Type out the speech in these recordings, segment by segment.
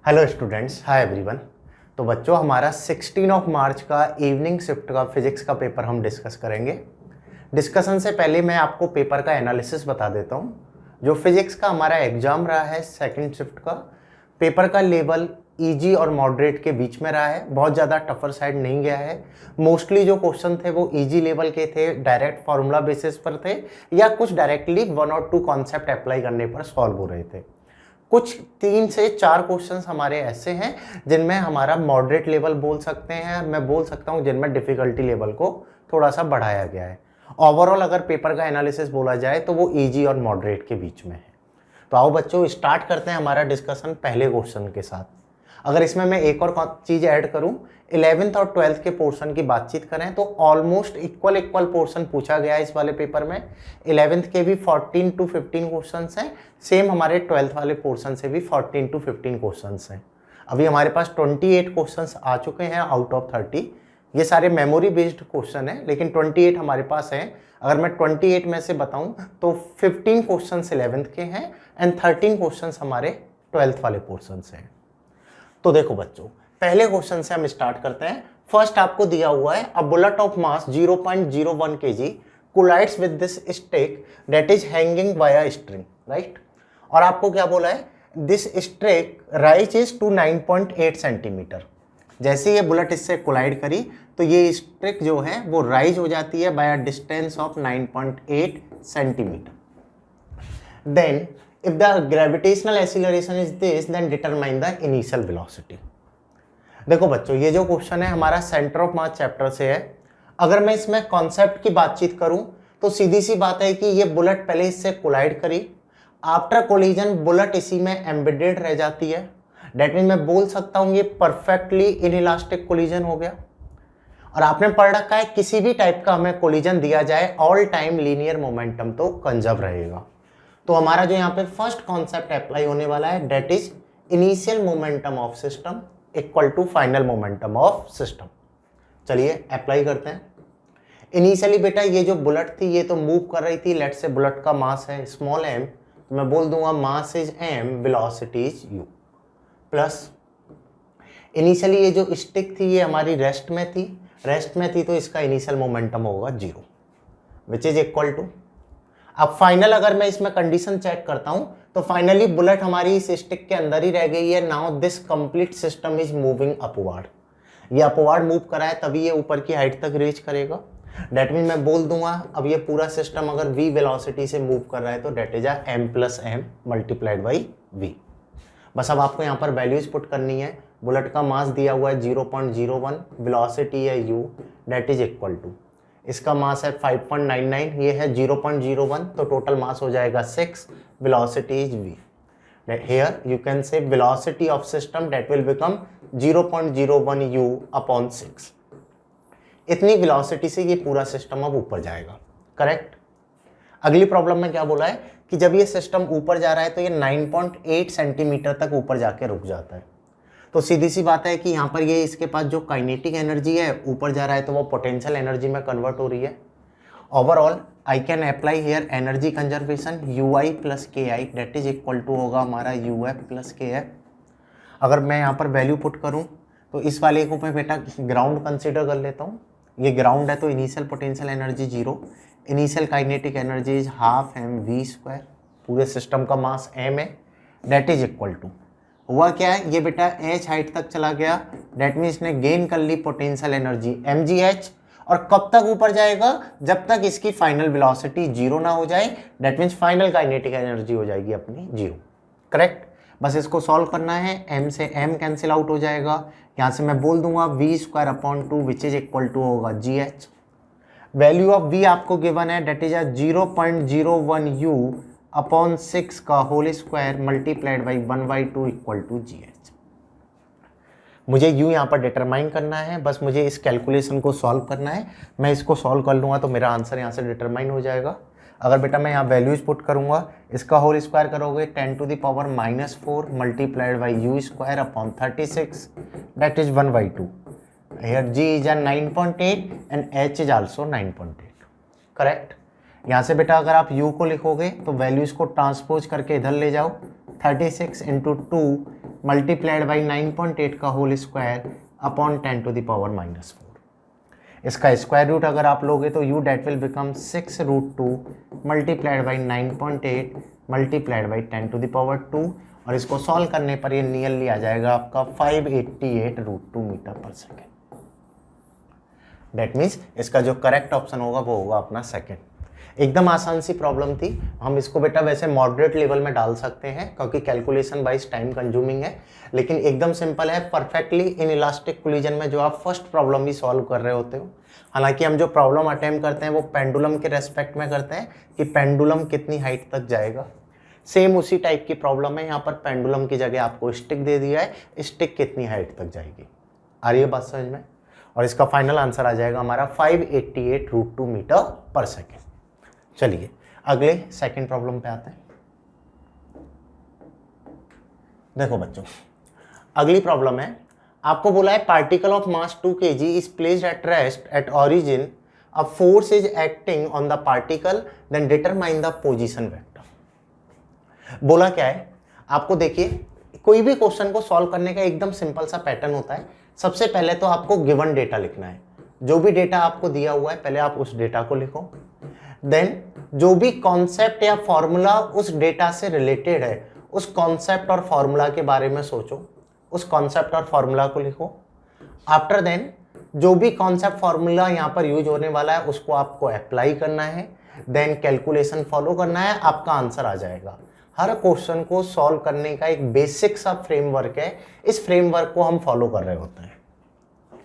Hello students, hi everyone. तो बच्चों, हमारा 16 ऑफ मार्च का इवनिंग शिफ्ट का फिजिक्स का पेपर हम डिस्कस करेंगे। डिस्कशन से पहले मैं आपको पेपर का एनालिसिस बता देता हूँ। जो फिजिक्स का हमारा एग्जाम रहा है सेकंड शिफ्ट का, पेपर का लेवल इजी और मॉडरेट के बीच में रहा है, बहुत ज़्यादा टफर साइड नहीं गया है। मोस्टली जो क्वेश्चन थे वो इजी लेवल के थे, डायरेक्ट फॉर्मूला बेसिस पर थे या कुछ डायरेक्टली 1 और 2 कॉन्सेप्ट अप्लाई करने पर सॉल्व हो रहे थे। कुछ 3 से 4 क्वेश्चंस हमारे ऐसे हैं जिनमें हमारा मॉडरेट लेवल बोल सकते हैं, मैं बोल सकता हूं जिनमें डिफिकल्टी लेवल को थोड़ा सा बढ़ाया गया है। ओवरऑल अगर पेपर का एनालिसिस बोला जाए तो वो इजी और मॉडरेट के बीच में है। तो आओ बच्चों, स्टार्ट करते हैं हमारा डिस्कशन पहले क्वेश्चन के साथ। अगर इसमें मैं एक और चीज़ ऐड करूं, 11th और 12th के पोर्शन की बातचीत करें तो ऑलमोस्ट इक्वल पोर्शन पूछा गया है इस वाले पेपर में। 11th के भी 14 to 15 क्वेश्चंस हैं, सेम हमारे 12th वाले पोर्शन से भी 14 to 15 क्वेश्चंस हैं। अभी हमारे पास 28 क्वेश्चंस आ चुके हैं आउट ऑफ 30। ये सारे मेमोरी बेस्ड क्वेश्चन हैं, लेकिन 28 हमारे पास हैं। अगर मैं 28 में से बताऊं तो 15 क्वेश्चन 11th के हैं एंड 13 क्वेश्चन हमारे 12th वाले पोर्शन से हैं। तो देखो बच्चों, पहले क्वेश्चन से हम स्टार्ट करते हैं। फर्स्ट आपको दिया हुआ है, a bullet of mass 0.01 kg collides with this stick that is hanging by a string, right. और आपको क्या बोला है, this stick rises to 9.8 centimetre. जैसे ये बुलेट इससे कोलाइड करी तो ये स्टिक जो है वो राइज हो जाती है by a distance of 9.8 centimetre. Then if the gravitational acceleration is this, then determine the initial velocity। देखो बच्चों, ये जो क्वेश्चन है हमारा सेंटर ऑफ मास चैप्टर से है। अगर मैं इसमें कॉन्सेप्ट की बातचीत करूं तो सीधी सी बात है कि ये बुलेट पहले इससे कोलाइड करी, आफ्टर कोलिजन बुलेट इसी में एम्बेडेड रह जाती है। डेट मीन मैं बोल सकता हूं ये परफेक्टली इनइलास्टिक कोलिजन हो गया। और आपने पढ़ रखा है किसी भी टाइप का हमें कोलिजन दिया जाए, ऑल टाइम लीनियर मोमेंटम तो कंजर्व रहेगा। तो हमारा जो यहाँ पे फर्स्ट कॉन्सेप्ट अप्लाई होने वाला है, that is initial momentum of system equal to final momentum of system. चलिए अप्लाई करते हैं। इनिशियली बेटा ये जो बुलेट थी ये तो मूव कर रही थी, लेट से बुलेट का मास है स्मॉल m, तो मैं बोल दूंगा mass is m, velocity is u। Plus initially ये जो स्टिक थी ये हमारी रेस्ट में थी तो इसका इनिशियल मोमेंटम होगा 0 विच इज इक्वल टू। अब फाइनल अगर मैं इसमें कंडीशन चेक करता हूं तो फाइनली बुलेट हमारी इस स्टिक के अंदर ही रह गई है। Now this complete system is moving upward. ये अपवर्ड मूव करा है तभी ये ऊपर की हाइट तक रीच करेगा। डेट मीन मैं बोल दूंगा अब ये पूरा सिस्टम अगर v वेलोसिटी से मूव कर रहा है तो that is m plus m multiplied by v। बस अब आपको यहाँ पर वैल्यूज पुट करनी है। बुलेट का मास दिया हुआ है 0.01, वेलोसिटी है u, that is equal to, इसका मास है 5.99, ये है 0.01, तो टोटल मास हो जाएगा 6, velocity is v। Here you can say velocity of system that will become 0.01 u upon 6। इतनी वेलोसिटी से ये पूरा सिस्टम अब ऊपर जाएगा, करेक्ट। अगली प्रॉब्लम में क्या बोला है कि जब ये सिस्टम ऊपर जा रहा है तो ये 9.8 सेंटीमीटर तक ऊपर जाके रुक जाता है। तो सीधी सी बात है कि यहाँ पर ये इसके पास जो काइनेटिक एनर्जी है ऊपर जा रहा है तो वो पोटेंशियल एनर्जी में कन्वर्ट हो रही है। Overall I can apply here energy conservation ui plus के आई, डेट इज इक्वल टू होगा हमारा uf प्लस के एफ। अगर मैं यहाँ पर वैल्यू पुट करूँ तो इस वाले को मैं बेटा ग्राउंड कंसिडर कर लेता हूँ। ये ग्राउंड है तो initial potential energy 0, initial kinetic energy is half mv², पूरे सिस्टम का मास m है, डेट इज इक्वल टू, हुआ क्या है ये बेटा h हाइट तक चला गया, डेट मीन इसने गेन कर ली पोटेंशियल एनर्जी mgh। और कब तक ऊपर जाएगा, जब तक इसकी फाइनल वेलोसिटी 0 ना हो जाए, that means final kinetic energy हो जाएगी अपनी 0, करेक्ट। बस इसको सॉल्व करना है, m से m कैंसिल आउट हो जाएगा, यहाँ से मैं बोल दूंगा v²/2 which is equal to होगा gh। वैल्यू ऑफ v आपको गिवन है, डेट इज 0.01 u अपॉन 6 का whole square multiplied by 1/2 equal to gh। मुझे u यहाँ पर डिटरमाइन करना है, बस मुझे इस कैलकुलेशन को सॉल्व करना है। मैं इसको सॉल्व कर लूँगा तो मेरा आंसर यहाँ से डिटरमाइन हो जाएगा। अगर बेटा मैं यहाँ वैल्यूज पुट करूँगा, इसका होल स्क्वायर करोगे 10⁻⁻4 multiplied by u² upon 36, that is 1/2। Here g is 9.8 and h is also 9.8, correct। यहाँ से बेटा अगर आप u को लिखोगे तो वैल्यूज को ट्रांसपोज करके इधर ले जाओ, 36 इंटू 2 मल्टीप्लाइड बाई 9.8 का whole square upon 10 to the power -4। इसका स्क्वायर रूट अगर आप लोगे तो u that will become 6√2 multiplied by 9.8 multiplied by 10 to the power 2, और इसको सॉल्व करने पर ये नियरली आ जाएगा आपका 588√2 metre per second. That means इसका जो करेक्ट ऑप्शन होगा वो होगा अपना सेकेंड। एकदम आसान सी प्रॉब्लम थी, हम इसको बेटा वैसे मॉडरेट लेवल में डाल सकते हैं क्योंकि कैलकुलेशन वाइज टाइम कंज्यूमिंग है, लेकिन एकदम सिंपल है, परफेक्टली इन इलास्टिक कोलिजन में जो आप फर्स्ट प्रॉब्लम भी सॉल्व कर रहे होते हो। हालांकि हम जो प्रॉब्लम अटेम्प्ट करते हैं वो पेंडुलम के रेस्पेक्ट में करते हैं कि पेंडुलम कितनी हाइट तक जाएगा। सेम उसी टाइप की प्रॉब्लम है, यहाँ पर पेंडुलम की जगह आपको स्टिक दे दिया है, स्टिक कितनी हाइट तक जाएगी। आ रही है बात समझ में? और इसका फाइनल आंसर आ जाएगा हमारा 588√2 मीटर पर सेकेंड। चलिए अगले सेकंड प्रॉब्लम पे आते हैं। देखो बच्चों, अगली प्रॉब्लम है, आपको बोला है particle of mass 2 kg is placed at rest at origin, a force is acting on the particle, then determine the position vector. बोला क्या है आपको, देखिए कोई भी क्वेश्चन को सॉल्व करने का एकदम सिंपल सा पैटर्न होता है। सबसे पहले तो आपको गिवन डेटा लिखना है, जो भी डेटा आपको दिया हुआ है पहले आप उस डेटा को लिखो, देन जो भी कॉन्सेप्ट या फॉर्मूला उस डेटा से रिलेटेड है उस कॉन्सेप्ट और फॉर्मूला के बारे में सोचो, उस कॉन्सेप्ट और फॉर्मूला को लिखो। आफ्टर देन जो भी कॉन्सेप्ट फॉर्मूला यहाँ पर यूज होने वाला है उसको आपको अप्लाई करना है, देन कैलकुलेशन फॉलो करना है, आपका आंसर आ जाएगा। हर क्वेश्चन को सॉल्व करने का एक बेसिक सा फ्रेमवर्क है, इस फ्रेमवर्क को हम फॉलो कर रहे होते हैं।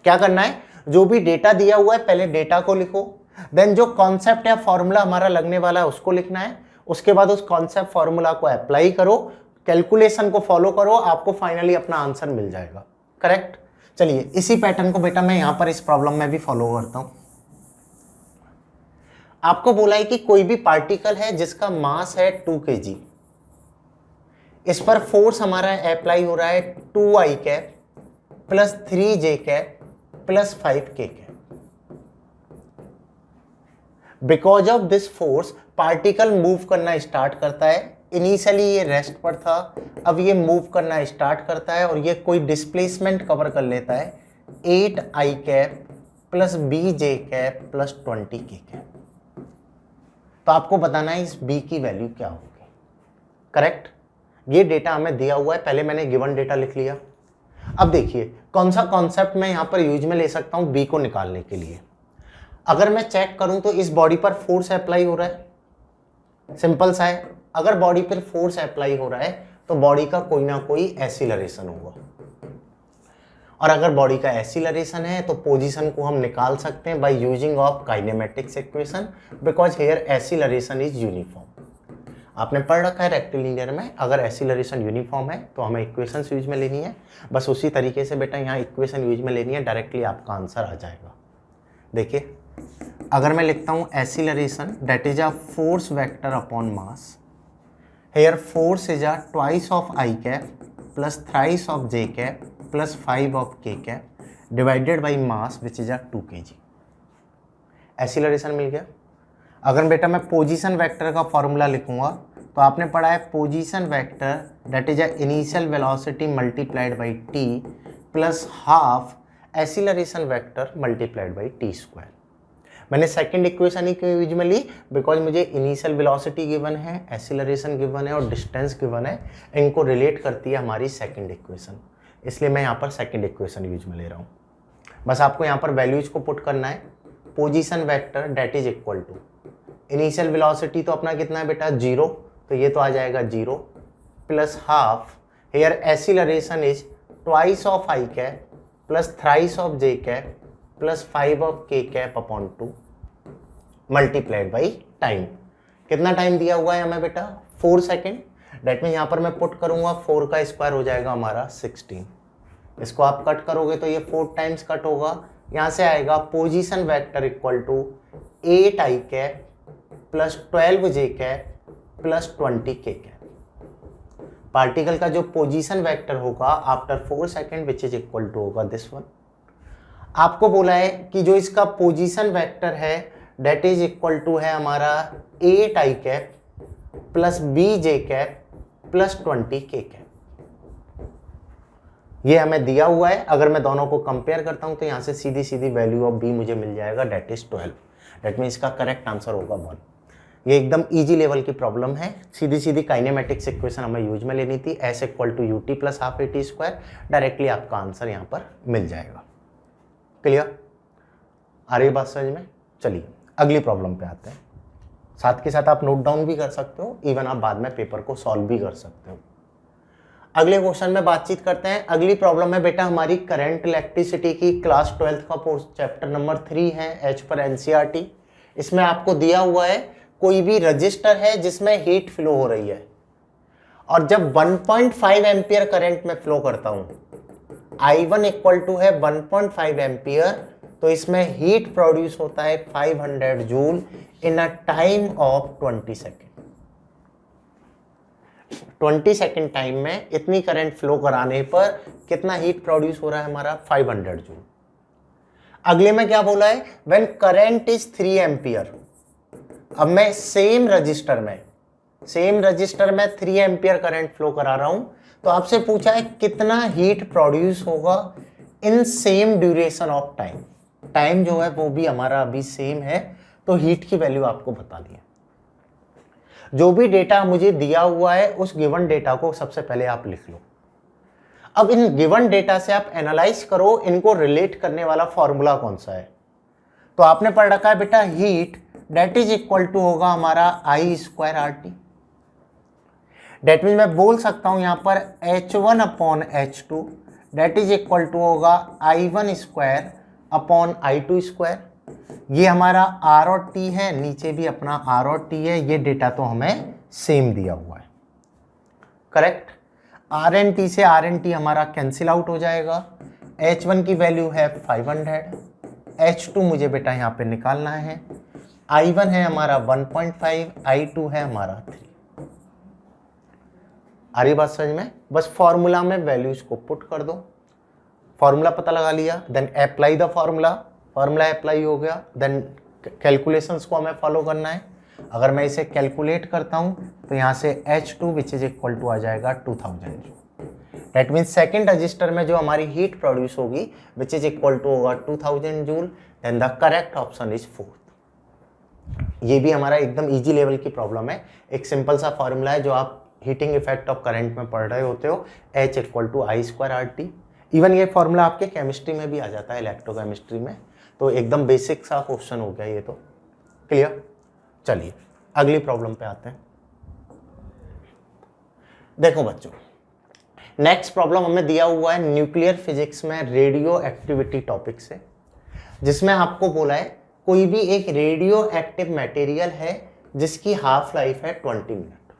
क्या करना है, जो भी डेटा दिया हुआ है पहले डेटा को लिखो, देन जो कॉन्सेप्ट या फॉर्मूला हमारा लगने वाला है उसको लिखना है, उसके बाद उस कॉन्सेप्ट फॉर्मूला को अप्लाई करो, कैलकुलेशन को फॉलो करो, आपको फाइनली अपना आंसर मिल जाएगा। करेक्ट। चलिए इसी पैटर्न को बेटा मैं यहां पर इस प्रॉब्लम में भी फॉलो करता हूं। आपको बोला है कि कोई भी पार्टिकल है जिसका मास है 2 kg, इस पर फोर्स हमारा अप्लाई हो रहा है 2i cap plus 3j cap plus 5k cap. Because of this force particle move करना स्टार्ट करता है। इनिशियली ये रेस्ट पर था, अब ये मूव करना स्टार्ट करता है और ये कोई डिस्प्लेसमेंट कवर कर लेता है 8i cap plus bj cap plus 20k cap. तो आपको बताना है इस b की वैल्यू क्या होगी। करेक्ट। ये डेटा हमें दिया हुआ है, पहले मैंने गिवन डेटा लिख लिया। अब देखिए कौन सा कॉन्सेप्ट मैं यहाँ पर यूज में ले सकता हूँ b को निकालने के लिए। अगर मैं चेक करूं तो इस बॉडी पर फोर्स अप्लाई हो रहा है, सिंपल सा है। अगर बॉडी पर फोर्स अप्लाई हो रहा है तो बॉडी का कोई ना कोई एक्सीलरेशन होगा, और अगर बॉडी का एक्सीलरेशन है तो पोजीशन को हम निकाल सकते हैं by using of kinematics equation, because here acceleration is uniform. आपने पढ़ रखा है रेक्टिलिनियर में, अगर एक्सीलरेशन यूनिफॉर्म है तो हमें इक्वेशंस यूज में लेनी है, बस उसी तरीके से बेटा यहाँ इक्वेशन यूज में लेनी है, डायरेक्टली आपका आंसर आ जाएगा। देखिए अगर मैं लिखता हूँ acceleration that is a force vector upon mass, here force is a twice of I cap plus thrice of J cap plus 5 of K cap divided by mass which is a 2 kg। Acceleration मिल गया। अगर बेटा मैं position vector का formula लिखूंगा तो आपने पढ़ा है position vector that is a initial velocity multiplied by T plus half acceleration vector multiplied by T square. मैंने सेकंड इक्वेशन ही क्यों यूज में ली, बिकॉज मुझे इनिशियल वेलोसिटी गिवन है, एक्सीलरेशन गिवन है और डिस्टेंस गिवन है, इनको रिलेट करती है हमारी सेकंड इक्वेशन, इसलिए मैं यहाँ पर सेकंड इक्वेशन यूज में ले रहा हूँ। बस आपको यहाँ पर वैल्यूज को पुट करना है। Position vector that is equal to initial velocity तो अपना कितना है बेटा 0, तो ये तो आ जाएगा 0 plus half, here acceleration is twice of I cap plus thrice of J cap plus 5 of K cap upon 2 multiplied by time. कितना टाइम दिया हुआ है हमें बेटा 4 सेकेंड। डेट में यहाँ पर मैं पुट करूंगा 4 का स्क्वायर हो जाएगा हमारा 16। इसको आप कट करोगे तो ये 4 टाइम्स कट होगा, यहाँ से आएगा position vector equal to 8i cap plus 12j cap plus 20k cap. Particle का जो पोजीशन वेक्टर होगा after 4 second which is equal to होगा दिस वन। आपको बोला है कि जो इसका पोजीशन वेक्टर है डेट इज इक्वल टू है हमारा 8 i cap plus b j cap plus 20 k cap. ये हमें दिया हुआ है। अगर मैं दोनों को कंपेयर करता हूं तो यहां से सीधी सीधी वैल्यू ऑफ b मुझे मिल जाएगा, डेट इज 12। डेट मीन इसका करेक्ट आंसर होगा 1। ये एकदम इजी लेवल की प्रॉब्लम है। सीधी सीधी काइनेमेटिक्स इक्वेशन हमें यूज में लेनी थी, s equal to u t plus half a t square. Directly आपका आंसर यहाँ पर मिल जाएगा। क्लियर? आ रही बात समझ में? चलिए अगली प्रॉब्लम पे आते हैं। साथ के साथ आप नोट डाउन भी कर सकते हो, इवन आप बाद में पेपर को सॉल्व भी कर सकते हो। अगले क्वेश्चन में बातचीत करते हैं। अगली प्रॉब्लम है बेटा हमारी करंट इलेक्ट्रिसिटी की, क्लास 12 का चैप्टर नंबर 3 है एज पर एनसीईआरटी। इसमें आपको दिया हुआ है कोई भी रजिस्टर है जिसमें हीट फ्लो हो रही है, और जब 1.5 एम्पियर करंट में फ्लो करता हूं, I1 इक्वल टू है 1.5 एम्पियर, तो इसमें हीट प्रोड्यूस होता है 500 joule in a time of 20 second. 20 second time में इतनी करंट फ्लो कराने पर कितना हीट प्रोड्यूस हो रहा है हमारा? 500 जूल। अगले में क्या बोला है? When current is 3 ampere. अब मैं सेम रजिस्टर में 3 एम्पियर करंट फ्लो करा रहा हूं, तो आपसे पूछा है कितना हीट प्रोड्यूस होगा in same duration of time. Time जो है वो भी हमारा अभी सेम है, तो हीट की वैल्यू आपको बता दी है। जो भी डेटा मुझे दिया हुआ है उस गिवन डेटा को सबसे पहले आप लिख लो। अब इन गिवन डेटा से आप एनालाइज करो, इनको रिलेट करने वाला फॉर्मूला कौन सा है। तो आपने पढ़ रखा है बेटा heat that is equal to होगा हमारा I square are t. That mean मैं बोल सकता हूं यहां पर H1 upon H2 that is equal to होगा I1 square upon I2 square. ये हमारा R और T है, नीचे भी अपना R और T है। ये डेटा तो हमें सेम दिया हुआ है, करेक्ट। R एन T से R एन T हमारा कैंसिल आउट हो जाएगा। H1 की वैल्यू है 500, H2 मुझे बेटा यहाँ पे निकालना है। I1 है हमारा 1.5, I2 है हमारा 3। आ रही बात समझ में? बस फॉर्मूला में वैल्यूज को पुट कर दो। फॉर्मूला पता लगा लिया, then apply the formula. Formula apply हो गया, देन कैलकुलेशंस को हमें फॉलो करना है। अगर मैं इसे कैलकुलेट करता हूं तो यहां से H2 which is equal to आ जाएगा 2000 joule. That means second register में जो हमारी हीट प्रोड्यूस होगी विच इज इक्वल टू होगा 2000 joule. Then the correct option is 4। ये भी हमारा एकदम इजी लेवल की प्रॉब्लम है। एक सिंपल सा फॉर्मूला है जो आप हीटिंग इफेक्ट ऑफ करंट में पढ़ रहे होते हो, H equal to I square are t. Even ये फॉर्मूला आपके केमिस्ट्री में भी आ जाता है, इलेक्ट्रोकेमिस्ट्री में। तो एकदम बेसिक सा क्वेश्चन हो गया ये तो। क्लियर? चलिए अगली प्रॉब्लम पे आते हैं। देखो बच्चों, नेक्स्ट प्रॉब्लम हमें दिया हुआ है न्यूक्लियर फिजिक्स में रेडियो एक्टिविटी टॉपिक से, जिसमें आपको बोला है कोई भी एक रेडियो एक्टिव मटेरियल है जिसकी हाफ लाइफ है 20 मिनट।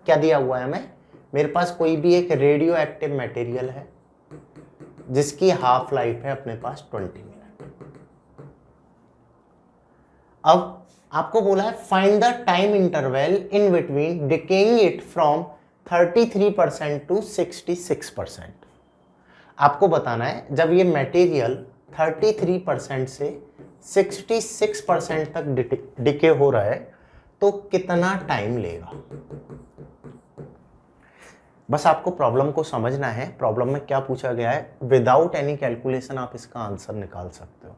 क्या दिया हुआ है हमें? मेरे पास कोई भी एक रेडियो एक्टिव मटेरियल है जिसकी हाफ लाइफ है अपने पास 20 मिनट। अब आपको बोला है find the time interval in between decaying it from 33% to 66%। आपको बताना है जब ये मटेरियल 33% से 66% तक डिके हो रहा है तो कितना टाइम लेगा। बस आपको प्रॉब्लम को समझना है। प्रॉब्लम में क्या पूछा गया है, विदाउट एनी कैलकुलेशन आप इसका आंसर निकाल सकते हो।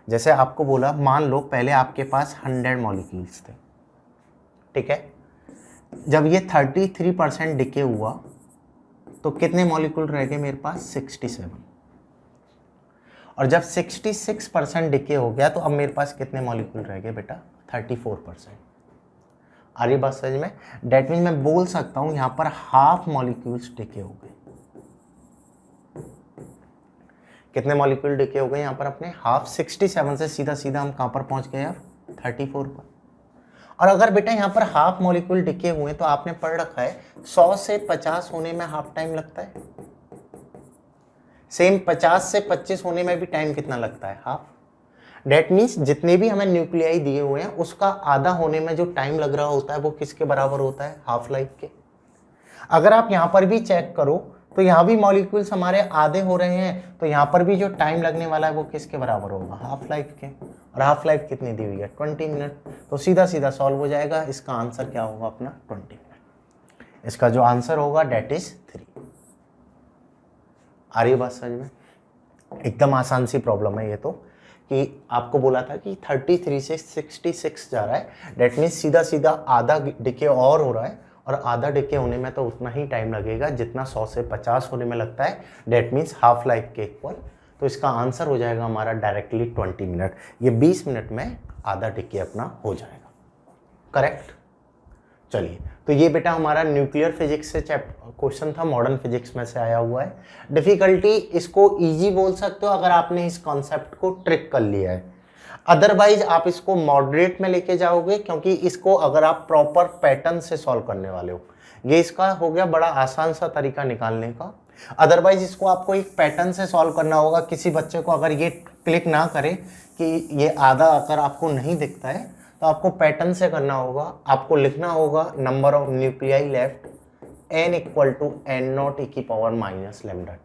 जैसे आपको बोला, मान लो पहले आपके पास 100 मॉलिक्यूल्स थे, ठीक है। जब ये 33% डिके हुआ तो कितने मॉलिक्यूल रह गए मेरे पास? 67। और जब 66% डिके हो गया तो अब मेरे पास कितने मॉलिक्यूल रह गए बेटा? 34%। आ रही बात समझ में? डेट मीन मैं बोल सकता हूं यहां पर हाफ मॉलिक्यूल्स डिके हो गए। कितने मॉलिक्यूल डिके हो गए यहां पर अपने? हाफ। 67 से सीधा सीधा हम कहां पर पहुंच गए यार? 34 पर। और अगर बेटा यहां पर हाफ मॉलिक्यूल डिके हुए तो आपने पढ़ रखा है 100 से 50 होने में हाफ टाइम लगता है। सेम 50 से 25 होने में भी टाइम कितना लगता है? हाफ। डेट मीन्स जितने भी हमें न्यूक्लियाई दिए हुए हैं उसका आधा होने में जो टाइम लग रहा होता है वो किसके बराबर होता है? हाफ लाइफ के। अगर आप यहां पर भी चेक करो तो यहाँ भी मॉलिक्यूल्स हमारे आधे हो रहे हैं, तो यहाँ पर भी जो टाइम लगने वाला है वो किसके बराबर होगा, हाफ लाइफ के। और हाफ लाइफ कितनी दी हुई है, 20 मिनट। तो सीधा सीधा सॉल्व हो जाएगा। इसका आंसर क्या होगा अपना, 20 मिनट। इसका जो आंसर होगा डेट इज 3। आ रही है बात समझ में? एकदम आसान सी प्रॉब्लम है ये तो, कि आपको बोला था कि 33 से 66 जा रहा है, डेट मीन्स सीधा सीधा आधा डिके और हो रहा है, और आधा डिके होने में तो उतना ही टाइम लगेगा जितना 100 से 50 होने में लगता है, डेट मीन्स हाफ लाइफ के इक्वल। तो इसका आंसर हो जाएगा हमारा डायरेक्टली 20 मिनट। ये 20 मिनट में आधा डिके अपना हो जाएगा। करेक्ट। चलिए, तो ये बेटा हमारा न्यूक्लियर फिजिक्स से क्वेश्चन था, मॉडर्न फिजिक्स में से आया हुआ है। डिफिकल्टी इसको इजी बोल सकते हो अगर आपने इस कॉन्सेप्ट को ट्रिक कर लिया है, अदरवाइज आप इसको मॉडरेट में लेके जाओगे, क्योंकि इसको अगर आप प्रॉपर पैटर्न से सॉल्व करने वाले हो, ये इसका हो गया बड़ा आसान सा तरीका निकालने का। अदरवाइज इसको आपको एक पैटर्न से सॉल्व करना होगा। किसी बच्चे को अगर ये क्लिक ना करे कि ये आधा अगर आपको नहीं दिखता है, तो आपको पैटर्न से करना होगा। आपको लिखना होगा number of nuclei left n equal to n0 e⁻ lambda t।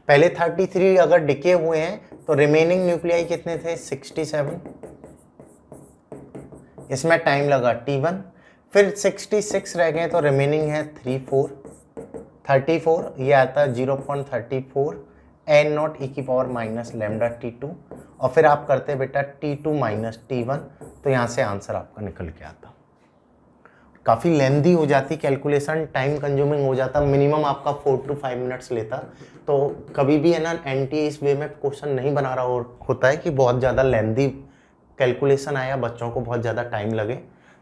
पहले 33 अगर डिके हुए हैं तो रिमेनिंग न्यूक्लियाई कितने थे, 67। इसमें टाइम लगा t1, फिर 66 रह गए तो रिमेनिंग है 34, ये आता है 0.34 n0 e⁻ लैम्डा t2, और फिर आप करते बेटा t2 माइनस t1, तो यहाँ से आंसर आपका निकल के आता। काफ़ी लेंदी हो जाती कैलकुलेशन, टाइम कंज्यूमिंग हो जाता, मिनिमम आपका 4 to 5 मिनट्स लेता। तो कभी भी है ना एनटीए इस वे में क्वेश्चन नहीं बना रहा होता है कि बहुत ज़्यादा लेंदी कैलकुलेशन आया, बच्चों को बहुत ज़्यादा टाइम लगे।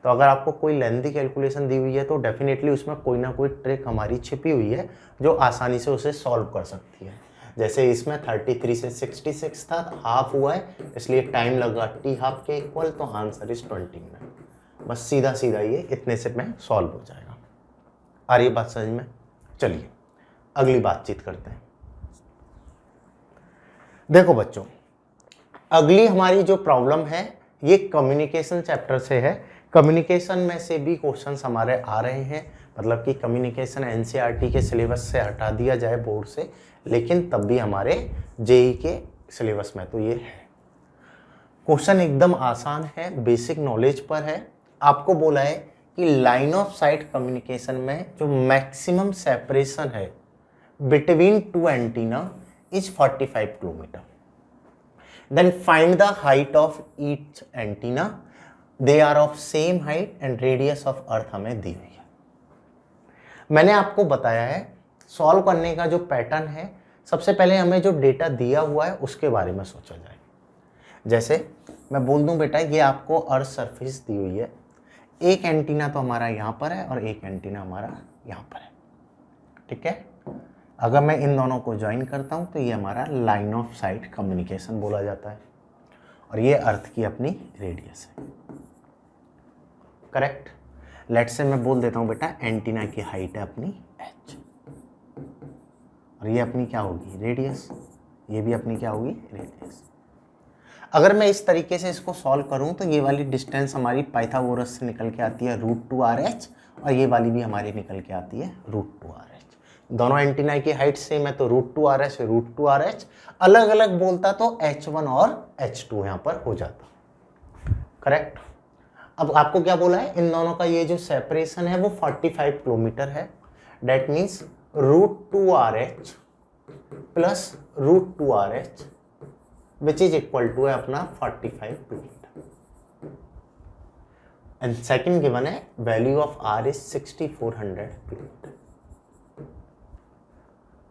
तो अगर आपको कोई लेंदी कैलकुलेशन दी हुई है तो डेफिनेटली उसमें कोई ना कोई ट्रिक हमारी छिपी हुई है जो आसानी से उसे सॉल्व कर सकती है। जैसे इसमें 33 से 66 था, हाफ हुआ है, इसलिए टाइम लगा t हाफ के इक्वल, तो आंसर इज 20 मिनट। बस सीधा सीधा ये इतने से में सॉल्व हो जाएगा। आ रही बात समझ में? चलिए अगली बातचीत करते हैं। देखो बच्चों, अगली हमारी जो प्रॉब्लम है ये कम्युनिकेशन चैप्टर से है। कम्युनिकेशन में से भी क्वेश्चंस हमारे आ रहे हैं, मतलब कि कम्युनिकेशन एनसीईआरटी के सिलेबस से हटा दिया जाए बोर्ड से, लेकिन तब भी हमारे जेई के सिलेबस में तो ये है। क्वेश्चन एकदम आसान है, बेसिक नॉलेज पर है। आपको बोला है कि लाइन ऑफ साइट कम्युनिकेशन में जो मैक्सिमम सेपरेशन है between two antenna is 45 kilometre. Then find the height of each antenna, they are of same height and radius of earth हमें दी हुई है। मैंने आपको बताया है सॉल्व करने का जो पैटर्न है, सबसे पहले हमें जो डेटा दिया हुआ है उसके बारे में सोचा जाए। जैसे मैं बोल दूं बेटा ये आपको अर्थ सरफेस दी हुई है, एक एंटीना तो हमारा यहाँ पर है और एक एंटीना हमारा यहाँ पर है, ठीक है। अगर मैं इन दोनों को ज्वाइन करता हूँ तो ये हमारा लाइन ऑफ साइट कम्युनिकेशन बोला जाता है, और ये अर्थ की अपनी रेडियस है। करेक्ट। लेट्स से मैं बोल देता हूँ बेटा एंटीना की हाइट है अपनी h, और ये अपनी क्या होगी, रेडियस। ये भी अपनी क्या होगी, रेडियस। अगर मैं इस तरीके से इसको सॉल्व करूं तो ये वाली डिस्टेंस हमारी पाइथागोरस से निकल के आती है √2RH, और ये वाली भी हमारी निकल के आती है √2RH। दोनों एंटीना की हाइट सेम है तो √2RH √2RH, अलग अलग बोलता तो H1 और H2 यहाँ पर हो जाता। करेक्ट। अब आपको क्या बोला है, इन दोनों का ये जो सेपरेशन है वो 45 किलोमीटर है। That means √2RH plus √2RH which is equal to है अपना 45 किलोमीटर। एंड सेकेंड गिवन है value of R is 6400 kilometre.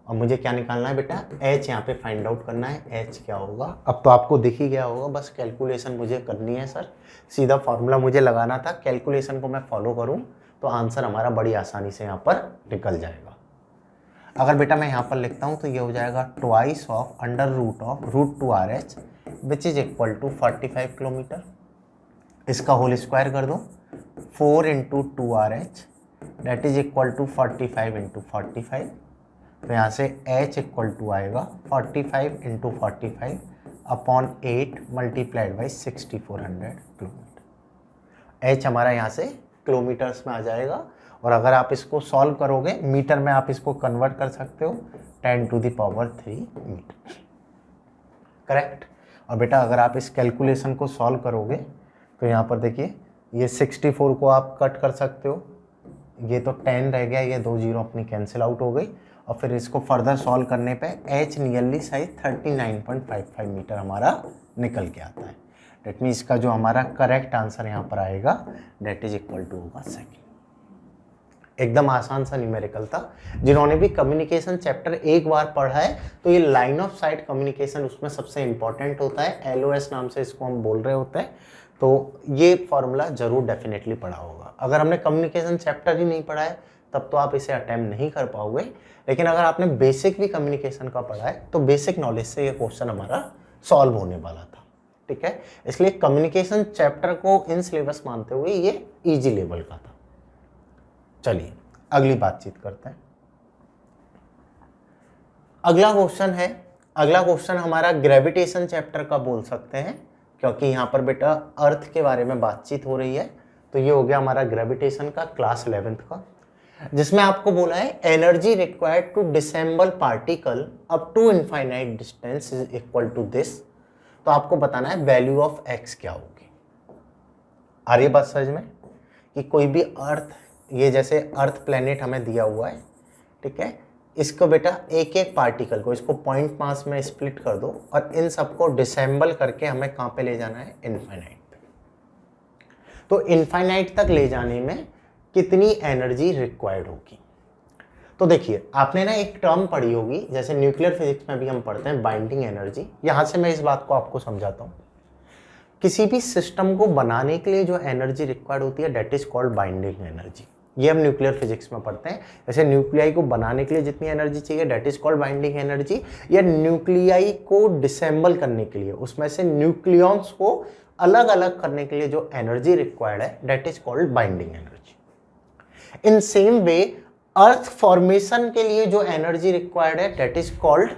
और मुझे क्या निकालना है बेटा, H यहाँ पे फाइंड आउट करना है। H क्या होगा, अब तो आपको दिख ही गया होगा, बस कैलकुलेशन मुझे करनी है सर, सीधा फॉर्मूला मुझे लगाना था। कैलकुलेशन को मैं फॉलो करूँ तो आंसर हमारा बड़ी आसानी से यहाँ पर निकल जाएगा। अगर बेटा मैं यहाँ पर लिखता हूँ तो ये हो जाएगा twice of under root of √2RH which is equal to 45 kilometre. इसका होल स्क्वायर कर दो, 4 × 2RH that is equal to 45 × 45। तो यहाँ से H इक्वल टू आएगा 45 × 45 upon 8 multiplied by 6400 kilometre. H हमारा यहाँ से किलोमीटर्स में आ जाएगा, और अगर आप इसको सॉल्व करोगे मीटर में आप इसको कन्वर्ट कर सकते हो 10⁻³ मीटर, करेक्ट। और बेटा अगर आप इस कैलकुलेशन को सॉल्व करोगे तो यहाँ पर देखिए ये 64 को आप कट कर सकते हो, ये तो 10 रह गया, ये 2 जीरो अपनी कैंसिल आउट हो गई। और फिर इसको फर्दर सॉल्व करने पे h नियरली साइज 39.55 मीटर हमारा निकल के आता है। डेट मीन्स इसका जो हमारा करेक्ट आंसर यहाँ पर आएगा डेट इज इक्वल टू होगा सेकेंड। एकदम आसान सा न्यूमेरिकल था। जिन्होंने भी कम्युनिकेशन चैप्टर एक बार पढ़ा है तो ये लाइन ऑफ साइट कम्युनिकेशन उसमें सबसे इंपॉर्टेंट होता है, LOS नाम से इसको हम बोल रहे होते हैं। तो ये फॉर्मूला जरूर डेफिनेटली पढ़ा होगा। अगर हमने कम्युनिकेशन चैप्टर ही नहीं पढ़ा है तब तो आप इसे अटेम्प्ट नहीं कर पाओगे, लेकिन अगर आपने बेसिक भी कम्युनिकेशन का पढ़ा है तो बेसिक नॉलेज से ये क्वेश्चन हमारा सॉल्व होने वाला था, ठीक है। इसलिए कम्युनिकेशन चैप्टर को इन सिलेबस मानते हुए ये इजी लेवल का था। चलिए अगली बातचीत करते हैं। अगला क्वेश्चन हमारा ग्रेविटेशन चैप्टर का बोल सकते हैं, क्योंकि यहाँ पर बेटा अर्थ के बारे में बातचीत हो रही है। तो ये हो गया हमारा ग्रेविटेशन का क्लास 11th का, जिसमें आपको बोला है energy required to disassemble particle up to infinite distance is equal to this. तो आपको बताना है वैल्यू ऑफ x क्या होगी। आ रही बात समझ में कि कोई भी अर्थ, ये जैसे अर्थ प्लेनेट हमें दिया हुआ है, ठीक है, इसको बेटा एक एक पार्टिकल को इसको पॉइंट मास में स्प्लिट कर दो और इन सबको डिसेंबल करके हमें कहाँ पे ले जाना है, इनफाइनाइट पे। तो इनफाइनाइट तक ले जाने में कितनी एनर्जी रिक्वायर्ड होगी। तो देखिए आपने ना एक टर्म पढ़ी होगी, जैसे न्यूक्लियर फिजिक्स में भी हम पढ़ते हैं बाइंडिंग एनर्जी। यहां से मैं इस बात को आपको समझाता हूं। किसी भी सिस्टम को बनाने के लिए जो एनर्जी रिक्वायर्ड होती है that is called binding energy. ये हम न्यूक्लियर फिजिक्स में पढ़ते हैं। जैसे न्यूक्लियाई को बनाने के लिए जितनी एनर्जी चाहिए that is called binding energy, या न्यूक्लियाई को डिसेंबल करने के लिए उसमें से न्यूक्लियॉन्स को अलग अलग करने के लिए जो एनर्जी रिक्वायर्ड है that is called binding energy. In same way earth formation के लिए जो एनर्जी रिक्वायर्ड है that is called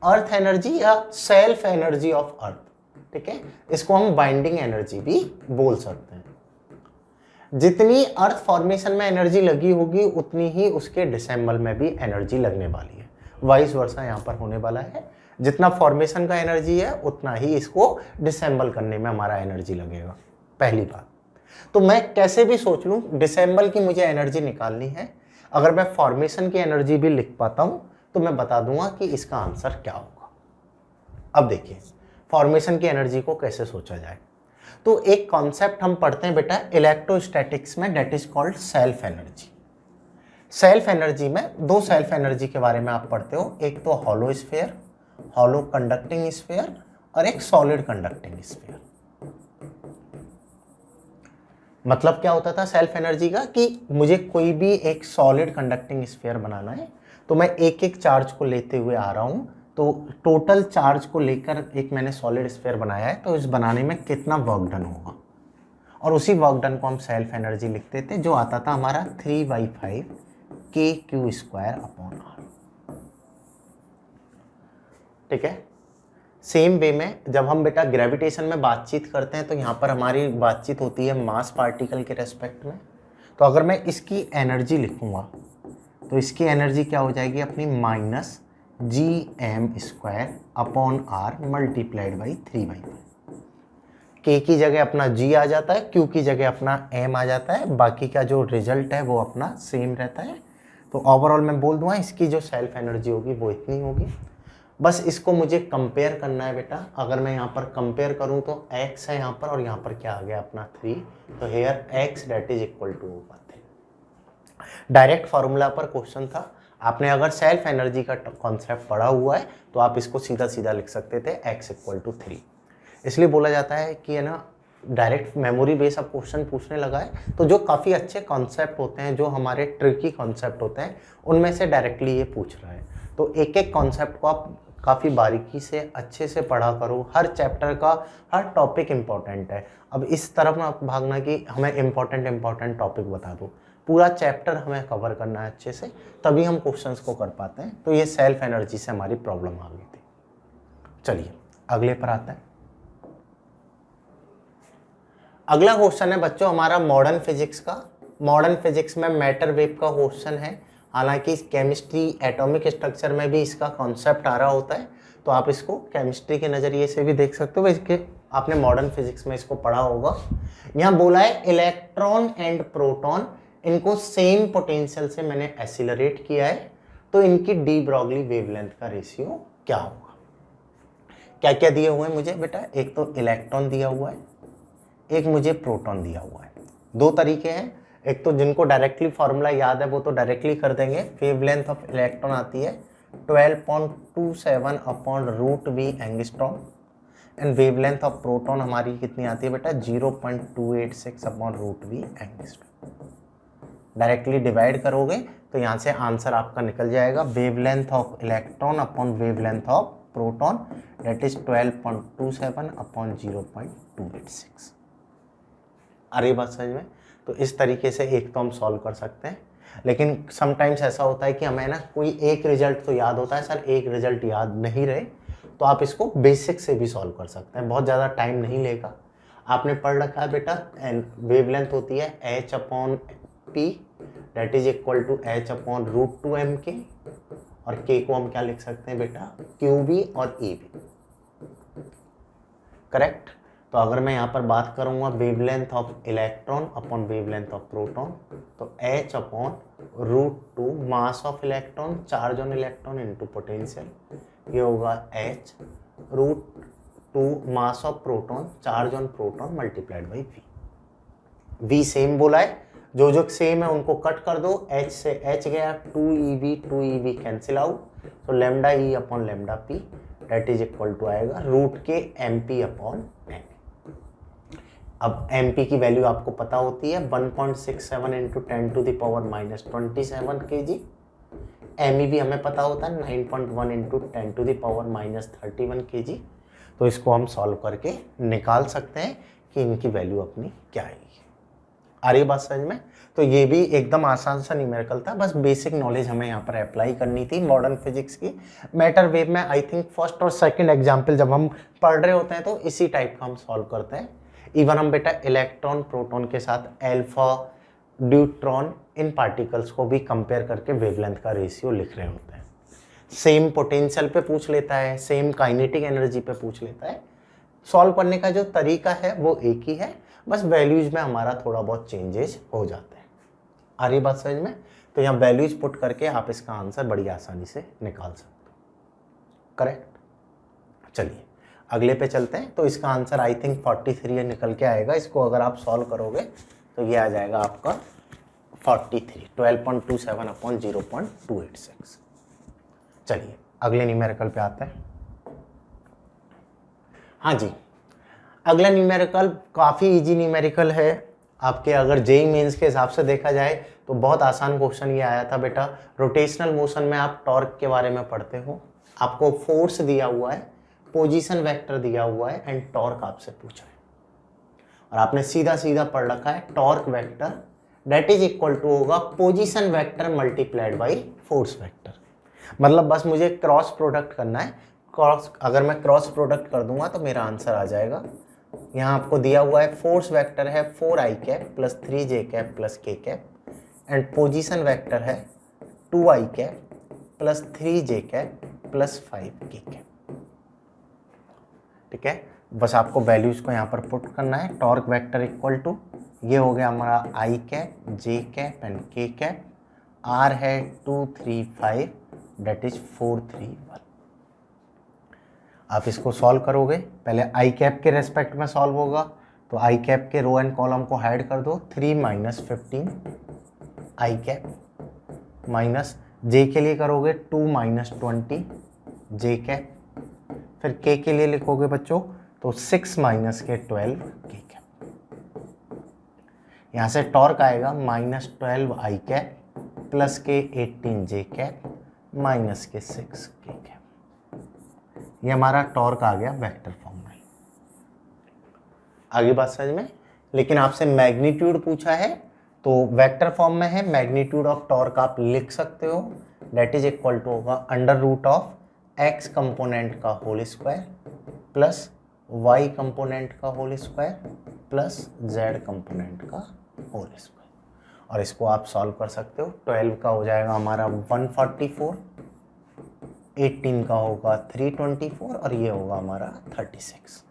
earth energy या सेल्फ एनर्जी ऑफ अर्थ, ठीक है। इसको हम बाइंडिंग एनर्जी भी बोल सकते हैं। जितनी अर्थ फॉर्मेशन में एनर्जी लगी होगी उतनी ही उसके डिसेंबल में भी एनर्जी लगने वाली है। वाइस वर्सा यहाँ पर होने वाला है। जितना फॉर्मेशन का एनर्जी है उतना ही इसको डिसेंबल करने में हमारा एनर्जी लगेगा, पहली बात। तो मैं कैसे भी सोच लूं डिसेंबल की मुझे एनर्जी निकालनी है, अगर मैं फॉर्मेशन की एनर्जी भी लिख पाता हूं तो मैं बता दूंगा कि इसका आंसर क्या होगा। अब देखिए फॉर्मेशन की एनर्जी को कैसे सोचा जाए। तो एक कॉन्सेप्ट हम पढ़ते हैं बेटा इलेक्ट्रोस्टैटिक्स में, that is called self energy. Self energy में दो सेल्फ एनर्जी के बारे में आप पढ़ते हो, एक तो hollow sphere, hollow conducting sphere, और एक सॉलिड कंडक्टिंग स्फीयर। मतलब क्या होता था सेल्फ एनर्जी का कि मुझे कोई भी एक सॉलिड कंडक्टिंग स्फीयर बनाना है तो मैं एक एक चार्ज को लेते हुए आ रहा हूं, तो टोटल चार्ज को लेकर एक मैंने सॉलिड स्फीयर बनाया है, तो इस बनाने में कितना वर्क डन होगा, और उसी वर्क डन को हम सेल्फ एनर्जी लिखते थे, जो आता था हमारा 3/5 kq²/r। ठीक है। सेम वे में जब हम बेटा ग्रेविटेशन में बातचीत करते हैं तो यहाँ पर हमारी बातचीत होती है मास पार्टिकल के रेस्पेक्ट में। तो अगर मैं इसकी एनर्जी लिखूंगा तो इसकी एनर्जी क्या हो जाएगी अपनी -gm²/r मल्टीप्लाइड बाई 3/5। k की जगह अपना g आ जाता है, q की जगह अपना m आ जाता है, बाकी का जो रिजल्ट है वो अपना सेम रहता है। तो ओवरऑल मैं बोल दूंगा इसकी जो सेल्फ एनर्जी होगी वो इतनी होगी। बस इसको मुझे कंपेयर करना है बेटा। अगर मैं यहाँ पर कंपेयर करूँ तो x है यहाँ पर, और यहाँ पर क्या आ गया अपना 3, तो here x that is equal to होगा 3। डायरेक्ट फार्मूला पर क्वेश्चन था। आपने अगर सेल्फ एनर्जी का कॉन्सेप्ट पढ़ा हुआ है तो आप इसको सीधा सीधा लिख सकते थे x इक्वल टू 3। इसलिए बोला जाता है कि है ना डायरेक्ट मेमोरी बेस अब क्वेश्चन पूछने लगा है, तो जो काफ़ी अच्छे कॉन्सेप्ट होते हैं, जो हमारे ट्रिकी कॉन्सेप्ट होते हैं, उनमें से डायरेक्टली ये पूछ रहा है। तो एक एक कॉन्सेप्ट को आप काफ़ी बारीकी से अच्छे से पढ़ा करो। हर चैप्टर का हर टॉपिक इम्पॉर्टेंट है। अब इस तरफ ना भागना कि हमें इम्पॉर्टेंट टॉपिक बता दो, पूरा चैप्टर हमें कवर करना है अच्छे से, तभी हम क्वेश्चंस को कर पाते हैं। तो ये सेल्फ एनर्जी से हमारी प्रॉब्लम आ गई थी। चलिए अगले पर आते हैं। अगला क्वेश्चन है बच्चों हमारा मॉडर्न फिजिक्स का, मॉडर्न फिजिक्स में मैटर वेव का क्वेश्चन है, हालांकि केमिस्ट्री एटॉमिक स्ट्रक्चर में भी इसका कॉन्सेप्ट आ रहा होता है, तो आप इसको केमिस्ट्री के नज़रिए से भी देख सकते हो। इसके आपने मॉडर्न फिजिक्स में इसको पढ़ा होगा। यहाँ बोला है इलेक्ट्रॉन एंड प्रोटॉन, इनको सेम पोटेंशियल से मैंने एसिलरेट किया है, तो इनकी डी ब्रॉगली वेवलेंथ का रेशियो क्या होगा। क्या क्या दिए हुए हैं मुझे बेटा, एक तो इलेक्ट्रॉन दिया हुआ है, एक मुझे प्रोटॉन दिया हुआ है। दो तरीके हैं, एक तो जिनको डायरेक्टली फॉर्मूला याद है वो तो डायरेक्टली कर देंगे। वेवलेंथ ऑफ इलेक्ट्रॉन आती है 12.27 upon root v angstrom, and wavelength of proton हमारी कितनी आती है बेटा 0.286 upon root v angstrom. Directly divide करोगे तो यहाँ से आंसर आपका निकल जाएगा wavelength of electron upon wavelength of proton, that is 12.27 upon 0.286। आ रही बात समझ में? तो इस तरीके से एक तो हम सॉल्व कर सकते हैं, लेकिन समटाइम्स ऐसा होता है कि हमें ना कोई एक रिजल्ट तो याद होता है, सर एक रिजल्ट याद नहीं रहे, तो आप इसको बेसिक से भी सॉल्व कर सकते हैं, बहुत ज़्यादा टाइम नहीं लेगा। आपने पढ़ रखा है बेटा वेवलेंथ होती है h upon p, that is equal to h upon root 2 mk, और k को हम क्या लिख सकते हैं बेटा qv और ev, करेक्ट। तो अगर मैं यहाँ पर बात करूँगा wavelength of electron upon wavelength of proton, तो h upon root 2 mass of electron, charge on electron into potential, ये होगा h root 2 mass of proton, charge on proton multiplied by v। v सेम बोला है, जो जो सेम है उनको कट कर दो, h से h गया, 2ev कैंसिल आउट, तो lambda e upon lambda p that is equal to आएगा रूट के mp अपॉन n। अब mp की वैल्यू आपको पता होती है 1.67 into 10 to the power -27 kg, me भी हमें पता होता है 9.1 into 10 to the power -31 kg। तो इसको हम सॉल्व करके निकाल सकते हैं कि इनकी वैल्यू अपनी क्या आएगी। आ रही बात समझ में? तो ये भी एकदम आसान सा न्यूमेरिकल था, बस बेसिक नॉलेज हमें यहाँ पर अप्लाई करनी थी मॉडर्न फिजिक्स की। मैटर वेव में आई थिंक फर्स्ट और सेकंड एग्जाम्पल जब हम पढ़ रहे होते हैं तो इसी टाइप का हम सॉल्व करते हैं। इवन हम बेटा इलेक्ट्रॉन प्रोटॉन के साथ अल्फा ड्यूट्रॉन इन पार्टिकल्स को भी कंपेयर करके वेवलेंथ का रेशियो लिख रहे होते हैं। सेम पोटेंशियल पे पूछ लेता है, सेम काइनेटिक एनर्जी पे पूछ लेता है। सॉल्व करने का जो तरीका है वो एक ही है, बस वैल्यूज में हमारा थोड़ा बहुत चेंजेस हो जाते हैं। आ रही बात समझ में? तो यहाँ वैल्यूज पुट करके आप इसका आंसर बड़ी आसानी से निकाल सकते हो, करेक्ट। चलिए अगले पे चलते हैं। तो इसका आंसर आई थिंक 43 निकल के आएगा। इसको अगर आप सॉल्व करोगे तो ये आ जाएगा आपका 43, 12.27 अपॉन 0.286। चलिए अगले न्यूमेरिकल पे आते हैं। हाँ जी, अगला न्यूमेरिकल काफ़ी इजी न्यूमेरिकल है। आपके अगर जेईई मेंस के हिसाब से देखा जाए तो बहुत आसान क्वेश्चन ये आया था बेटा। रोटेशनल मोशन में आप टॉर्क के बारे में पढ़ते हो, आपको फोर्स दिया हुआ है, पोजीशन वेक्टर दिया हुआ है एंड टॉर्क आपसे पूछा है, और आपने सीधा सीधा पढ़ रखा है torque vector that is equal to होगा position vector multiplied by force vector. मतलब बस मुझे क्रॉस प्रोडक्ट करना है। क्रॉस अगर मैं क्रॉस प्रोडक्ट कर दूंगा तो मेरा आंसर आ जाएगा। यहाँ आपको दिया हुआ है फोर्स वेक्टर है 4i cap plus 3j cap plus k cap, and position vector है 2i cap plus 3j cap plus 5k cap. ठीक है, बस आपको वैल्यूज को यहाँ पर पुट करना है। टॉर्क वेक्टर इक्वल टू ये हो गया हमारा i cap, j cap and k cap, r है 235 दैट इज 431। आप इसको सॉल्व करोगे, पहले i कैप के रेस्पेक्ट में सॉल्व होगा, तो i कैप के रो एंड कॉलम को हाइड कर दो, 3 minus 15 i cap minus j के लिए करोगे 2 माइनस 20 j कैप, फिर k के लिए लिखोगे बच्चों तो 6 माइनस के 12 k कैप। यहाँ से टॉर्क आएगा माइनस 12 i कैप प्लस के 18 j कैप माइनस के 6 k कैप। ये हमारा टॉर्क आ गया वेक्टर फॉर्म में। आगे बात समझ में? लेकिन आपसे मैग्नीट्यूड पूछा है तो वेक्टर फॉर्म में है, मैग्नीट्यूड ऑफ टॉर्क आप लिख सकते हो दैट इज इक्वल टू होगा under root of x component का whole square plus y component का whole square plus z component का होल स्क्वायर। और इसको आप सॉल्व कर सकते हो। 12 का हो जाएगा हमारा 144, 18 का होगा 324 और ये होगा हमारा 36।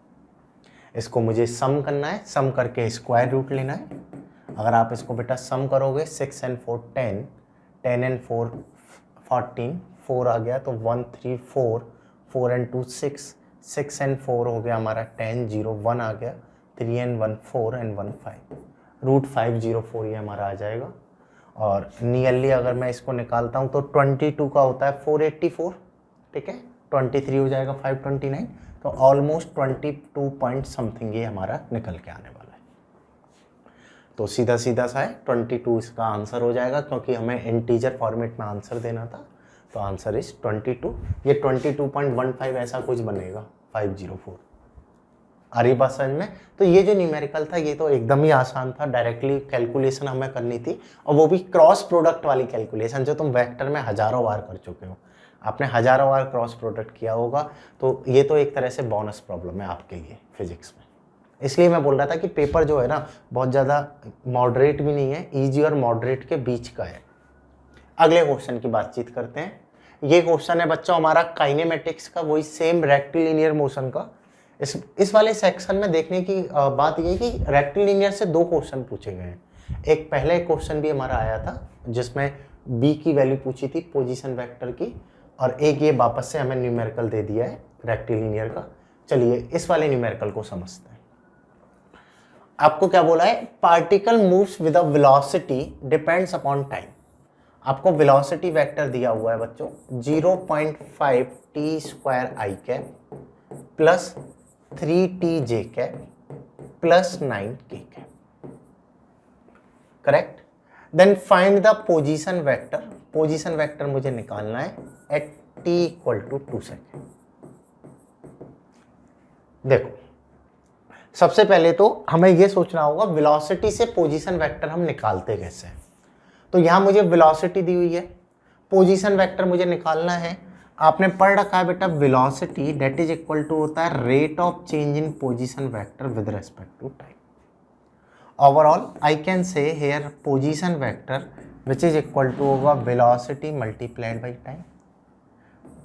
इसको मुझे सम करना है, सम करके स्क्वायर रूट लेना है। अगर आप इसको बेटा सम करोगे 6 and 4 10, 10 and 4 14, 4 आ गया तो 1 3 4, 4 and 2 6, 6 and 4 हो गया हमारा 10, 0 1 आ गया, 3 and 1 4 and 1 5, रूट 504 ये हमारा आ जाएगा। और नियरली अगर मैं इसको निकालता हूँ तो 22 का होता है 484, ठीक है, 23 हो जाएगा 529, तो ऑलमोस्ट 22 पॉइंट समथिंग ये हमारा निकल के आने वाला है। तो सीधा सीधा सा है 22 इसका आंसर हो जाएगा, क्योंकि हमें इंटीजर फॉर्मेट में आंसर देना था, तो आंसर इज 22। ये 22.15 ऐसा कुछ बनेगा 504। आ रही बात समझ में? तो ये जो न्यूमेरिकल था ये तो एकदम ही आसान था, डायरेक्टली कैलकुलेशन हमें करनी थी, और वो भी क्रॉस प्रोडक्ट वाली कैलकुलेशन जो तुम वेक्टर में हजारों बार कर चुके हो, आपने हजारों बार क्रॉस प्रोडक्ट किया होगा। तो ये तो एक तरह से बोनस प्रॉब्लम है आपके लिए फिजिक्स में। इसलिए मैं बोल रहा था कि पेपर जो है ना बहुत ज़्यादा मॉडरेट भी नहीं है, ईजी और मॉडरेट के बीच का है। अगले क्वेश्चन की बातचीत करते हैं। ये क्वेश्चन है बच्चों हमारा काइनेमेटिक्स का, वही सेम रेक्टिलिनियर मोशन का। इस वाले सेक्शन में देखने की बात ये है कि रेक्टिलिनियर से 2 क्वेश्चन पूछे गए हैं। एक पहले क्वेश्चन भी हमारा आया था जिसमें बी की वैल्यू पूछी थी पोजीशन वेक्टर की, और एक ये वापस से हमें न्यूमेरिकल दे दिया है रेक्टिलिनियर का। चलिए इस वाले न्यूमेरिकल को समझते हैं। आपको क्या बोला है, particle moves with a velocity depends upon time. आपको वेलोसिटी वेक्टर दिया हुआ है बच्चों 0.5 t square i cap plus 3t j cap plus 9 k cap, correct. Then find the position vector. Position vector मुझे निकालना है at t equal to 2 second. देखो सबसे पहले तो हमें यह सोचना होगा वेलोसिटी से पोजीशन वेक्टर हम निकालते कैसे हैं। तो यहां मुझे वेलोसिटी दी हुई है, पोजीशन वेक्टर मुझे निकालना है। आपने पढ़ रखा है बेटा velocity that is equal to होता है rate of change in position vector with respect to time. Overall I can say here position vector which is equal to होगा velocity multiplied by time.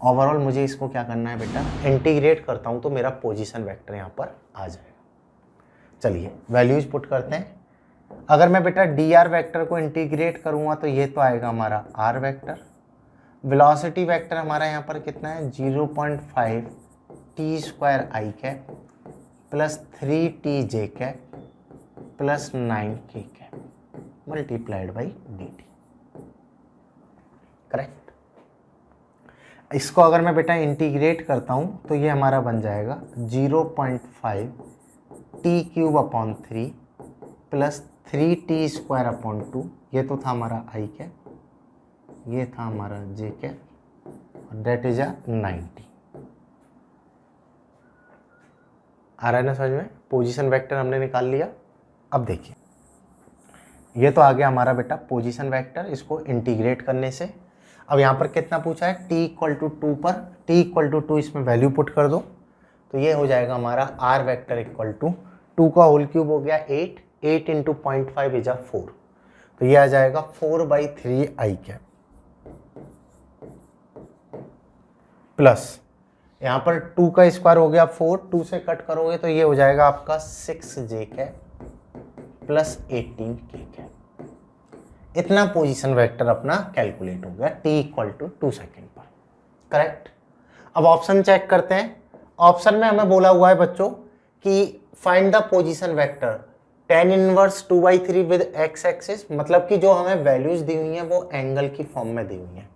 Overall मुझे इसको क्या करना है बेटा, integrate करता हूं तो मेरा पोजीशन वेक्टर यहां पर आ जाएगा। चलिए वैल्यूज पुट करते हैं। अगर मैं बेटा डी आर वैक्टर को इंटीग्रेट करूंगा तो ये तो आएगा हमारा आर वेक्टर। वेलोसिटी वेक्टर हमारा यहाँ पर कितना है 0.5 t square i cap plus 3t j cap plus 9 k cap multiplied by D T, correct. इसको अगर मैं बेटा इंटीग्रेट करता हूँ तो ये हमारा बन जाएगा 0.5 t cube upon 3 plus 3t square upon 2, ये तो था हमारा आई कैप, ये था हमारा जे कैप, डेट इज 90। आ रहा है ना समझ में? पोजीशन वेक्टर हमने निकाल लिया। अब देखिए ये तो आ गया हमारा बेटा पोजीशन वेक्टर, इसको इंटीग्रेट करने से। अब यहाँ पर कितना पूछा है t इक्वल टू 2 पर, t इक्वल टू 2 इसमें वैल्यू पुट कर दो तो ये हो जाएगा हमारा r वेक्टर इक्वल टू 2 का होल क्यूब हो गया 8, 8 इंटू 0.5 इज 4, तो ये आ जाएगा 4/3 आई कैप प्लस यहाँ पर 2 का स्क्वायर हो गया 4, 2 से कट करोगे तो ये हो जाएगा आपका 6 जे कैप प्लस 18 के कैप। इतना पोजीशन वेक्टर अपना कैलकुलेट हो गया t इक्वल टू 2 सेकेंड पर, करेक्ट। अब ऑप्शन चेक करते हैं। ऑप्शन में हमें बोला हुआ है बच्चों कि find the position vector tan inverse 2/3 with x axis, मतलब कि जो हमें वैल्यूज दी हुई हैं वो एंगल की फॉर्म में दी हुई हैं।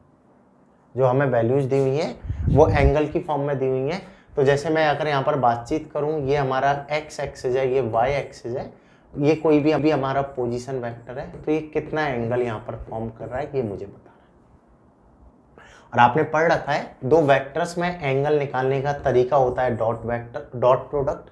जो हमें वैल्यूज दी हुई हैं वो एंगल की फॉर्म में दी हुई हैं। तो जैसे मैं अगर यहाँ पर बातचीत करूँ, ये हमारा x एक्सिस है, ये y एक्सिस है, ये कोई भी अभी हमारा पोजीशन वेक्टर है, तो ये कितना एंगल यहाँ पर फॉर्म कर रहा है ये मुझे बताना है। और आपने पढ़ रखा है 2 वेक्टर्स में एंगल निकालने का तरीका होता है डॉट वेक्टर, डॉट प्रोडक्ट।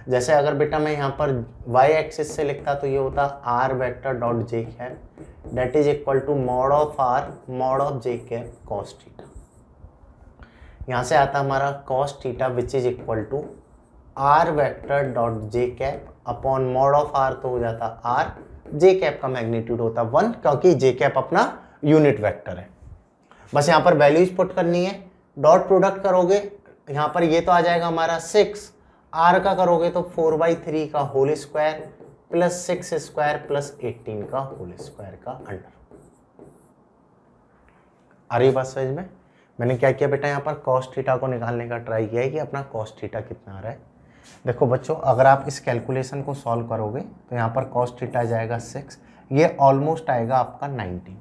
जैसे अगर बेटा मैं यहाँ पर y एक्सिस से लिखता तो ये होता r vector dot j cap that is equal to mod of r mod of J cap cos theta. यहाँ से आता हमारा cos theta which is equal to r vector dot j cap upon mod of r तो हो जाता r j cap का magnitude होता है 1, क्योंकि जे कैप अपना यूनिट वेक्टर है। बस यहाँ पर वैल्यूज पुट करनी है, डॉट प्रोडक्ट करोगे, यहाँ पर ये तो आ जाएगा हमारा 6, आर का करोगे तो 4/3 का whole square plus 6 square plus 18 का होल स्क्वायर का अंडर। आ रही बात समझ में? मैंने क्या किया बेटा, यहाँ पर कॉस थीटा को निकालने का ट्राई किया है कि अपना कॉस थीटा कितना आ रहा है। देखो बच्चों, अगर आप इस कैलकुलेशन को सॉल्व करोगे तो यहाँ पर कॉस थीटा जाएगा 6, ये ऑलमोस्ट आएगा आपका 19।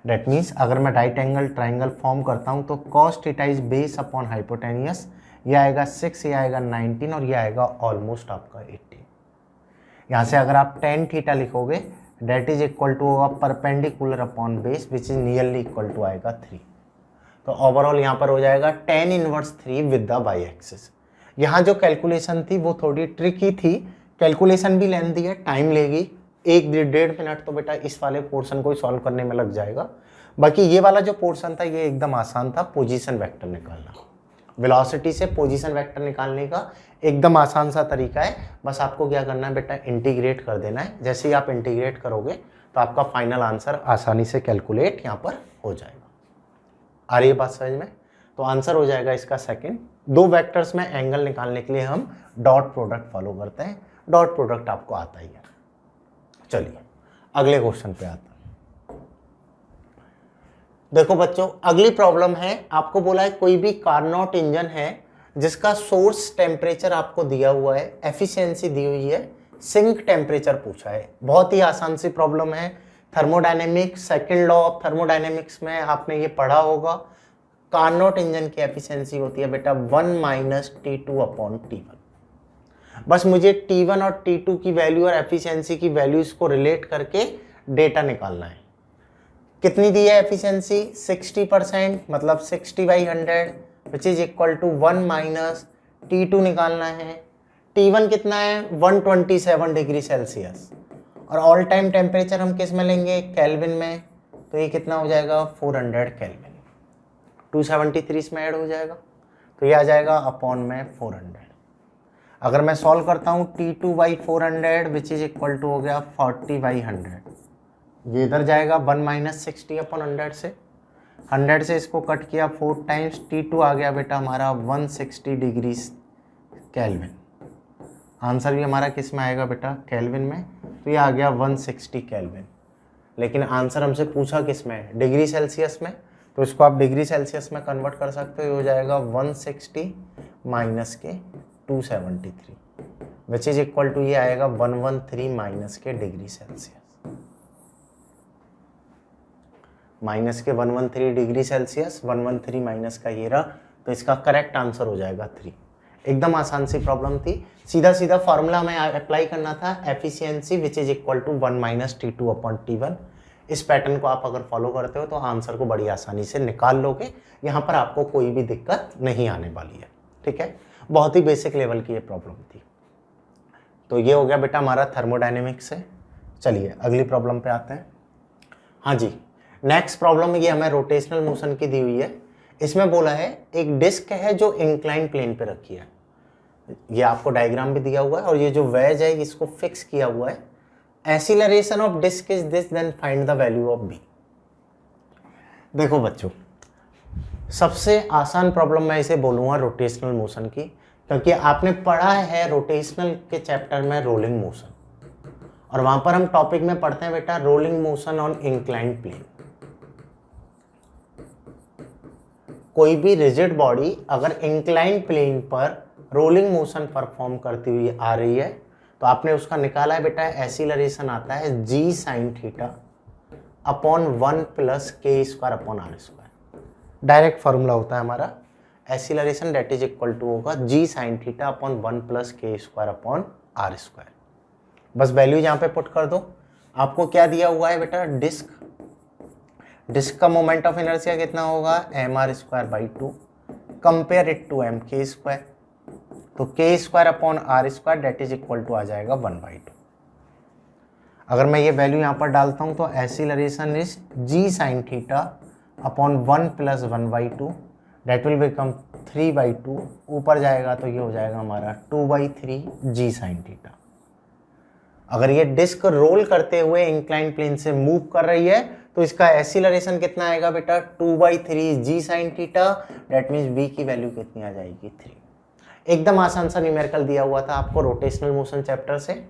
डेट मीन्स अगर मैं राइट एंगल ट्राइंगल फॉर्म करता हूँ तो cos theta is base upon hypotenuse, ये आएगा 6, ये आएगा 19 और ये आएगा ऑलमोस्ट आपका 18। यहाँ से अगर आप टेन थीटा लिखोगे डेट इज इक्वल टू होगा perpendicular upon base which is nearly equal to आएगा 3। तो ओवरऑल यहाँ पर हो जाएगा tan inverse 3 with the y axis. यहाँ जो कैलकुलेशन थी वो थोड़ी ट्रिकी थी, कैलकुलेशन भी लेंथी है, टाइम लेगी 1-1.5 मिनट तो बेटा इस वाले पोर्शन को ही सॉल्व करने में लग जाएगा। बाकी ये वाला जो पोर्शन था ये एकदम आसान था, पोजीशन वेक्टर निकालना। वेलोसिटी से पोजीशन वेक्टर निकालने का एकदम आसान सा तरीका है। बस आपको क्या करना है बेटा, इंटीग्रेट कर देना है। जैसे ही आप इंटीग्रेट करोगे तो आपका फाइनल आंसर आसानी से कैलकुलेट यहाँ पर हो जाएगा। आ रही है बात समझ में? तो आंसर हो जाएगा इसका सेकंड। दो वेक्टर्स में एंगल निकालने के लिए हम डॉट प्रोडक्ट फॉलो करते हैं, डॉट प्रोडक्ट आपको आता ही है। चलिए अगले क्वेश्चन पे आते हैं। देखो बच्चों, अगली प्रॉब्लम है, आपको बोला है कोई भी कार्नोट इंजन है जिसका सोर्स टेम्परेचर आपको दिया हुआ है, एफिशिएंसी दी हुई है, सिंक टेम्परेचर पूछा है। बहुत ही आसान सी प्रॉब्लम है। Thermodynamics, second law of thermodynamics में आपने ये पढ़ा होगा। कार्नोट इंजन की एफिशिएंसी होती है बेटा 1 - T2 अपॉन T1। बस मुझे T1 और T2 की वैल्यू और एफिशिएंसी की वैल्यूज को रिलेट करके डेटा निकालना है। कितनी दी है एफिशिएंसी? 60%, मतलब 60/100 विच इज इक्वल टू 1 - T2 निकालना है। T1 कितना है? 127 डिग्री सेल्सियस। और ऑल टाइम टेम्परेचर हम किस में लेंगे? केल्विन में। तो ये कितना हो जाएगा? 400 केल्विन। 273 इसमें ऐड हो जाएगा तो ये आ जाएगा अपॉन में 400। अगर मैं सॉल्व करता हूँ T2/400 which is equal to हो गया 40/100। ये इधर जाएगा 1 - 60 अपॉन 100 से, 100 से इसको कट किया 4 टाइम्स, T2 आ गया बेटा हमारा 160 डिग्री केल्विन। आंसर भी हमारा किस में आएगा बेटा? केल्विन में। तो ये आ गया 160 केल्विन। लेकिन आंसर हमसे पूछा किस में? डिग्री सेल्सियस में। तो इसको आप डिग्री सेल्सियस में कन्वर्ट कर सकते हो। ये हो जाएगा 160 माइनस के 273 विच इज इक्वल टू ये आएगा 113 माइनस के डिग्री सेल्सियस। माइनस के 113 डिग्री सेल्सियस, 113 माइनस का ये रहा। तो इसका करेक्ट आंसर हो जाएगा 3। एकदम आसान सी प्रॉब्लम थी। सीधा सीधा फॉर्मूला में अप्लाई करना था, efficiency which is equal to 1 - T2 upon T1। इस पैटर्न को आप अगर फॉलो करते हो तो आंसर को बड़ी आसानी से निकाल लोगे। यहाँ पर आपको कोई भी दिक्कत नहीं आने वाली है। ठीक है, बहुत ही बेसिक लेवल की ये प्रॉब्लम थी। तो ये हो गया बेटा हमारा थर्मोडायनेमिक्स से। चलिए अगली प्रॉब्लम पे आते हैं। हाँ जी, नेक्स्ट प्रॉब्लम ये हमें रोटेशनल मोशन की दी हुई है। इसमें बोला है एक डिस्क है जो इंक्लाइन प्लेन पे रखी है। ये आपको डायग्राम भी दिया हुआ है और ये जो वेज है इसको फिक्स किया हुआ है। Acceleration of disc is this, then find the value of b. देखो बच्चों, सबसे आसान प्रॉब्लम मैं इसे बोलूँगा रोटेशनल मोशन की, क्योंकि आपने पढ़ा है रोटेशनल के चैप्टर में रोलिंग मोशन, और वहाँ पर हम टॉपिक में पढ़ते हैं बेटा rolling motion on inclined plane. कोई भी रिजिड बॉडी अगर इंक्लाइंड प्लेन पर रोलिंग मोशन परफॉर्म करती हुई आ रही है तो आपने उसका निकाला है बेटा, एक्सीलरेशन आता है g sin theta upon 1 + k² upon r²। Direct formula होता है हमारा acceleration that is equal to होगा g sin theta upon 1 + k² upon r²। बस वैल्यू यहाँ पे पुट कर दो। आपको क्या दिया हुआ है बेटा? डिस्क का मोमेंट ऑफ इनर्शिया कितना होगा? mr²/2। Compare it to mk²। तो k² upon r² that is equal to आ जाएगा 1/2। अगर मैं ये वैल्यू यहाँ पर डालता हूँ तो acceleration is g sin theta upon 1 + 1/2 that will become 3/2। ऊपर जाएगा तो ये हो जाएगा हमारा 2/3 g sin थीटा। अगर ये डिस्क रोल करते हुए इंक्लाइन प्लेन से मूव कर रही है तो इसका एक्सीलरेशन कितना आएगा बेटा 2/3 g sin theta, that means v की वैल्यू कितनी आ जाएगी 3। एकदम आसान सा न्यूमेरिकल दिया हुआ था आपको रोटेशनल मोशन चैप्टर से,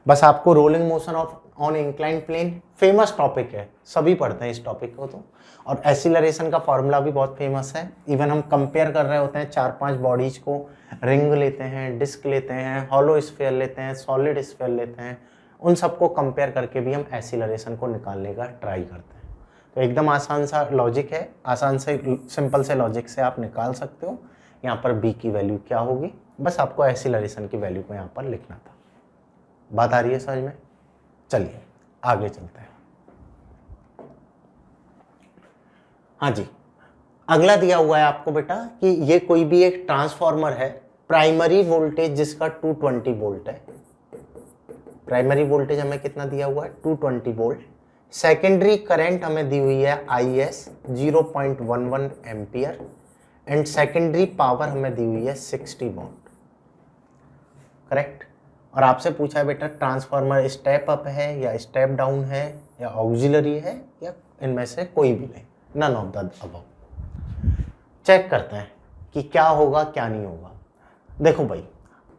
बस आपको rolling motion of on incline plane famous topic है, सभी पढ़ते हैं इस टॉपिक को तो, और एक्सीलरेशन का फॉर्मूला भी बहुत फेमस है। इवन हम कंपेयर कर रहे होते हैं 4-5 बॉडीज को, रिंग लेते हैं, डिस्क लेते हैं, हॉलो स्फीयर लेते हैं, सॉलिड स्फीयर लेते हैं, उन सबको कंपेयर करके भी हम एक्सीलरेशन को निकालने का ट्राई करते हैं। तो एकदम आसान सा लॉजिक है, आसान से सिंपल से लॉजिक से आप निकाल सकते हो यहाँ पर b की वैल्यू क्या होगी, बस आपको एक्सीलरेशन की वैल्यू को यहाँ पर लिखना था। बात आ रही है समझ में? चलिए आगे चलते हैं। हाँ जी, अगला दिया हुआ है आपको बेटा कि ये कोई भी एक ट्रांसफार्मर है, प्राइमरी वोल्टेज जिसका 220 वोल्ट है, प्राइमरी वोल्टेज हमें कितना दिया हुआ है 220 वोल्ट, सेकेंडरी करंट हमें दी हुई है IS 0.11 ampere and secondary power हमें दी हुई है 60 वॉट, करेक्ट। और आपसे पूछा है बेटा ट्रांसफार्मर स्टेप अप है या स्टेप डाउन है या ऑक्सिलरी है या इनमें से कोई भी नहीं, none of the above. Check करते हैं कि क्या होगा क्या नहीं होगा। देखो भाई,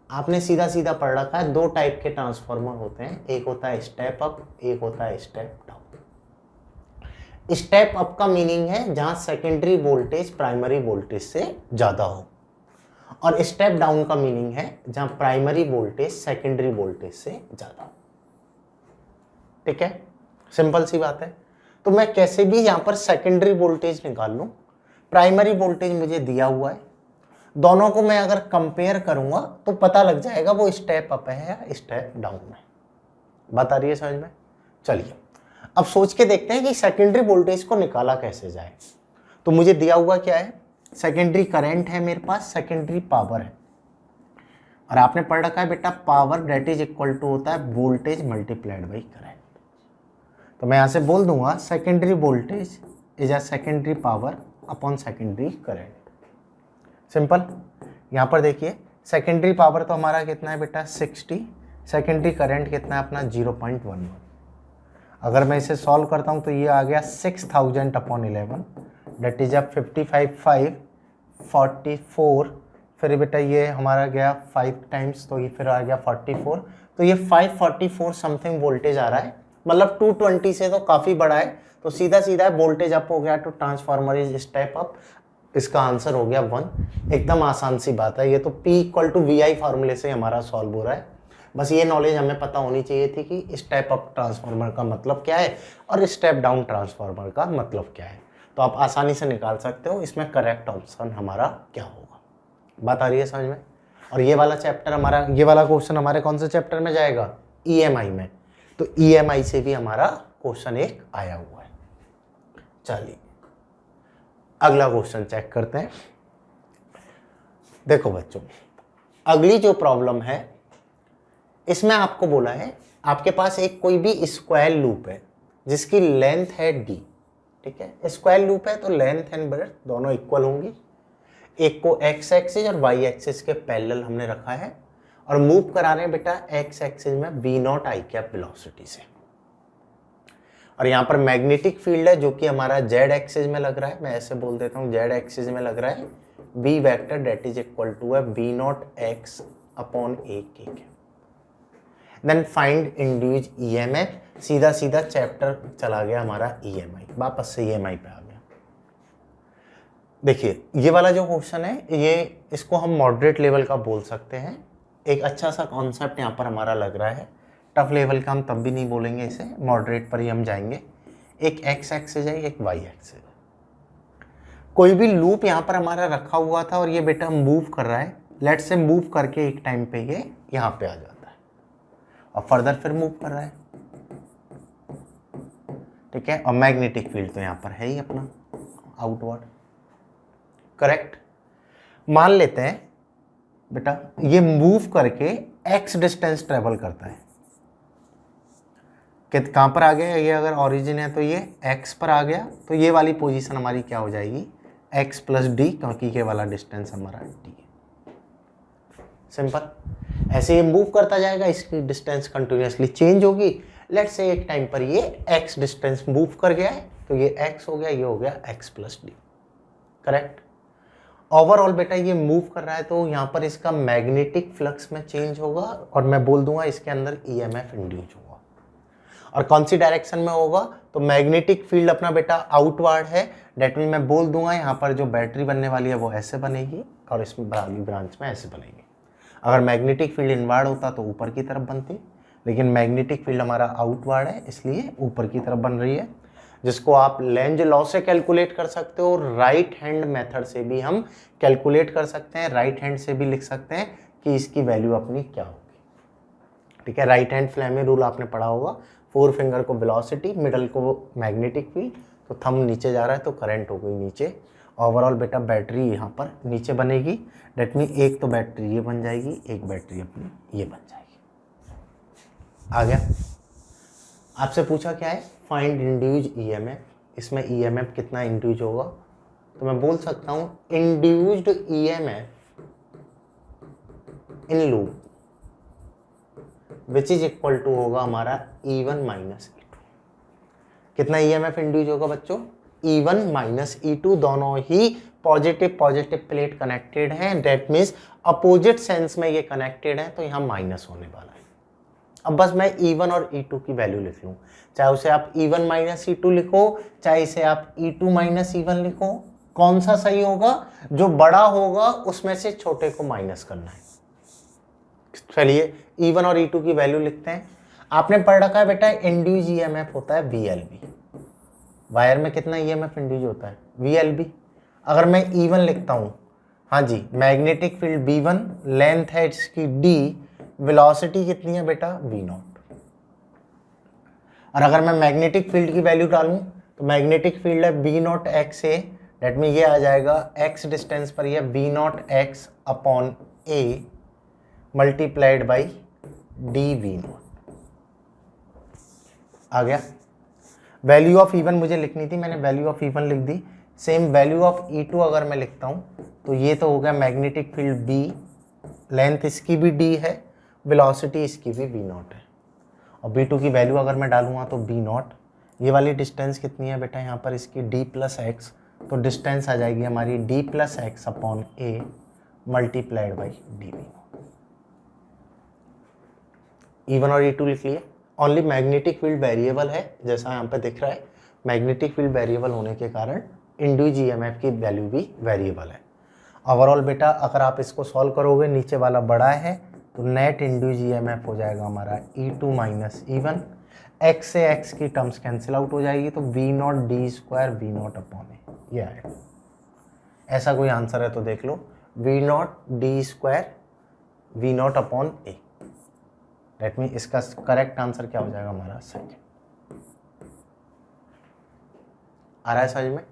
आपने सीधा सीधा पढ़ रखा है, दो टाइप के ट्रांसफार्मर होते हैं, एक होता है स्टेप अप, एक होता है स्टेप डाउन। स्टेप अप का मीनिंग है जहां सेकेंडरी वोल्टेज प्राइमरी वोल्टेज से ज्यादा हो, और स्टेप डाउन का मीनिंग है जहां प्राइमरी वोल्टेज सेकेंडरी वोल्टेज से ज्यादा। ठीक है, सिंपल सी बात है। तो मैं कैसे भी यहां पर सेकेंडरी वोल्टेज निकाल लूं, प्राइमरी वोल्टेज मुझे दिया हुआ है, दोनों को मैं अगर कंपेयर करूंगा तो पता लग जाएगा वो स्टेप अप है या स्टेप डाउन है। बात आ रही है समझ में? चलिए अब सोच के देखते हैं कि सेकेंडरी वोल्टेज को निकाला कैसे जाए। तो मुझे दिया हुआ क्या है, सेकेंडरी करंट है मेरे पास, सेकेंडरी पावर है, और आपने पढ़ रखा है बेटा power that is equal to होता है वोल्टेज मल्टीप्लाइड बाई करंट। तो मैं यहां से बोल दूंगा secondary voltage is a secondary power upon secondary current. Simple. यहां पर देखिए सेकेंडरी पावर तो हमारा कितना है बेटा 60, सेकेंडरी करंट कितना है अपना 0.11। अगर मैं इसे सॉल्व करता हूं तो ये आ गया 6000 अपॉन 11 डेट इज 55 44, फिर बेटा ये हमारा गया 5 टाइम्स तो ये फिर आ गया 44, तो ये 544 समथिंग वोल्टेज आ रहा है, मतलब 220 से तो काफ़ी बड़ा है, तो सीधा सीधा वोल्टेज अप हो गया तो ट्रांसफार्मर इज स्टेप अप। इसका आंसर हो गया 1। एकदम आसान सी बात है, ये तो P = VI फार्मूले से हमारा सॉल्व हो रहा है। बस ये नॉलेज हमें पता होनी चाहिए थी कि स्टेप अप ट्रांसफार्मर का मतलब क्या है और स्टेप डाउन ट्रांसफार्मर का मतलब क्या है, तो आप आसानी से निकाल सकते हो इसमें करेक्ट ऑप्शन हमारा क्या होगा। बात आ रही है समझ में? और ये वाला चैप्टर हमारा, ये वाला क्वेश्चन हमारे कौन से चैप्टर में जाएगा, EMI में, तो EMI से भी हमारा क्वेश्चन एक आया हुआ है। चलिए अगला क्वेश्चन चेक करते हैं। देखो बच्चों, अगली जो प्रॉब्लम है इसमें आपको बोला है आपके पास एक कोई भी स्क्वायर लूप है जिसकी लेंथ है d। ठीक है, स्क्वायर लूप है तो लेंथ एंड ब्रेड्थ दोनों इक्वल होंगी। एक को x एक्सिस और y एक्सिस के पैरेलल हमने रखा है और मूव करा रहे हैं बेटा x एक्सिस में v0 i कैप वेलोसिटी से, और यहाँ पर मैग्नेटिक फील्ड है जो कि हमारा z एक्सिस में लग रहा है, मैं ऐसे बोल देता हूँ z एक्सिस में लग रहा है b vector that is equal to है v0 x upon a k। Then find induce EMF, सीधा सीधा चैप्टर चला गया हमारा EMI, वापस से EMI पे आ गया। देखिए ये वाला जो क्वेश्चन है ये इसको हम मॉडरेट लेवल का बोल सकते हैं, एक अच्छा सा कॉन्सेप्ट यहाँ पर हमारा लग रहा है। टफ लेवल का हम तब भी नहीं बोलेंगे इसे, मॉडरेट पर ही हम जाएंगे। एक x एक्सिस है, एक y एक्सिस है, कोई भी लूप यहाँ पर हमारा रखा हुआ था और ये बेटा मूव कर रहा है, लेट से मूव करके एक टाइम पे ये यहाँ पे आ जाता है और फर्दर फिर मूव कर रहा है। ठीक है, और मैग्नेटिक फील्ड तो यहाँ पर है ही अपना आउटवर्ड, करेक्ट। मान लेते हैं बेटा ये मूव करके x डिस्टेंस ट्रेवल करता है, कि कहाँ पर आ गया ये, अगर ओरिजिन है तो ये x पर आ गया, तो ये वाली पोजीशन हमारी क्या हो जाएगी x + d, क्योंकि ये वाला डिस्टेंस हमारा d है। सिंपल। ऐसे ये मूव करता जाएगा, इसकी डिस्टेंस कंटिन्यूसली चेंज होगी। लेट्स से एक टाइम पर ये x डिस्टेंस मूव कर गया है, तो ये x हो गया, ये हो गया x plus D. Correct. Overall बेटा ये मूव कर रहा है, तो यहाँ पर इसका मैग्नेटिक फ्लक्स में चेंज होगा और मैं बोल दूंगा इसके अंदर ईएमएफ इंड्यूस होगा। और कौन सी डायरेक्शन में होगा? तो मैग्नेटिक फील्ड अपना बेटा आउटवर्ड है, डेट मीन मैं बोल दूंगा यहाँ पर जो बैटरी बनने वाली है वो ऐसे बनेगी और इसमें ब्रांच में ऐसे बनेगी। अगर मैग्नेटिक फील्ड इनवर्ड होता तो ऊपर की तरफ बनती, लेकिन मैग्नेटिक फील्ड हमारा आउटवर्ड है इसलिए ऊपर की तरफ बन रही है, जिसको आप लेंज लॉ से कैलकुलेट कर सकते हो। राइट हैंड मेथड से भी हम कैलकुलेट कर सकते हैं, राइट हैंड से भी लिख सकते हैं कि इसकी वैल्यू अपनी क्या होगी। ठीक है, राइट हैंड फ्लेमी रूल आपने पढ़ा होगा, 4 फिंगर को वेलोसिटी, मिडल को मैग्नेटिक फील्ड, तो थंब नीचे जा रहा है तो करंट हो गई नीचे। ओवरऑल बेटा बैटरी यहाँ पर नीचे बनेगी, डेट मीन एक तो बैटरी ये बन जाएगी, एक बैटरी अपनी ये बन जाएगी। आ गया। आपसे पूछा क्या है? Find induce EMF. इसमें ईएमएफ कितना इंड्यूज होगा? तो मैं बोल सकता हूं induced EMF in loop which is equal to होगा हमारा E1 माइनस E2। कितना ईएमएफ इंड्यूज होगा बच्चों? E1 माइनस E2, दोनों ही पॉजिटिव पॉजिटिव प्लेट कनेक्टेड हैं, डेट मीन्स अपोजिट सेंस में ये कनेक्टेड है, तो यहाँ माइनस होने वाला है। अब बस मैं E1 और E2 की वैल्यू लिख लूँ, चाहे उसे आप E1 माइनस E2 लिखो, चाहे इसे आप E2 माइनस E1 लिखो। कौन सा सही होगा? जो बड़ा होगा उसमें से छोटे को माइनस करना है। चलिए E1 और E2 की वैल्यू लिखते हैं। आपने पढ़ रखा है बेटा इंड्यूस ईएमएफ होता है VLB। वायर में कितना ईएमएफ इंड्यूस होता है? VLB। अगर मैं E1 लिखता हूँ, हाँ जी, मैग्नेटिक फील्ड B1, लेंथ है इसकी D, वेलोसिटी कितनी है बेटा? V0। और अगर मैं मैग्नेटिक फील्ड की वैल्यू डालूं तो मैग्नेटिक फील्ड है V0 x a, that mean ये आ जाएगा x डिस्टेंस पर ये V0 x upon a multiplied by dV0। आ गया। वैल्यू ऑफ E1 मुझे लिखनी थी, मैंने वैल्यू ऑफ E1 लिख दी। सेम वैल्यू ऑफ E2 अगर मैं लिखता हूं तो ये तो हो गया मैग्नेटिक फील्ड B, लेंथ इसकी भी D है, वेलोसिटी इसकी भी V0 है। और B2 की वैल्यू अगर मैं डालूंगा तो B0, ये वाली डिस्टेंस कितनी है बेटा यहाँ पर इसकी D प्लस एक्स, तो डिस्टेंस आ जाएगी हमारी D plus x upon A multiplied by dV। E1 और E2 लिख लिए। ओनली मैग्नेटिक फील्ड वेरिएबल है, जैसा यहाँ पे दिख रहा है, मैग्नेटिक फील्ड वेरिएबल होने के कारण इंड्यूस ईएमएफ की वैल्यू भी वेरिएबल है। ओवरऑल बेटा अगर आप इसको सॉल्व करोगे, नीचे वाला बड़ा है तो नेट इंड्यूस ईएमएफ हो जाएगा हमारा E2 माइनस E1, x से x की टर्म्स कैंसिल आउट हो जाएगी, तो V0 d square V0 upon ए, ये आएगा। ऐसा कोई आंसर है तो देख लो, V0 d square V0 upon A. Let me, इसका करेक्ट आंसर क्या हो जाएगा हमारा? सेकंड। आ रहा है समझ में?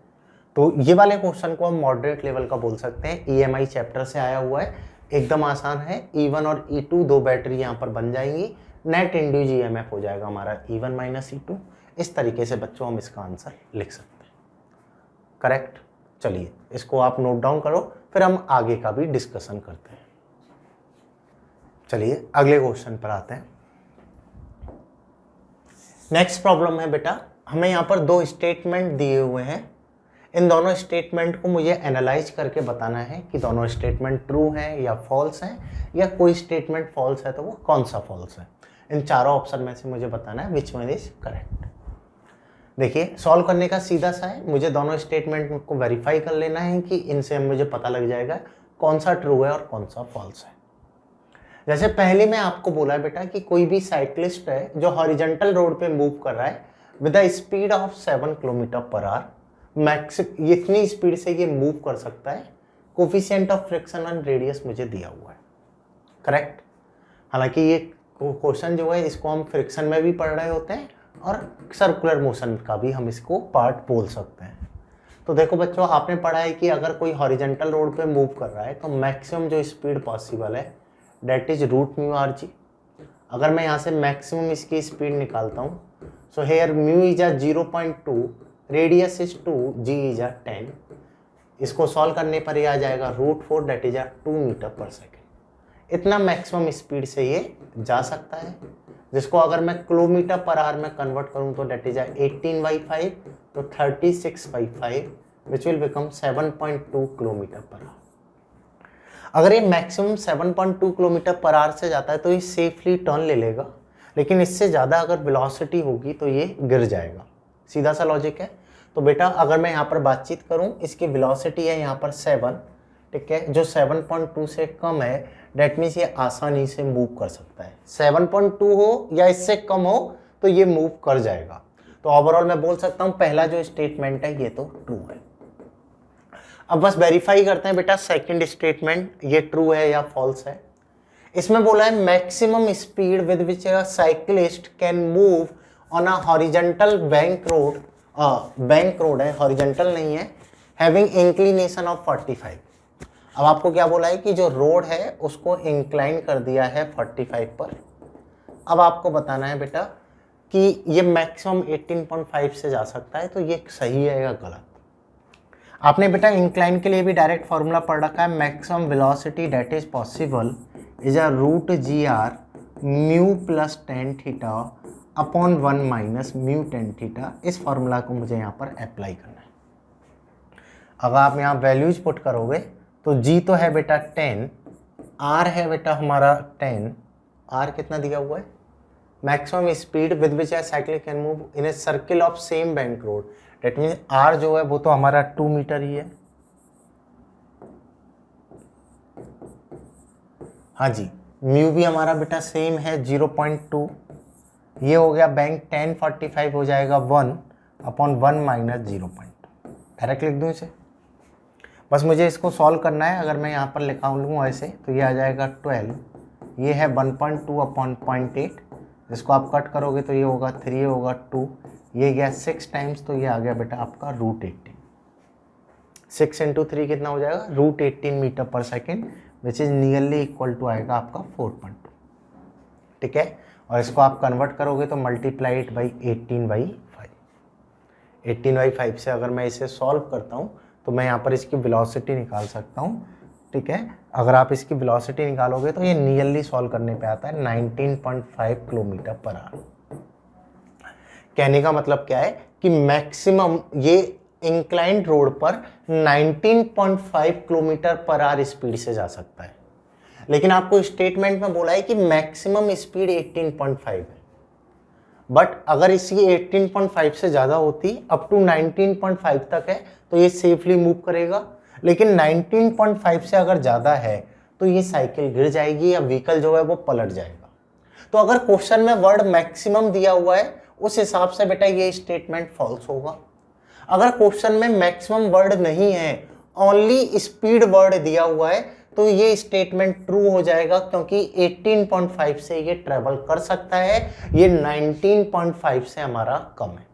तो ये वाले क्वेश्चन को हम मॉडरेट लेवल का बोल सकते हैं, EMI चैप्टर से आया हुआ है, एकदम आसान है। E1 और E2 दो बैटरी यहाँ पर बन जाएंगी, नेट इंड्यूस ईएमएफ हो जाएगा हमारा E1 माइनस E2। इस तरीके से बच्चों हम इसका आंसर लिख सकते हैं। करेक्ट। चलिए इसको आप नोट डाउन करो, फिर हम आगे का भी डिस्कशन करते हैं। चलिए अगले क्वेश्चन पर आते हैं। नेक्स्ट प्रॉब्लम है बेटा, हमें यहाँ पर दो स्टेटमेंट दिए हुए हैं, इन दोनों स्टेटमेंट को मुझे एनालाइज करके बताना है कि दोनों स्टेटमेंट ट्रू हैं या फॉल्स हैं, या कोई स्टेटमेंट फॉल्स है तो वो कौन सा फॉल्स है। इन चारों ऑप्शन में से मुझे बताना है विच वन इज करेक्ट। देखिए सॉल्व करने का सीधा सा है, मुझे दोनों स्टेटमेंट को वेरीफाई कर लेना है कि इनसे मुझे पता लग जाएगा कौन सा ट्रू है और कौन सा फॉल्स है। जैसे पहले मैं आपको बोला है बेटा कि कोई भी साइक्लिस्ट है जो हॉरिजॉन्टल रोड पे मूव कर रहा है with the speed of 7 kilometre per hour, इतनी स्पीड से ये मूव कर सकता है, coefficient of friction and radius मुझे दिया हुआ है। करेक्ट। हालांकि ये क्वेश्चन जो है इसको हम फ्रिक्शन में भी पढ़ रहे होते हैं और सर्कुलर मोशन का भी हम इसको पार्ट बोल सकते हैं। तो देखो बच्चों, आपने पढ़ा है कि अगर कोई हॉरिजॉन्टल रोड पे मूव कर रहा है तो मैक्सिमम जो स्पीड पॉसिबल है डेट इज √μ/g। अगर मैं यहाँ से मैक्सिमम इसकी स्पीड निकालता हूँ, so here mu is 0.2, radius is 2, g is 10। इसको सॉल्व करने पर ये आ जाएगा √4, date is 2 metre per second. इतना मैक्सिमम स्पीड से ये जा सकता है, जिसको अगर मैं किलोमीटर पर आवर में कन्वर्ट करूं तो डेट इज 18/5, तो 36/5 which will become 7.2 kilometre per hour. अगर ये मैक्सिमम 7.2 किलोमीटर पर आवर से जाता है तो ये सेफली टर्न ले लेगा, लेकिन इससे ज़्यादा अगर वेलोसिटी होगी तो ये गिर जाएगा। सीधा सा लॉजिक है। तो बेटा अगर मैं यहाँ पर बातचीत करूँ, इसकी वेलोसिटी है यहाँ पर 7, ठीक है, जो 7.2 से कम है, डेट मीन्स ये आसानी से मूव कर सकता है। 7.2 हो या इससे कम हो तो ये मूव कर जाएगा। तो ओवरऑल मैं बोल सकता हूँ पहला जो स्टेटमेंट है ये तो ट्रू है। अब बस वेरीफाई करते हैं बेटा सेकंड स्टेटमेंट ये ट्रू है या फॉल्स है। इसमें बोला है maximum speed with which a cyclist can move on a horizontal bank road, bank road है, हॉरिजॉन्टल नहीं है, हैविंग इंक्लिनेशन ऑफ 45। अब आपको क्या बोला है कि जो रोड है उसको इंक्लाइन कर दिया है 45 पर। अब आपको बताना है बेटा कि ये मैक्सिमम 18.5 से जा सकता है, तो ये सही है या गलत। आपने बेटा इंक्लाइन के लिए भी डायरेक्ट फॉर्मूला पढ़ रखा है, maximum velocity that is possible is a root GR mu plus tan theta upon 1 minus mu tan theta. इस फॉर्मूला को मुझे यहाँ पर अप्लाई करना है। अगर आप यहाँ वैल्यूज पुट करोगे तो G तो है बेटा 10, R है बेटा हमारा 10, R कितना दिया हुआ है, maximum speed with which A cycle can move in a circle of same bank road, that means R जो है वो तो हमारा 2 मीटर ही है। हाँ जी, म्यू भी हमारा बेटा सेम है 0.2, ये हो गया बैंक 1045 हो जाएगा 1 अपॉन 1 माइनस 0.2। डायरेक्ट लिख दूँ इसे, बस मुझे इसको सॉल्व करना है। अगर मैं यहाँ पर लिखा लूँ ऐसे तो ये आ जाएगा 12, ये है 1.2 अपॉन 0.8, इसको आप कट करोगे तो ये होगा 3, होगा 2, ये गया 6 टाइम्स, तो ये आ गया बेटा आपका √18। 6 × 3 कितना हो जाएगा, √18 metre per second, which is nearly equal to आएगा आपका 4.2, ठीक है। और इसको आप कन्वर्ट करोगे तो मल्टीप्लाइड बाई 18/5। 18/5 से अगर मैं इसे सॉल्व करता हूँ तो मैं यहाँ पर इसकी वेलोसिटी निकाल सकता हूँ, ठीक है। अगर आप इसकी वेलोसिटी निकालोगे तो ये नियरली सॉल्व करने पे आता है 19.5 किलोमीटर पर आवर। कहने का मतलब क्या है कि मैक्सिमम ये इंक्लाइंड रोड पर 19.5 किलोमीटर पर आवर स्पीड से जा सकता है, लेकिन आपको स्टेटमेंट में बोला है कि मैक्सिमम स्पीड 18.5 है। बट अगर इसकी 18.5 से ज़्यादा होती, अप टू 19.5 तक है, तो ये सेफली मूव करेगा, लेकिन 19.5 से अगर ज़्यादा है तो ये साइकिल गिर जाएगी या व्हीकल जो है वो पलट जाएगा। तो अगर क्वेश्चन में वर्ड मैक्सिमम दिया हुआ है उस हिसाब से बेटा ये स्टेटमेंट फॉल्स होगा। अगर क्वेश्चन में मैक्सिमम वर्ड नहीं है, ओनली स्पीड वर्ड दिया हुआ है, तो ये स्टेटमेंट ट्रू हो जाएगा, क्योंकि 18.5 से ये ट्रेवल कर सकता है, ये 19.5 से हमारा कम है।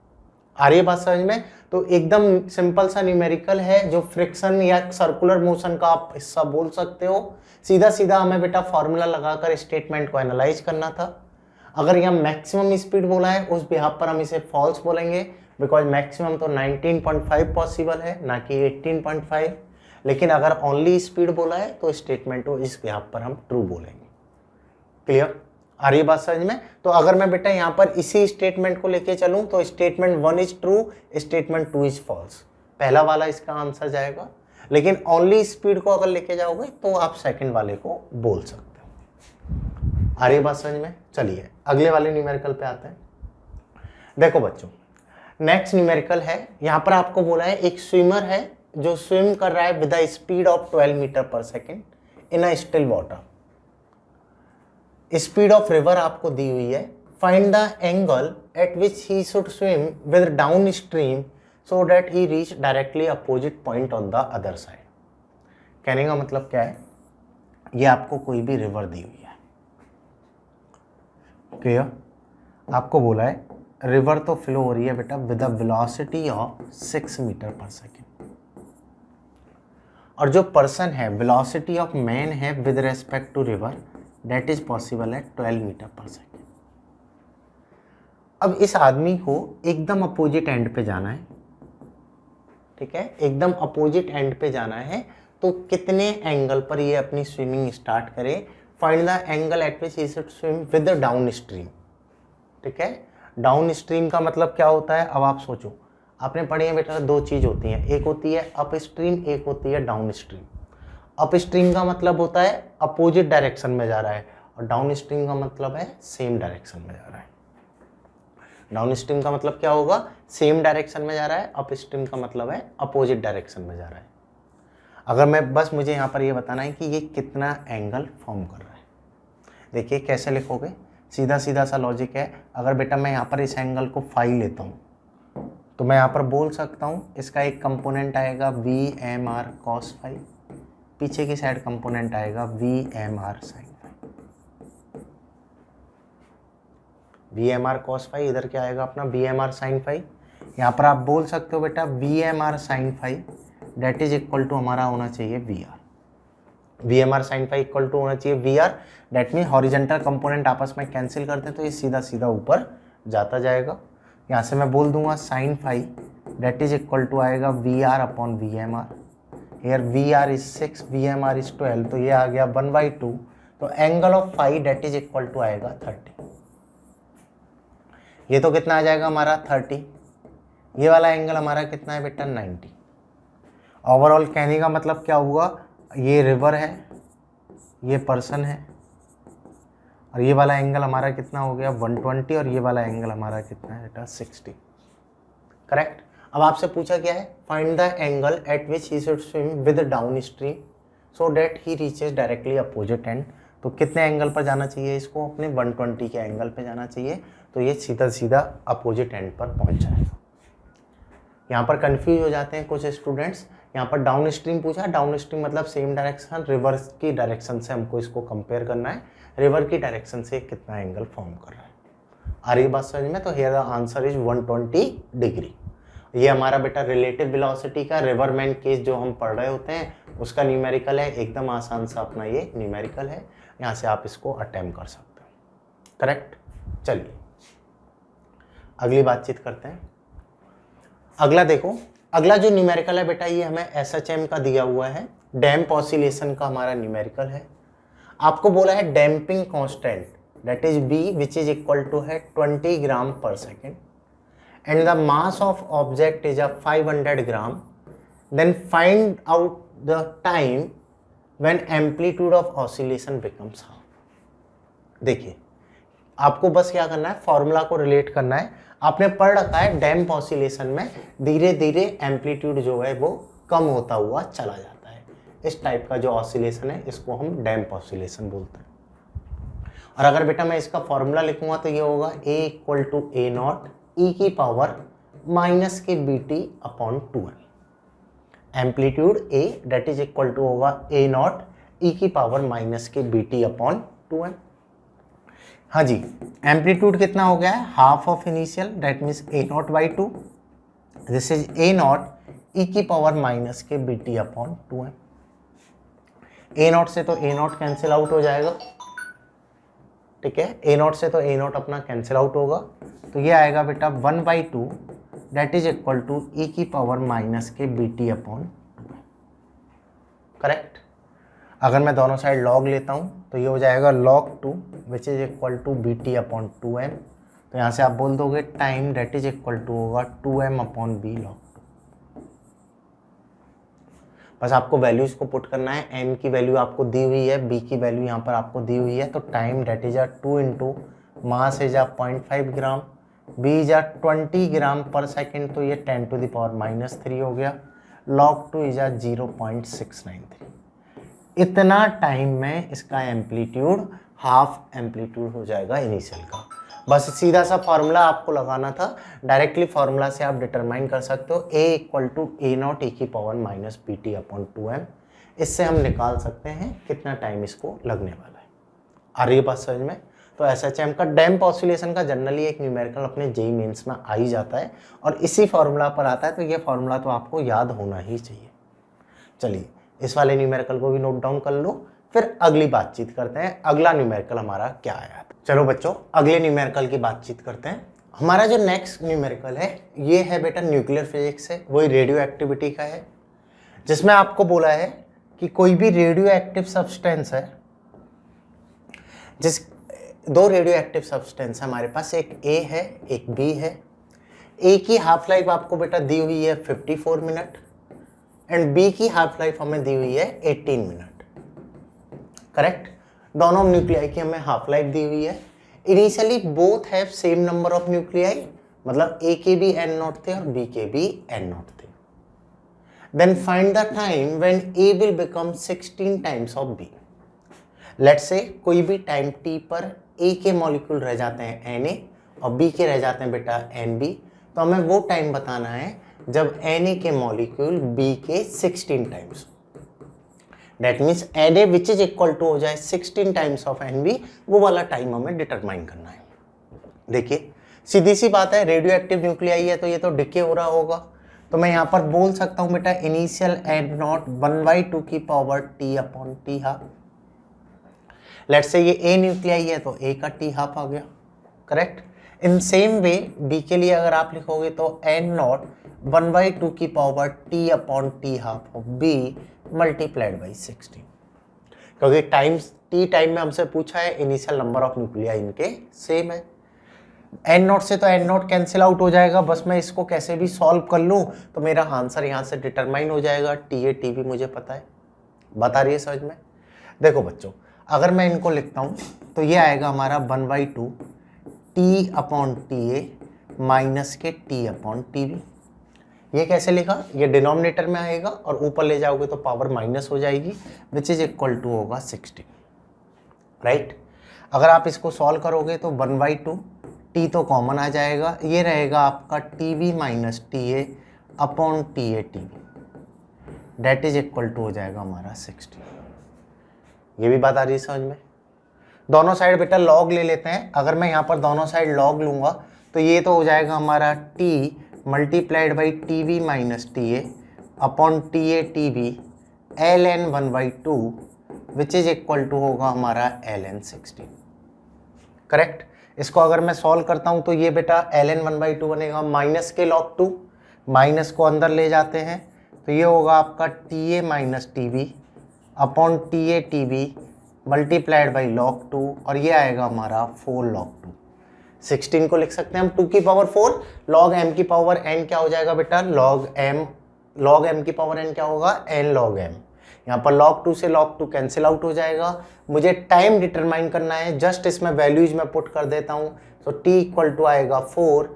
आ रही है बात समझ में? तो एकदम सिंपल सा न्यूमेरिकल है, जो फ्रिक्शन या सर्कुलर मोशन का आप हिस्सा बोल सकते हो। सीधा सीधा हमें बेटा फॉर्मूला लगाकर स्टेटमेंट को एनालाइज करना था। अगर यहाँ मैक्सिमम स्पीड बोला है उस बिहाफ पर हम इसे फॉल्स बोलेंगे, बिकॉज मैक्सिमम तो 19.5 पॉसिबल है, ना कि 18.5। लेकिन अगर ओनली स्पीड बोला है तो स्टेटमेंट को इस बिहाफ पर हम ट्रू बोलेंगे। क्लियर? आ रही बात समझ में? तो अगर मैं बेटा यहाँ पर इसी स्टेटमेंट को लेके चलूँ तो statement 1 is true, statement 2 is false. पहला वाला इसका आंसर जाएगा, लेकिन ओनली स्पीड को अगर लेके जाओगे तो आप सेकंड वाले को बोल सकते हो। आ रही बात समझ में? चलिए अगले वाले न्यूमेरिकल पे आते हैं। देखो बच्चों, नेक्स्ट न्यूमेरिकल है, यहाँ पर आपको बोला है एक स्विमर है जो स्विम कर रहा है with the speed of 12 metre per second in a still water. Speed of river आपको दी हुई है। Find the angle at which he should swim with downstream so that he reach directly opposite point on the other side. कहने का मतलब क्या है, ये आपको कोई भी रिवर दी हुई है, क्लियर? आपको बोला है रिवर तो फ्लो हो रही है बेटा with a velocity of 6 metre per second, और जो पर्सन है वेलोसिटी ऑफ मैन है with respect to river that is possible है 12 मीटर पर सेकेंड। अब इस आदमी को एकदम अपोजिट एंड पे जाना है, ठीक है, एकदम अपोजिट एंड पे जाना है, तो कितने एंगल पर ये अपनी स्विमिंग स्टार्ट करे? Find the angle at which he should swim with the down stream. ठीक है, डाउन स्ट्रीम का मतलब क्या होता है, अब आप सोचो, आपने पढ़े हैं बेटा दो चीज होती हैं, एक होती है अप स्ट्रीम, एक होती है डाउन स्ट्रीम। अप स्ट्रीम का मतलब होता है अपोजिट डायरेक्शन में जा रहा है, और डाउन स्ट्रीम का मतलब है सेम डायरेक्शन में जा रहा है। डाउन स्ट्रीम का मतलब क्या होगा, सेम डायरेक्शन में जा रहा है, अप स्ट्रीम का मतलब है अपोजिट डायरेक्शन में जा रहा है। अगर मैं बस मुझे यहाँ पर ये बताना है कि ये कितना एंगल फॉर्म कर रहा है। देखिए कैसे लिखोगे, सीधा सीधा सा लॉजिक है। अगर बेटा मैं यहाँ पर इस एंगल को फाई लेता हूँ तो मैं यहाँ पर बोल सकता हूँ इसका एक कंपोनेंट आएगा v M r cos phi, पीछे की साइड कंपोनेंट आएगा v M r sine phi. V M r cos phi, इधर क्या आएगा अपना v M r sine phi. यहाँ पर आप बोल सकते हो बेटा v M r sine phi that is equal to हमारा होना चाहिए v r. V M r sine phi equal to होना चाहिए v r, that mean horizontal component आपस में कैंसिल करते हैं तो ये सीधा सीधा ऊपर जाता जाएगा। यहाँ से मैं बोल दूंगा sine phi that is equal to आएगा V R upon V M R. Here V R is 6, V M R is 12, तो ये आ गया 1/2। तो angle of phi that is equal to आएगा 30। ये तो कितना आ जाएगा हमारा 30, ये वाला एंगल हमारा कितना है बेटा 90। ओवरऑल कहने का मतलब क्या हुआ, ये रिवर है, ये पर्सन है, और ये वाला एंगल हमारा कितना हो गया 120, और ये वाला एंगल हमारा कितना है बेटा 60। करेक्ट। अब आपसे पूछा क्या है, find the angle at which he should swim with downstream so that he reaches directly opposite end. तो कितने एंगल पर जाना चाहिए इसको, अपने 120 के एंगल पे जाना चाहिए, तो ये सीधा सीधा अपोजिट एंड पर पहुंच जाएगा। यहाँ पर कंफ्यूज हो जाते हैं कुछ स्टूडेंट्स, यहाँ पर डाउन स्ट्रीम पूछा, डाउन स्ट्रीम मतलब सेम डायरेक्शन, रिवर की डायरेक्शन से हमको इसको कंपेयर करना है, रिवर की डायरेक्शन से कितना एंगल फॉर्म कर रहा है। आ रही बात समझ में, तो here the answer is 120 degree. ये हमारा बेटा रिलेटिव वेलोसिटी का रिवरमैन केस जो हम पढ़ रहे होते हैं उसका न्यूमेरिकल है, एकदम आसान सा अपना ये न्यूमेरिकल है, यहाँ से आप इसको अटेम्प्ट कर सकते हो। करेक्ट। चलिए अगली बातचीत करते हैं। अगला देखो, अगला जो न्यूमेरिकल है बेटा ये हमें SHM का दिया हुआ है, डैम्प ऑसिलेशन का हमारा न्यूमेरिकल है। आपको बोला है damping constant that is B which is equal to है 20 gram per second and the mass of object is a 500 gram, then find out the time when amplitude of oscillation becomes half। देखिए आपको बस क्या करना है, formula को relate करना है। आपने पढ़ रखा है डैम्प ऑसिलेशन में धीरे धीरे एम्पलीट्यूड जो है वो कम होता हुआ चला जाता है। इस टाइप का जो ऑसिलेशन है इसको हम डैम्प ऑसिलेशन बोलते हैं। और अगर बेटा मैं इसका फॉर्मूला लिखूंगा तो ये होगा A equal to A not E की पावर माइनस के BT upon 2m। Amplitude A that is equal to होगा A नॉट ई की पावर माइनस के BT अपॉन 2m। हाँ जी, एम्पलीट्यूड कितना हो गया है, half of initial that means A not by 2, this is A not E की पावर माइनस के BT upon 2m। A not से तो A नॉट कैंसिल आउट हो जाएगा, ठीक है, A नॉट से तो A नॉट अपना कैंसिल आउट होगा, तो ये आएगा बेटा 1/2 दैट इज इक्वल टू ई की पावर माइनस के BT अपॉन 2। करेक्ट। अगर मैं दोनों साइड लॉग लेता हूँ तो ये हो जाएगा log 2 which is equal to BT upon 2m। तो यहाँ से आप बोल दोगे time that is equal to होगा 2m अपॉन B log 2। बस आपको वैल्यूज को पुट करना है, m की वैल्यू आपको दी हुई है, b की वैल्यू यहाँ पर आपको दी हुई है, तो time that is 2 into mass is 0.5 gram, b is 20 gram per second, तो ये 10 टू द पावर -3 हो गया, log 2 इज 0.693। इतना टाइम में इसका एम्पलीट्यूड हाफ एम्पलीट्यूड हो जाएगा इनिशियल का। बस सीधा सा फॉर्मूला आपको लगाना था, डायरेक्टली फॉर्मूला से आप डिटरमाइन कर सकते हो A equal to A not E की power minus BT upon 2m। इससे हम निकाल सकते हैं कितना टाइम इसको लगने वाला है। आ रही है बात समझ में। तो SHM का डैम्प ऑसिलेशन का जनरली एक न्यूमेरिकल अपने JEE मेंस में आ ही जाता है और इसी फॉर्मूला पर आता है, तो ये फॉर्मूला तो आपको याद होना ही चाहिए। चलिए इस वाले न्यूमेरिकल को भी नोट डाउन कर लो, फिर अगली बातचीत करते हैं अगला न्यूमेरिकल हमारा क्या आया। चलो बच्चों अगले न्यूमेरिकल की बातचीत करते हैं। हमारा जो नेक्स्ट न्यूमेरिकल है ये है बेटा न्यूक्लियर फिजिक्स से, वही रेडियो एक्टिविटी का है, जिसमें आपको बोला है कि कोई भी रेडियो एक्टिव सब्सटेंस है जिस दो रेडियो एक्टिव सब्सटेंस है हमारे पास, एक ए है एक बी है। ए की हाफ लाइफ आपको बेटा दी हुई है 54 मिनट एंड बी की हाफ लाइफ हमें दी हुई है 18 मिनट। करेक्ट, दोनों न्यूक्लियाई की हमें हाफ लाइफ दी हुई है। Initially both have same number of nuclei, मतलब ए के भी एन नॉट थे और बी के भी एन नॉट थे। Then find the time when A will become 16 times of B. Let's say कोई भी टाइम टी पर ए के मॉलिक्यूल रह जाते हैं एन ए और बी के रह जाते हैं बेटा एन बी, तो हमें वो टाइम बताना है जब एन ए के मॉलिक्यूल बी के 16 times, that means N A which is equal to हो जाए 16 टाइम्स ऑफ एन बी, वो वाला टाइम हमें डिटरमाइन करना है। देखिए सीधी सी बात है, रेडियो एक्टिव न्यूक्लियाई है तो ये तो डिके हो रहा होगा, तो मैं यहाँ पर बोल सकता हूँ बेटा इनिशियल एन नॉट 1/2 की power T upon T half. Let's say ये ए न्यूक्लियाई है तो ए का टी हाफ आ गया। Correct, in same way B के लिए अगर आप लिखोगे तो एन नॉट 1/2 की power T upon T half of B multiplied by 16, क्योंकि टी टाइम में हमसे पूछा है, इनिशियल नंबर ऑफ न्यूक्लियाई इनके सेम है। एन नॉट से तो एन नॉट कैंसिल आउट हो जाएगा, बस मैं इसको कैसे भी सॉल्व कर लूँ तो मेरा आंसर यहाँ से डिटरमाइन हो जाएगा। टी ए टी भी मुझे पता है, बता रही है समझ में। देखो बच्चों, अगर मैं इनको लिखता हूँ तो ये आएगा हमारा 1/2 T upon T A minus के टी अपॉन टी बी। ये कैसे लिखा, ये डिनोमिनेटर में आएगा और ऊपर ले जाओगे तो पावर माइनस हो जाएगी, विच इज इक्वल टू होगा 16। राइट, अगर आप इसको सॉल्व करोगे तो 1/2 टी तो कॉमन आ जाएगा, ये रहेगा आपका T B minus T A upon T A T B, that is equal to हो जाएगा हमारा 16। ये भी बात आ रही है समझ में। दोनों साइड बेटा लॉग ले लेते हैं, अगर मैं यहाँ पर दोनों साइड लॉग लूँगा तो ये तो हो जाएगा हमारा T multiplied by T V minus T A upon T A T B L N 1/2 which is equal to होगा हमारा एल एन 16। करेक्ट, इसको अगर मैं सॉल्व करता हूँ तो ये बेटा एल एन 1/2 बनेगा, माइनस के लॉग 2, माइनस को अंदर ले जाते हैं तो ये होगा आपका T A minus T B upon T A T B multiplied by log 2 और ये आएगा हमारा 4 log 2। 16 को लिख सकते हैं हम 2 की पावर 4, log m की पावर n क्या हो जाएगा बेटा, log m की पावर n क्या होगा, n log m। यहाँ पर log 2 से log 2 कैंसिल आउट हो जाएगा। मुझे टाइम डिटरमाइन करना है, जस्ट इसमें वैल्यूज में पुट कर देता हूँ, तो t इक्वल टू आएगा 4,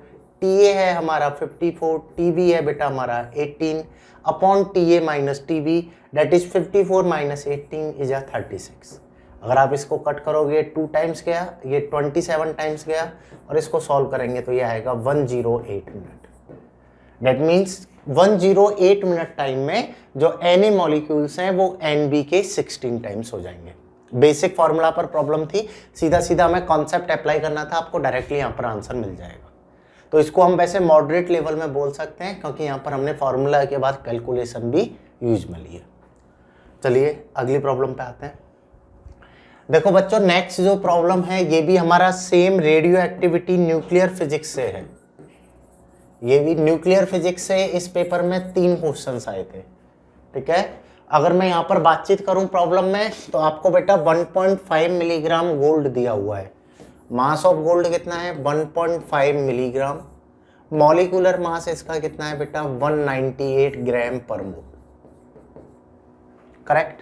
TA है हमारा 54, TB है बेटा हमारा 18 upon TA minus TB, that is 54 minus 18 is 36। अगर आप इसको कट करोगे 2 टाइम्स गया, ये 27 टाइम्स गया और इसको सॉल्व करेंगे तो ये आएगा 108 minute. That means 108 minute time में जो Na मॉलिक्यूल्स हैं वो Nb के 16 टाइम्स हो जाएंगे। बेसिक फॉर्मूला पर प्रॉब्लम थी, सीधा सीधा हमें कॉन्सेप्ट अप्लाई करना था, आपको डायरेक्टली यहाँ पर आंसर मिल जाएगा। तो इसको हम वैसे मॉडरेट लेवल में बोल सकते हैं क्योंकि यहाँ पर हमने फॉर्मूला के बाद कैलकुलेशन भी यूज में ली है। चलिए अगली प्रॉब्लम पे आते हैं। देखो बच्चों, नेक्स्ट जो प्रॉब्लम है ये भी हमारा same radio activity nuclear physics से है। ये भी न्यूक्लियर फिजिक्स से इस पेपर में 3 क्वेश्चंस आए थे। ठीक है, अगर मैं यहाँ पर बातचीत करूँ प्रॉब्लम में तो आपको बेटा 1.5 मिलीग्राम गोल्ड दिया हुआ है। मास ऑफ गोल्ड कितना है, 1.5 मिलीग्राम। मॉलिक्यूलर मास इसका कितना है बेटा, 198 gram per mole. Correct,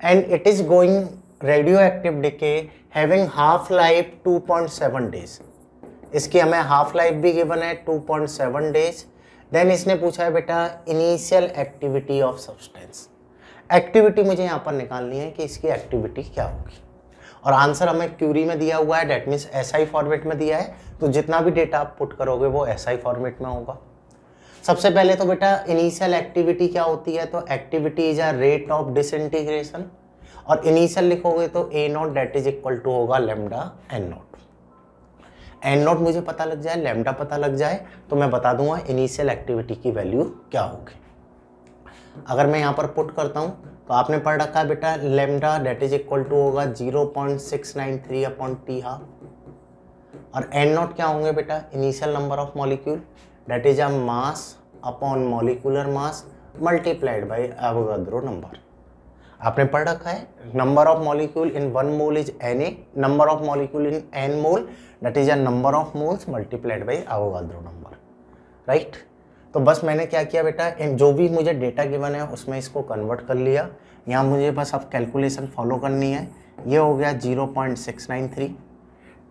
and it is going radioactive decay having half life 2.7 days. इसकी हमें हाफ लाइफ भी गिवन है 2.7 डेज। देन इसने पूछा है बेटा initial activity of substance. Activity मुझे यहाँ पर निकालनी है कि इसकी एक्टिविटी क्या होगी, और आंसर हमें क्यूरी में दिया हुआ है, डेट मीन्स एसआई फॉर्मेट में दिया है, तो जितना भी डेटा आप पुट करोगे वो एसआई फॉर्मेट में होगा। सबसे पहले तो बेटा इनिशियल एक्टिविटी क्या होती है, तो activity is a rate of disintegration, और इनिशियल लिखोगे तो A not that is equal to होगा lambda N not. N not मुझे पता लग जाए, लेमडा पता लग जाए तो मैं बता दूंगा इनिशियल एक्टिविटी की वैल्यू क्या होगी। अगर मैं यहाँ पर पुट करता हूँ तो आपने पढ़ रखा है बेटा lambda that is equal to होगा 0.693 अपॉन टी हाफ, और एन नॉट क्या होंगे बेटा, initial number of molecule that is a mass upon molecular mass multiplied by Avogadro number. आपने पढ़ रखा है number of molecule in 1 mole is Na, number of molecule in n mole that is a number of moles multiplied by Avogadro number, right. तो बस मैंने क्या किया बेटा, जो भी मुझे डेटा गिवन है उसमें इसको कन्वर्ट कर लिया। यहाँ मुझे बस अब कैलकुलेशन फॉलो करनी है। ये हो गया 0.693।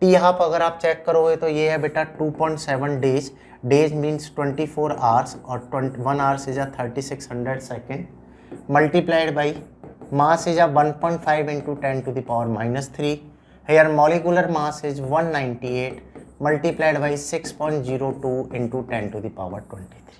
टी हाफ अगर आप चेक करोगे तो ये है बेटा 2.7 डेज, डेज मीन्स 24 आवर्स और 1 hours is 3600 second multiplied by mass is a 1.5 into 10 to the power minus 3. Here molecular mass is 198 multiplied by 6.02 into 10 to the power 23.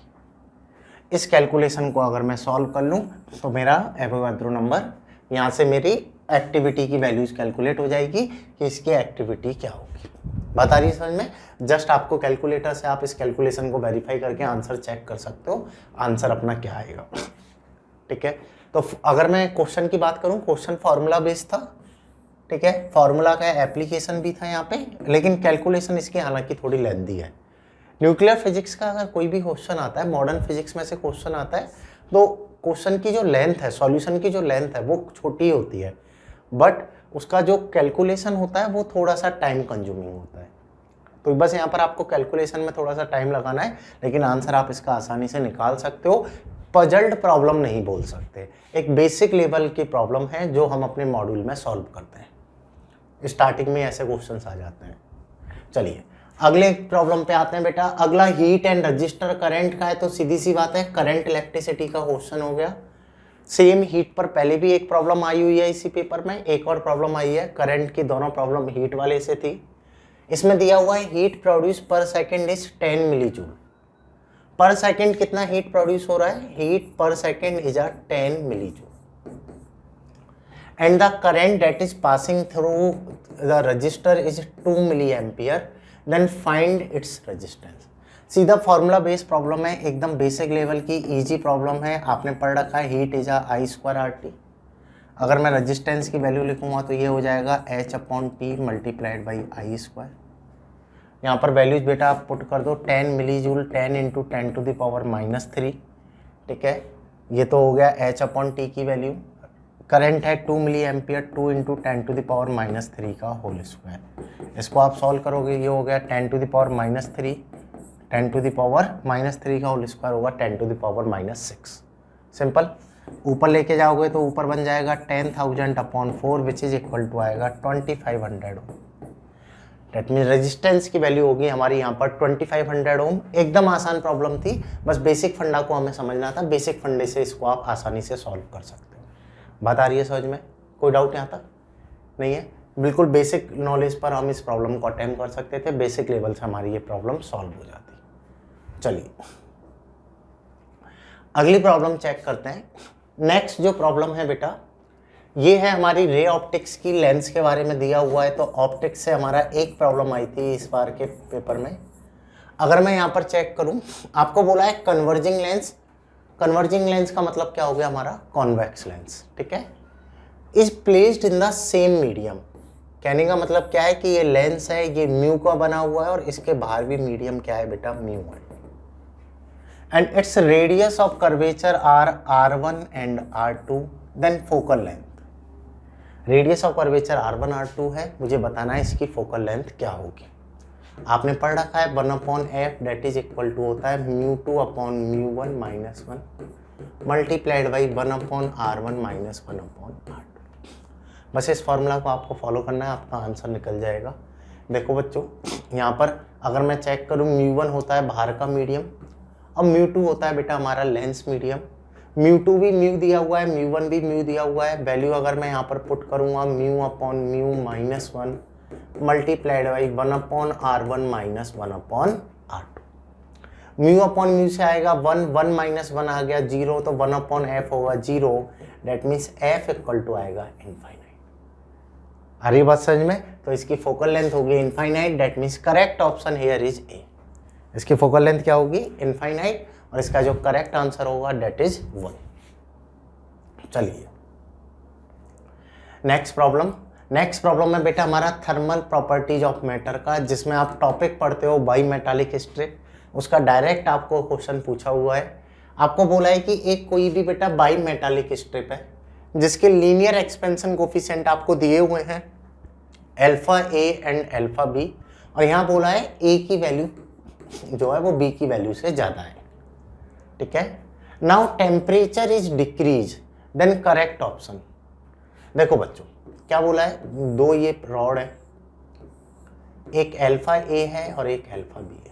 इस कैलकुलेशन को अगर मैं सॉल्व कर लूँ तो मेरा एवोगाड्रो नंबर, यहाँ से मेरी एक्टिविटी की वैल्यूज कैलकुलेट हो जाएगी कि इसकी एक्टिविटी क्या होगी। बात आ रही है समझ में? जस्ट आपको कैलकुलेटर से आप इस कैलकुलेशन को वेरीफाई करके आंसर चेक कर सकते हो, आंसर अपना क्या आएगा। ठीक है, तो अगर मैं क्वेश्चन की बात करूं, क्वेश्चन फॉर्मूला बेस्ड था, ठीक है, फॉर्मूला का एप्लीकेशन भी था यहाँ पे, लेकिन कैलकुलेशन इसकी हालांकि थोड़ी लेंथी है। न्यूक्लियर फिजिक्स का अगर कोई भी क्वेश्चन आता है, मॉडर्न फिजिक्स में से क्वेश्चन आता है, तो क्वेश्चन की जो लेंथ है, सॉल्यूशन की जो लेंथ है वो छोटी होती है, बट उसका जो कैलकुलेशन होता है वो थोड़ा सा टाइम कंज्यूमिंग होता है। तो बस यहाँ पर आपको कैलकुलेशन में थोड़ा सा टाइम लगाना है, लेकिन आंसर आप इसका आसानी से निकाल सकते हो। पजल्ड प्रॉब्लम नहीं बोल सकते, एक बेसिक लेवल की प्रॉब्लम है जो हम अपने मॉड्यूल में सॉल्व करते हैं। स्टार्टिंग में ऐसे क्वेश्चंस आ जाते हैं। चलिए अगले प्रॉब्लम पे आते हैं बेटा। अगला हीट एंड रजिस्टर करंट का है, तो सीधी सी बात है करंट इलेक्ट्रिसिटी का क्वेश्चन हो गया। सेम हीट पर पहले भी एक प्रॉब्लम आई हुई है इसी पेपर में, एक और प्रॉब्लम आई है करंट की, दोनों प्रॉब्लम हीट वाले से थी। इसमें दिया हुआ है heat produce per second is 10 milli joule. Per second कितना हीट प्रोड्यूस हो रहा है? Heat per second is 10 milli joule and the current that is passing through the resistor is 2 milli ampere, then find its resistance. सीधा formula based problem है, एकदम basic level की easy problem है। आपने पढ़ रखा है heat is I square are T. अगर मैं रेजिस्टेंस की वैल्यू लिखूंगा तो ये हो जाएगा H upon T multiplied by I square. यहाँ पर वैल्यूज बेटा आप पुट कर दो, 10 मिली joule 10 into 10 to the power -3, ठीक है। ये तो हो गया एच अपॉन टी की वैल्यू। करंट है 2 मिली ampere, 2 into 10 to the power -3 का होल स्क्वायर। इसको आप सॉल्व करोगे, ये हो गया 10 to the power -3, 10 to the power -3 का होल स्क्वायर होगा 10 टू द पावर -6। सिंपल। ऊपर लेके जाओगे तो ऊपर बन जाएगा 10,000 upon 4 which is equal to आएगा 2500 ओम। डेट मीन रेजिस्टेंस की वैल्यू होगी हमारी यहाँ पर 2500 ओम। एकदम आसान प्रॉब्लम थी, बस बेसिक फंडा को हमें समझना था। बेसिक फंडे से इसको आप आसानी से सॉल्व कर सकते हो। बात आ रही है समझ में? कोई डाउट यहाँ तक नहीं है? बिल्कुल बेसिक नॉलेज पर हम इस प्रॉब्लम को अटेम्प्ट कर सकते थे, बेसिक लेवल से हमारी ये प्रॉब्लम सॉल्व हो जाती। चलिए अगली प्रॉब्लम चेक करते हैं। नेक्स्ट जो प्रॉब्लम है बेटा, ये है हमारी रे ऑप्टिक्स की। लेंस के बारे में दिया हुआ है, तो ऑप्टिक्स से हमारा एक प्रॉब्लम आई थी इस बार के पेपर में। अगर मैं यहाँ पर चेक करूँ, आपको बोला है कन्वर्जिंग लेंस। कन्वर्जिंग लेंस का मतलब क्या हो गया हमारा? कॉन्वेक्स लेंस, ठीक है। Is placed in the same medium. कहने का मतलब क्या है कि ये लेंस है, ये म्यू का बना हुआ है और इसके बाहर भी मीडियम क्या है बेटा? म्यू है। And its radius of curvature R R1 and R2, then focal length. Radius of curvature R1 R2 है, मुझे बताना है इसकी फोकल लेंथ क्या होगी। आपने पढ़ रखा है 1/f that is equal to होता है μ2 upon μ1 minus 1 multiplied by 1/R1 minus 1/R2। बस इस फॉर्मूला को आपको फॉलो करना है, आपका आंसर निकल जाएगा। देखो बच्चों, यहाँ पर अगर मैं चेक करूँ, μ1 होता है बाहर का मीडियम और μ2 होता है बेटा हमारा लेंस मीडियम। μ2 भी म्यू दिया हुआ है, μ1 भी म्यू दिया हुआ है। वैल्यू अगर मैं यहाँ पर पुट करूँगा μ upon μ minus 1 multiplied by 1/R1 minus 1/R2। Mu upon mu से आएगा 1, 1 माइनस 1 आ गया 0, तो 1/f होगा 0। That means f equal to आएगा इनफाइनाइट। आ रही बात समझ में? तो इसकी फोकल लेंथ होगी infinite. That means correct option here is A. इसकी फोकल लेंथ क्या होगी? इनफाइनाइट। और इसका जो करेक्ट आंसर होगा डेट इज 1। चलिए नेक्स्ट प्रॉब्लम में बेटा हमारा थर्मल प्रॉपर्टीज ऑफ मैटर का, जिसमें आप टॉपिक पढ़ते हो बाई मेटालिक स्ट्रिप, उसका डायरेक्ट आपको क्वेश्चन पूछा हुआ है। आपको बोला है कि एक कोई भी बेटा बाई मेटालिक स्ट्रिप है जिसके लीनियर एक्सपेंशन कोफिशिएंट आपको दिए हुए हैं alpha A and alpha B, और यहाँ बोला है ए की वैल्यू जो है वो बी की वैल्यू से ज़्यादा है, ठीक है। Now temperature is decrease, then correct option. देखो बच्चों क्या बोला है, दो ये रॉड है, एक अल्फा ए है और एक अल्फा बी है।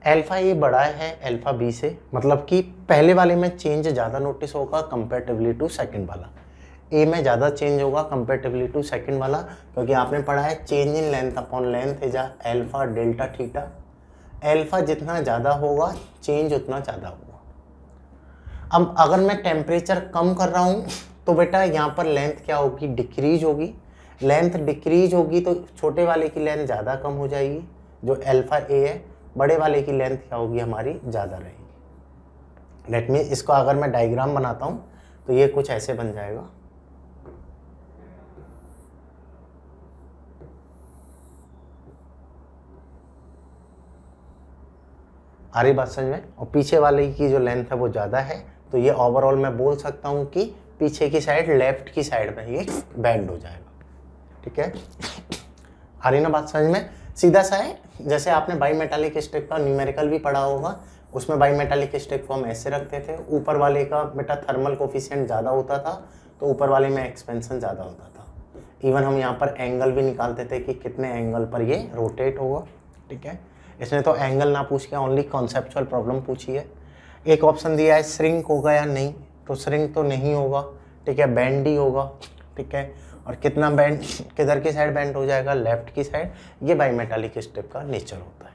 अल्फा ए बड़ा है अल्फा बी से, मतलब कि पहले वाले में चेंज ज़्यादा नोटिस होगा कंपेरेटिवली टू सेकंड वाला। ए में ज़्यादा चेंज होगा कंपेरेटिवली टू सेकंड वाला, क्योंकि आपने पढ़ा है change in length upon length is alpha delta theta. Alpha जितना ज़्यादा होगा चेंज उतना ज़्यादा होगा। अब अगर मैं टेम्परेचर कम कर रहा हूँ तो बेटा यहाँ पर लेंथ क्या होगी, डिक्रीज होगी। लेंथ डिक्रीज होगी तो छोटे वाले की लेंथ ज़्यादा कम हो जाएगी, जो अल्फा ए है। बड़े वाले की लेंथ क्या होगी, हमारी ज़्यादा रहेगी। लेट मी इसको अगर मैं डायग्राम बनाता हूँ तो ये कुछ ऐसे बन जाएगा। आ रही बात समझ में? और पीछे वाले की जो लेंथ है वो ज़्यादा है, तो ये ओवरऑल मैं बोल सकता हूँ कि पीछे की साइड लेफ्ट की साइड में ये बेंड हो जाएगा, ठीक है। आ रही ना बात समझ में? सीधा सा है, जैसे आपने बाई मेटालिक स्टिक का न्यूमेरिकल भी पढ़ा होगा, उसमें बाई मेटालिक स्टिक को हम ऐसे रखते थे, ऊपर वाले का बेटा थर्मल कोफिशिएंट ज़्यादा होता था तो ऊपर वाले में एक्सपेंशन ज़्यादा होता था। इवन हम यहाँ पर एंगल भी निकालते थे कि कितने एंगल पर ये रोटेट होगा, ठीक है। इसने तो एंगल ना पूछ के ओनली कॉन्सेप्चुअल प्रॉब्लम पूछी है। एक ऑप्शन दिया है श्रिंक होगा या नहीं, तो श्रिंक तो नहीं होगा, ठीक है, बेंड ही होगा, ठीक है। और कितना बेंड, किधर की साइड बेंड हो जाएगा, लेफ्ट की साइड। ये बाई मेटालिक स्ट्रिप का नेचर होता है।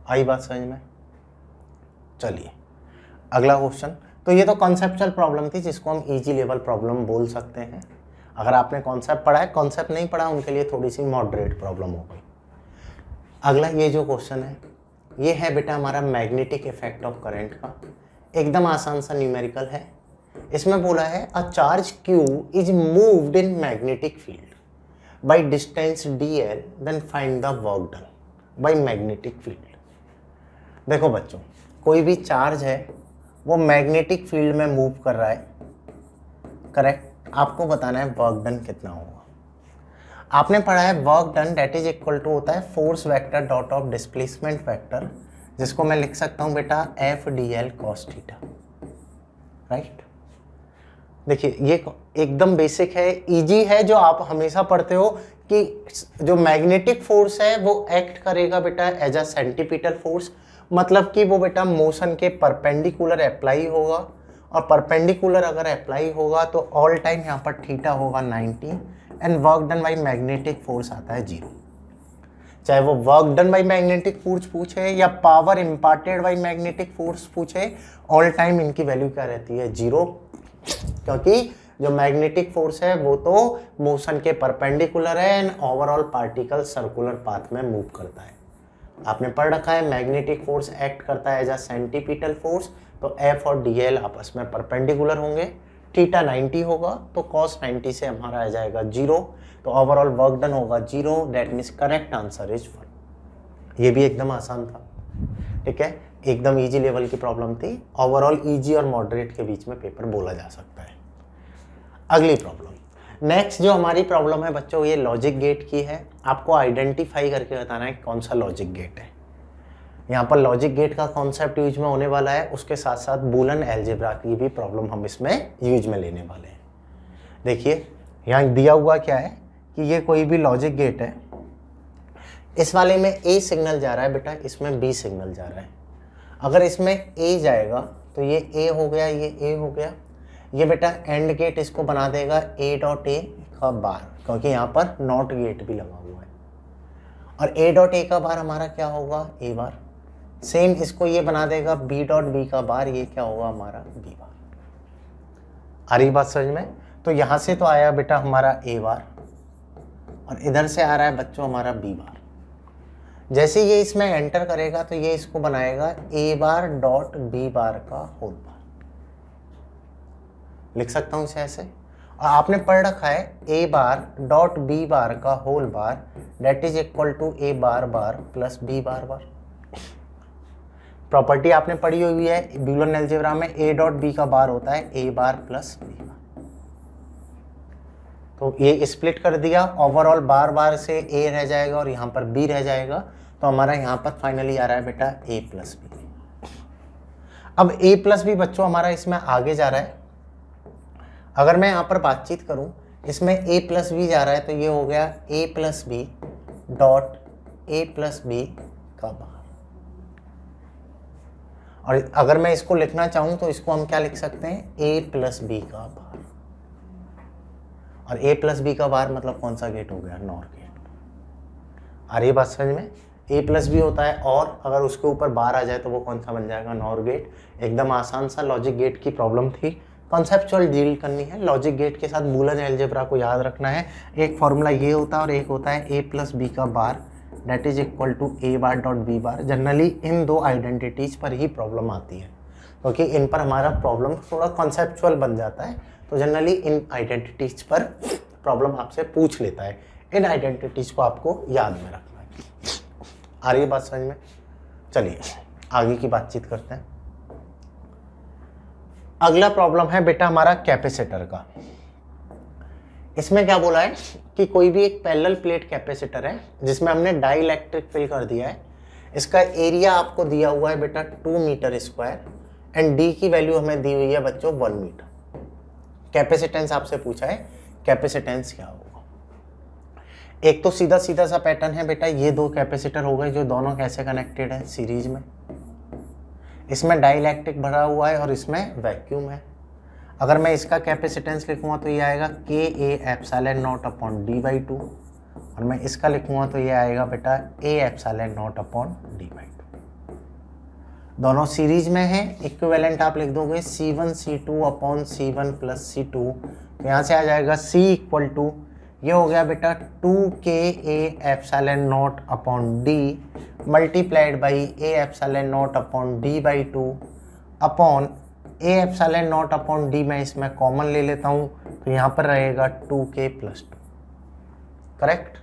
आई बात समझ में? चलिए अगला क्वेश्चन। तो ये तो कॉन्सेप्चुअल प्रॉब्लम थी जिसको हम इजी लेवल प्रॉब्लम बोल सकते हैं। अगर आपने कॉन्सेप्ट पढ़ा है, कॉन्सेप्ट नहीं पढ़ा उनके लिए थोड़ी सी मॉडरेट प्रॉब्लम हो गई। अगला ये जो क्वेश्चन है ये है बेटा हमारा मैग्नेटिक इफेक्ट ऑफ करंट का, एकदम आसान सा न्यूमेरिकल है। इसमें बोला है a charge Q is moved in magnetic field by distance dl, then find the work done by magnetic field. देखो बच्चों कोई भी चार्ज है वो मैग्नेटिक फील्ड में मूव कर रहा है, करेक्ट। आपको बताना है वर्क डन कितना होगा। आपने पढ़ा है work done that is equal to होता है force vector dot of displacement vector, जिसको मैं लिख सकता हूँ बेटा F D L cos theta, right. देखिए ये एकदम बेसिक है, इजी है, जो आप हमेशा पढ़ते हो कि जो मैग्नेटिक फोर्स है वो एक्ट करेगा बेटा एज अ सेंटीपिटल फोर्स, मतलब कि वो बेटा मोशन के परपेंडिकुलर अप्लाई होगा, और परपेंडिकुलर अगर अप्लाई होगा तो ऑल टाइम यहाँ पर थीटा होगा 90 and work done by magnetic force आता है 0। चाहे वो work done by magnetic force पूछे या power imparted by magnetic force पूछे, ऑल टाइम इनकी वैल्यू क्या रहती है, 0, क्योंकि जो मैग्नेटिक फोर्स है वो तो मोशन के परपेंडिकुलर है and overall particle circular path में मूव करता है। आपने पढ़ रखा है मैग्नेटिक फोर्स एक्ट करता है एज अ सेंटीपिटल फोर्स, तो एफ और डी एल आपस में परपेंडिकुलर होंगे, थीटा 90 होगा तो कॉस 90 से हमारा आ जाएगा 0, तो ओवरऑल वर्क डन होगा 0, that means correct answer is 1। ये भी एकदम आसान था, ठीक है, एकदम इजी लेवल की प्रॉब्लम थी। ओवरऑल इजी और मॉडरेट के बीच में पेपर बोला जा सकता है। अगली प्रॉब्लम, नेक्स्ट जो हमारी प्रॉब्लम है बच्चों ये लॉजिक गेट की है। आपको आइडेंटिफाई करके बताना है कौन सा लॉजिक गेट है। यहाँ पर लॉजिक गेट का कॉन्सेप्ट यूज में होने वाला है, उसके साथ साथ बूलन अलजेब्रा की भी प्रॉब्लम हम इसमें यूज में लेने वाले हैं। देखिए यहाँ दिया हुआ क्या है कि ये कोई भी लॉजिक गेट है, इस वाले में ए सिग्नल जा रहा है बेटा, इसमें बी सिग्नल जा रहा है। अगर इसमें ए जाएगा तो ये ए हो गया, ये ए हो गया, ये बेटा एंड गेट इसको बना देगा ए डॉट ए का बार, क्योंकि यहाँ पर नॉट गेट भी लगा हुआ है, और ए डॉट ए का बार हमारा क्या होगा, ए बार। सेम इसको ये बना देगा बी डॉट बी का बार, ये क्या होगा हमारा बी बार। आ रही बात समझ में? तो यहाँ से तो आया बेटा हमारा ए बार और इधर से आ रहा है बच्चों हमारा बी बार। जैसे ये इसमें एंटर करेगा तो ये इसको बनाएगा ए बार डॉट बी बार का होल बार, लिख सकता हूँ इसे ऐसे। और आपने पढ़ रखा है ए बार डॉट बी बार का whole bar that is equal to A bar bar plus B bar bar. Property आपने पढ़ी हुई है ब्यूलन अलजेब्रा में, ए डॉट बी का बार होता है ए बार प्लस बी बार। तो ये स्प्लिट कर दिया, ओवरऑल बार बार से ए रह जाएगा और यहाँ पर बी रह जाएगा, तो हमारा यहाँ पर फाइनली आ रहा है बेटा ए प्लस बी। अब ए प्लस बी बच्चों हमारा इसमें आगे जा रहा है। अगर मैं यहाँ पर बातचीत करूँ, इसमें ए प्लस बी जा रहा है, तो ये हो गया A plus B dot A plus B का बार। और अगर मैं इसको लिखना चाहूँ तो इसको हम क्या लिख सकते हैं, ए प्लस बी का बार। और ए प्लस बी का बार मतलब कौन सा गेट हो गया, नॉर गेट। आ रही है बात समझ में? ए प्लस बी होता है और अगर उसके ऊपर बार आ जाए तो वो कौन सा बन जाएगा, नॉर गेट। एकदम आसान सा लॉजिक गेट की प्रॉब्लम थी, कॉन्सेप्चुअल डील करनी है। लॉजिक गेट के साथ बूलन अलजेब्रा को याद रखना है। एक फॉर्मूला ये होता है और एक होता है ए प्लस बी का bar that is equal to A bar dot B bar. Generally इन दो आइडेंटिटीज पर ही प्रॉब्लम आती है, क्योंकि इन पर हमारा प्रॉब्लम थोड़ा कॉन्सेप्चुअल बन जाता है। तो जनरली इन आइडेंटिटीज पर प्रॉब्लम आपसे पूछ लेता है। इन आइडेंटिटीज को आपको याद में रखना है। आ रही है बात समझ में? चलिए आगे की बातचीत करते हैं। अगला प्रॉब्लम है बेटा हमारा कैपेसिटर का। इसमें क्या बोला है कि कोई भी एक पैरेलल प्लेट कैपेसिटर है जिसमें हमने डाइइलेक्ट्रिक फिल कर दिया है। इसका एरिया आपको दिया हुआ है बेटा 2 मीटर स्क्वायर एंड डी की वैल्यू हमें दी हुई है बच्चों 1 मीटर। कैपेसिटेंस आपसे पूछा है, कैपेसिटेंस क्या होगा। एक तो सीधा सीधा सा पैटर्न है बेटा, ये दो कैपेसिटर हो गए जो दोनों कैसे कनेक्टेड है, सीरीज में। इसमें डाइइलेक्ट्रिक भरा हुआ है और इसमें वैक्यूम है। अगर मैं इसका कैपेसिटेंस लिखूंगा तो ये आएगा के ए epsilon not upon D by 2 और मैं इसका लिखूंगा तो ये आएगा बेटा ए epsilon not upon D by 2। दोनों सीरीज में है, इक्विवेलेंट आप लिख दोगे C1 C2 upon C1 plus C2। तो यहाँ से आ जाएगा C इक्वल टू, ये हो गया बेटा 2 के ए epsilon not upon D multiplied by A epsilon not upon D by 2 upon A epsilon not upon D. मैं इसमें कॉमन ले लेता हूँ तो यहाँ पर रहेगा 2k प्लस 2। करेक्ट?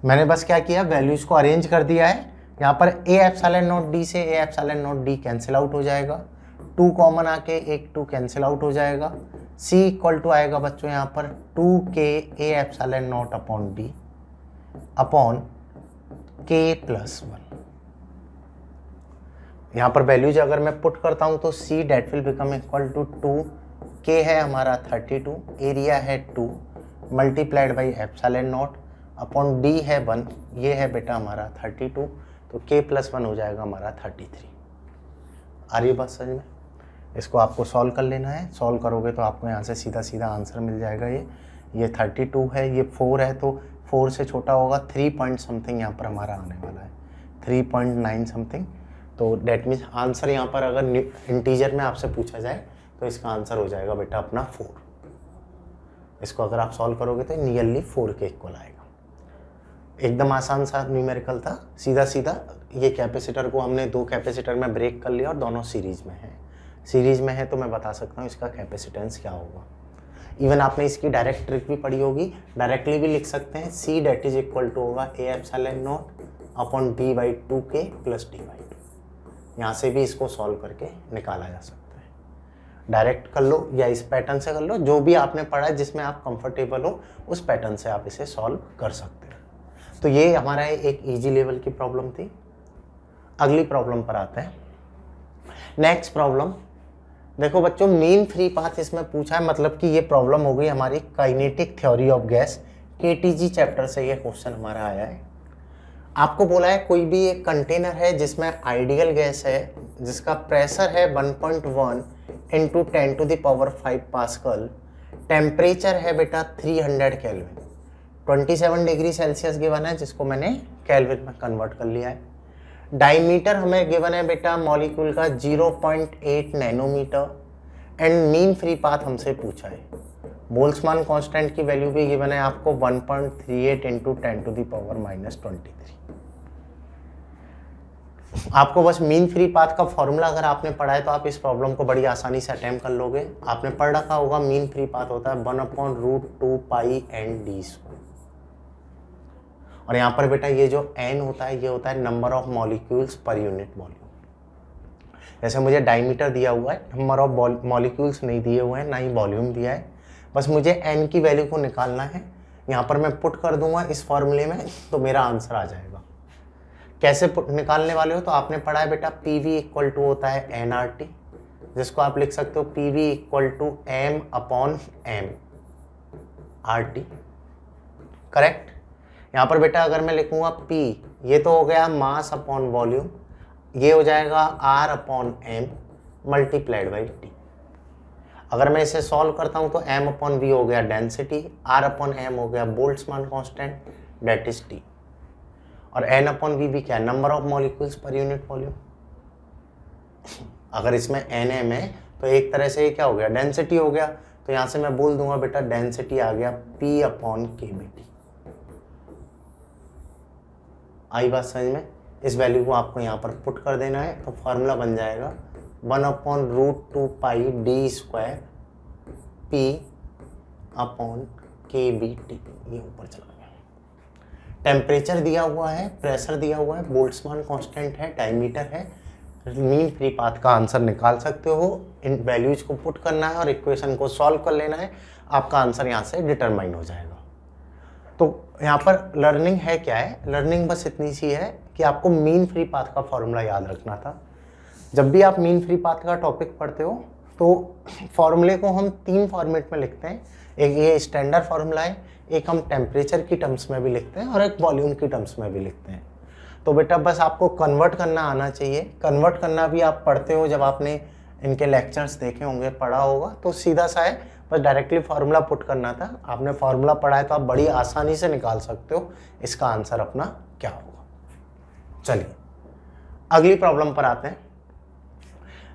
मैंने बस क्या किया, वैल्यूज को अरेंज कर दिया है। यहाँ पर ए एप्सिलॉन नॉट डी से ए epsilon not D cancel out हो जाएगा, 2 कॉमन आके एक 2 कैंसिल आउट हो जाएगा। C इक्वल टू आएगा बच्चों यहाँ पर 2k A epsilon not upon D upon k plus 1। यहाँ पर वैल्यूज अगर मैं पुट करता हूँ तो C that will become equal to 2k है हमारा 32, एरिया है 2 multiplied by epsilon not upon d है 1, ये है बेटा हमारा 32, तो k प्लस 1 हो जाएगा हमारा 33। आ रही है बात समझ में? इसको आपको सॉल्व कर लेना है। सॉल्व करोगे तो आपको यहाँ से सीधा सीधा आंसर मिल जाएगा। ये 32 है, ये 4 है, तो 4 से छोटा होगा 3 पॉइंट समथिंग यहाँ पर हमारा आने वाला है, 3.9 समथिंग। तो डेट मीन्स आंसर यहाँ पर अगर इंटीजर में आपसे पूछा जाए तो इसका आंसर हो जाएगा बेटा अपना 4। इसको अगर आप सॉल्व करोगे तो नियरली 4 के इक्वल आएगा। एकदम आसान सा न्यूमेरिकल था, सीधा सीधा। ये कैपेसिटर को हमने 2 कैपेसिटर में ब्रेक कर लिया और दोनों सीरीज में है। सीरीज में है तो मैं बता सकता हूँ इसका कैपेसिटेंस क्या होगा। इवन आपने इसकी डायरेक्ट ट्रिक भी पढ़ी होगी, डायरेक्टली भी लिख सकते हैं। C that is equal to होगा A epsilon not upon D by 2k plus D by 2। यहाँ से भी इसको सॉल्व करके निकाला जा सकता है। डायरेक्ट कर लो या इस पैटर्न से कर लो, जो भी आपने पढ़ा है जिसमें आप कंफर्टेबल हो उस पैटर्न से आप इसे सॉल्व कर सकते हो। तो ये हमारा एक ईजी लेवल की प्रॉब्लम थी। अगली प्रॉब्लम पर आते हैं। नेक्स्ट प्रॉब्लम देखो बच्चों, मीन फ्री पाथ इसमें पूछा है, मतलब कि ये प्रॉब्लम हो गई हमारी kinetic theory of gas, KTG chapter से ये क्वेश्चन हमारा आया है। आपको बोला है कोई भी एक कंटेनर है जिसमें आइडियल गैस है जिसका प्रेशर है 1.1 into 10 to the power 5 pascal, temperature है बेटा 300 केल्विन, 27 डिग्री सेल्सियस गिवन है जिसको मैंने केल्विन में कन्वर्ट कर लिया है। डायमीटर हमें गिवन है बेटा मॉलिक्यूल का 0.8 nanometre and mean free path हमसे पूछा है। बोल्ट्जमान कांस्टेंट की वैल्यू भी गिवन है आपको 1.38 इंटू 10 टू द पावर -23। आपको बस मीन फ्री पाथ का फॉर्मूला अगर आपने पढ़ा है तो आप इस प्रॉब्लम को बड़ी आसानी से अटेम्प्ट कर लोगे। आपने पढ़ रखा होगा मीन फ्री पाथ होता है 1/√2 पाई एन डी स्क्वायर। और यहाँ पर बेटा ये जो n होता है ये होता है number of molecules per unit volume. जैसे मुझे डायमीटर दिया हुआ है, नंबर ऑफ मॉलिक्यूल्स नहीं दिए हुए हैं, ना ही वॉल्यूम दिया है, बस मुझे n की वैल्यू को निकालना है। यहाँ पर मैं पुट कर दूंगा इस फॉर्मूले में तो मेरा आंसर आ जाएगा। कैसे निकालने वाले हो? तो आपने पढ़ा है बेटा PV इक्वल टू होता है nRT, जिसको आप लिख सकते हो PV equal to m/m RT, correct. यहाँ पर बेटा अगर मैं लिखूंगा P, ये तो हो गया मास अपॉन वॉल्यूम, ये हो जाएगा R/m मल्टीप्लाइड बाई T। अगर मैं इसे सॉल्व करता हूँ तो m/v हो गया डेंसिटी, R/m हो गया Boltzmann constant that is T, और n/v भी क्या है? Number of molecules per unit volume. अगर इसमें nm है तो एक तरह से ये क्या हो गया? डेंसिटी हो गया। तो यहाँ से मैं बोल दूंगा बेटा डेंसिटी आ गया P/kBT। आई बात समझ में? इस वैल्यू को आपको यहाँ पर पुट कर देना है तो फॉर्मूला बन जाएगा 1/√2 पाई d स्क्वायर P/kBT। ये ऊपर चला गया। टेम्परेचर दिया हुआ है, प्रेशर दिया हुआ है, बोल्ट्जमान कांस्टेंट है, डायमीटर है, मीन फ्री पाथ का आंसर निकाल सकते हो। इन वैल्यूज को पुट करना है और इक्वेशन को सॉल्व कर लेना है, आपका आंसर यहाँ से डिटरमाइन हो जाएगा। तो यहाँ पर लर्निंग है क्या है? लर्निंग बस इतनी सी है कि आपको मीन फ्री पाथ का फॉर्मूला याद रखना था। जब भी आप मीन फ्री पाथ का टॉपिक पढ़ते हो तो फॉर्मूले को हम 3 फॉर्मेट में लिखते हैं। एक ये स्टैंडर्ड फॉर्मूला है, एक हम टेम्परेचर की टर्म्स में भी लिखते हैं और एक वॉल्यूम की टर्म्स में भी लिखते हैं। तो बेटा बस आपको कन्वर्ट करना आना चाहिए। कन्वर्ट करना भी आप पढ़ते हो, जब आपने इनके लेक्चर्स देखे होंगे, पढ़ा होगा, तो सीधा सा है, बस डायरेक्टली फार्मूला पुट करना था। आपने फार्मूला पढ़ा है तो आप बड़ी आसानी से निकाल सकते हो इसका आंसर अपना क्या होगा। चलिए अगली प्रॉब्लम पर आते हैं।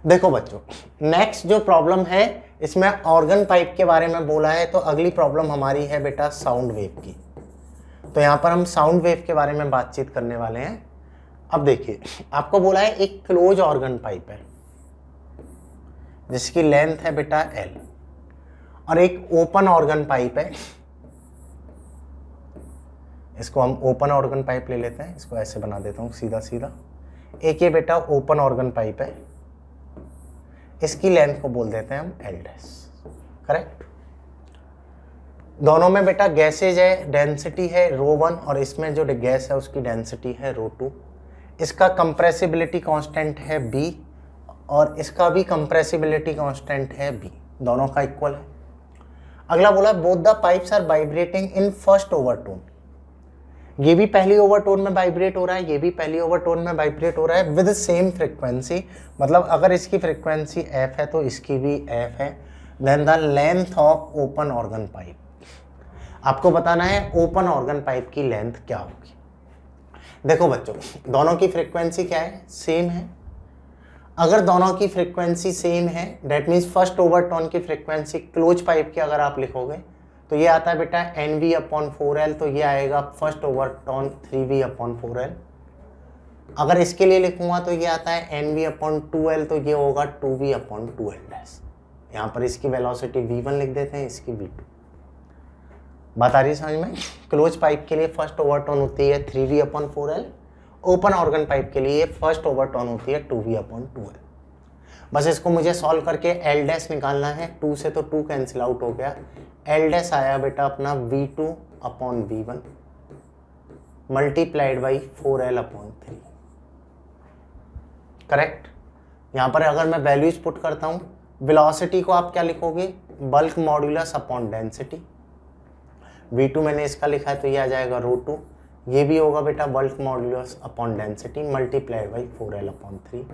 देखो बच्चों, नेक्स्ट जो प्रॉब्लम है इसमें ऑर्गन पाइप के बारे में बोला है, तो अगली प्रॉब्लम हमारी है बेटा साउंड वेव की। तो यहाँ पर हम साउंड वेव के बारे में बातचीत करने वाले हैं। अब देखिए, आपको बोला है एक क्लोज ऑर्गन पाइप है जिसकी लेंथ है बेटा L, और एक ओपन ऑर्गन पाइप है, इसको हम ओपन ऑर्गन पाइप ले लेते हैं, इसको ऐसे बना देता हूँ सीधा सीधा। एक ये बेटा ओपन ऑर्गन पाइप है, इसकी लेंथ को बोल देते हैं हम L डैश, करेक्ट। दोनों में बेटा गैसेज है, डेंसिटी है ρ1, और इसमें जो गैस है उसकी डेंसिटी है ρ2। इसका कंप्रेसिबिलिटी कांस्टेंट है B और इसका भी कंप्रेसिबिलिटी कांस्टेंट है B, दोनों का इक्वल है। अगला बोला both the pipes are vibrating in first overtone. ये भी पहली ओवरटोन में वाइब्रेट हो रहा है, ये भी पहली ओवरटोन में वाइब्रेट हो रहा है विद सेम फ्रीक्वेंसी। मतलब अगर इसकी फ्रीक्वेंसी f है तो इसकी भी f है। Then the length of open organ pipe, आपको बताना है ओपन ऑर्गन पाइप की लेंथ क्या होगी। देखो बच्चों, दोनों की फ्रीक्वेंसी क्या है? सेम है। अगर दोनों की फ्रीक्वेंसी सेम है दैट मीन्स फर्स्ट ओवरटोन की फ्रीक्वेंसी क्लोज पाइप की अगर आप लिखोगे तो ये आता है बेटा NV/4L, तो ये आएगा फर्स्ट ओवरटोन 3V/4L। अगर इसके लिए लिखूंगा तो ये आता है NV/2L, तो ये होगा 2V/2L डैश। यहाँ पर इसकी वेलोसिटी V1 लिख देते हैं, इसकी V2। बात आ रही है समझ में? क्लोज पाइप के लिए फर्स्ट ओवरटोन होती है 3V/4L, ओपन ऑर्गन पाइप के लिए फर्स्ट ओवरटोन होती है 2V/2L। बस इसको मुझे सॉल्व करके L डैश निकालना है। 2 से तो 2 कैंसिल आउट हो गया। L डैश आया बेटा अपना V2/V1 multiplied by 4L/3, correct. यहाँ पर अगर मैं वैल्यूज पुट करता हूँ, वेलोसिटी को आप क्या लिखोगे? Bulk modulus upon density. V2 मैंने इसका लिखा है तो ये आ जाएगा ρ2। ये भी होगा बेटा bulk modulus upon density multiplied by 4L/3।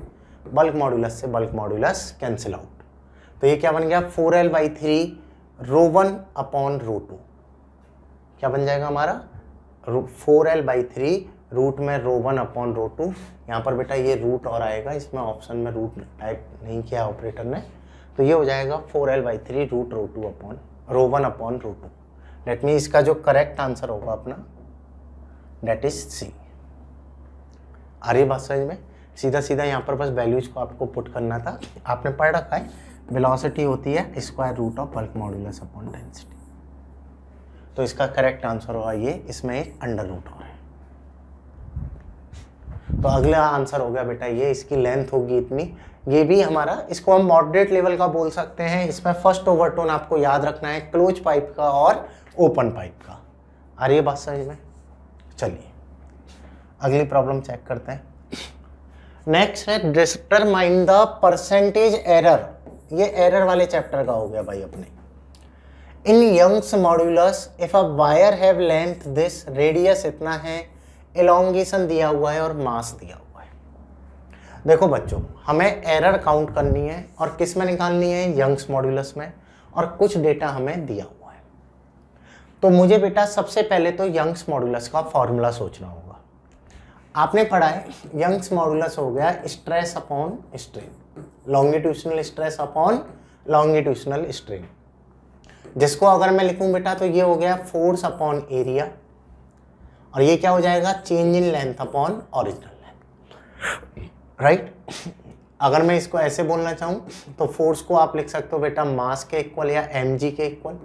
Bulk modulus से बल्क मॉड्यूलस कैंसिल आउट, तो ये क्या बन गया? 4L/3 ρ1/√2। क्या बन जाएगा हमारा? 4L/3 रूट में ρ1/√2। यहाँ पर बेटा ये रूट और आएगा, इसमें ऑप्शन में रूट टाइप नहीं किया ऑपरेटर ने, तो ये हो जाएगा 4L/3 रूट ρ1/√2। लेट मीन इसका जो करेक्ट आंसर होगा अपना डेट इज C। आ रही बात समझ में? सीधा सीधा यहाँ पर बस वैल्यूज को आपको पुट करना था। आपने पढ़ रखा है वेलोसिटी होती है square root of bulk modulus upon density, तो इसका करेक्ट आंसर होगा ये। इसमें एक अंडर रूट और है। तो अगला आंसर हो गया बेटा ये, इसकी लेंथ होगी इतनी। ये भी हमारा, इसको हम मॉडरेट लेवल का बोल सकते हैं। इसमें फर्स्ट ओवरटोन आपको याद रखना है क्लोज पाइप का और ओपन पाइप का। आ रही है बात समझ में? चलिए अगली प्रॉब्लम चेक करते हैं। नेक्स्ट है डिटरमाइन द परसेंटेज एरर। ये एरर वाले चैप्टर का हो गया भाई अपने। In Young's modulus if a wire have length this, radius इतना है, एलोंगेशन दिया हुआ है और मास दिया हुआ है। देखो बच्चों, हमें एरर काउंट करनी है और किस में निकालनी है? यंग्स मॉड्यूलस में, और कुछ डेटा हमें दिया हुआ है। तो मुझे बेटा सबसे पहले तो यंग्स मॉड्यूलस का फॉर्मूला सोचना होगा। आपने पढ़ा है यंग्स मॉड्यूलस हो गया stress upon strain, longitudinal stress upon longitudinal strain, जिसको अगर मैं लिखूं बेटा तो ये हो गया फोर्स अपॉन एरिया, और ये क्या हो जाएगा? Change in length upon original length, right. अगर मैं इसको ऐसे बोलना चाहूं तो फोर्स को आप लिख सकते हो बेटा मास के इक्वल या mg के equal,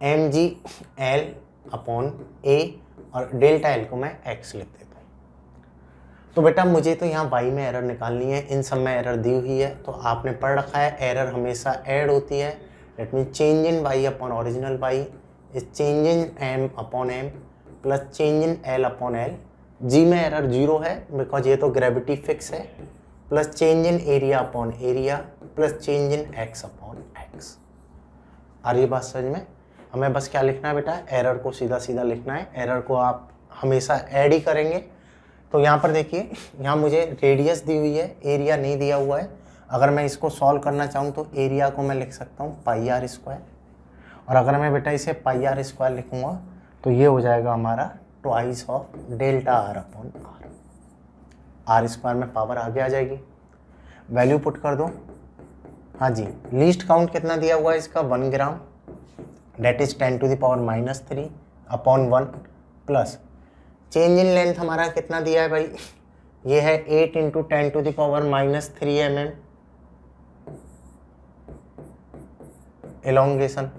mg L upon A, और डेल्टा L को मैं x लिख देता हूँ। तो बेटा मुझे तो यहाँ y में एरर निकालनी है, इन सब में एरर दी हुई है। तो आपने पढ़ रखा है एरर हमेशा ऐड होती है, that mean change in y upon original y is change in m upon m plus change in L upon L। g में एरर 0 है बिकॉज ये तो ग्रेविटी फिक्स है, प्लस चेंज इन area upon area plus change इन x upon x। आ रही बात समझ में? हमें बस क्या लिखना है बेटा? एरर को सीधा सीधा लिखना है। एरर को आप हमेशा ऐड ही करेंगे। तो यहाँ पर देखिए, यहाँ मुझे रेडियस दी हुई है, एरिया नहीं दिया हुआ है। अगर मैं इसको सॉल्व करना चाहूँ तो एरिया को मैं लिख सकता हूँ पाई आर स्क्वायर, और अगर मैं बेटा इसे पाई आर स्क्वायर लिखूँगा तो ये हो जाएगा हमारा twice of delta R upon R. R square में पावर आगे आ जाएगी, वैल्यू पुट कर दो। हाँ जी, लीस्ट काउंट कितना दिया हुआ है इसका? 1 gram, that is 10 to the power -3 upon 1, plus change in length हमारा कितना दिया है भाई? ये है 8 into 10 to the power -3 mm elongation.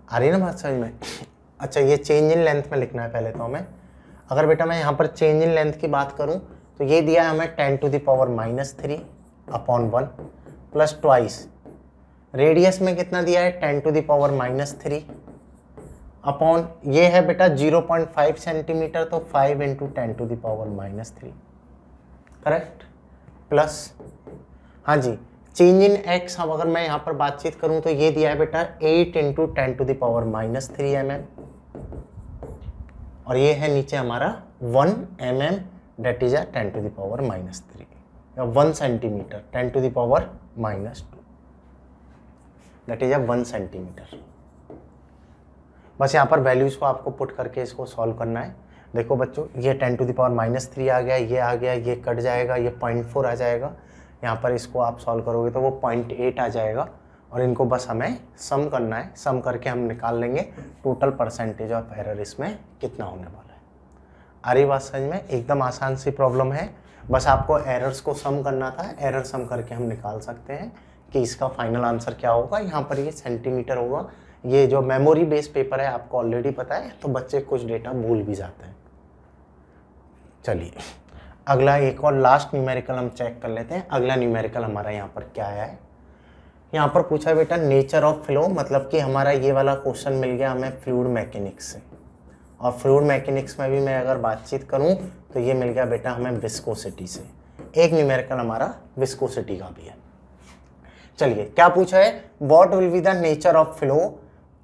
आ रही है ना बात समझ में? अच्छा, ये चेंज इन लेंथ में लिखना है पहले तो हमें। अगर बेटा मैं यहाँ पर चेंज इन लेंथ की बात करूँ तो ये दिया है हमें 10 to the power -3 upon 1 plus twice, radius में कितना दिया है? 10 टू द पावर -3 अपॉन ये है बेटा 0.5 सेंटीमीटर, तो 5 into 10 to the power -3, correct, plus हाँ जी चेंज इन x। अब अगर मैं यहाँ पर बातचीत करूँ तो ये दिया है बेटा 8 into 10 to the power -3 mm, और ये है नीचे हमारा 1 mm, that is 10 to the power -3, या 1 centimetre 10 to the power -2, that is 1 centimetre. बस यहाँ पर वैल्यूज को आपको पुट करके इसको सॉल्व करना है। देखो बच्चों, ये 10 टू द पावर -3 आ गया, ये आ गया, ये कट जाएगा, ये 0.4 आ जाएगा। यहाँ पर इसको आप सॉल्व करोगे तो वो 0.8 आ जाएगा, और इनको बस हमें सम करना है। सम करके हम निकाल लेंगे टोटल परसेंटेज ऑफ एरर इसमें कितना होने वाला है। आ रही बात समझ में? एकदम आसान सी प्रॉब्लम है, बस आपको एरर्स को सम करना था। एरर सम करके हम निकाल सकते हैं कि इसका फाइनल आंसर क्या होगा। यहाँ पर ये सेंटीमीटर होगा। ये जो मेमोरी बेस्ड पेपर है आपको ऑलरेडी पता है, तो बच्चे कुछ डेटा भूल भी जाते हैं। चलिए अगला एक और लास्ट न्यूमेरिकल हम चेक कर लेते हैं। अगला न्यूमेरिकल हमारा यहाँ पर क्या आया है? यहाँ पर पूछा है बेटा नेचर ऑफ फ्लो, मतलब कि हमारा ये वाला क्वेश्चन मिल गया हमें फ्लूइड मैकेनिक्स से, और फ्लूइड मैकेनिक्स में भी मैं अगर बातचीत करूँ तो ये मिल गया बेटा हमें विस्कोसिटी से। एक न्यूमेरिकल हमारा विस्कोसिटी का भी है। चलिए क्या पूछा है? What will be the nature of flow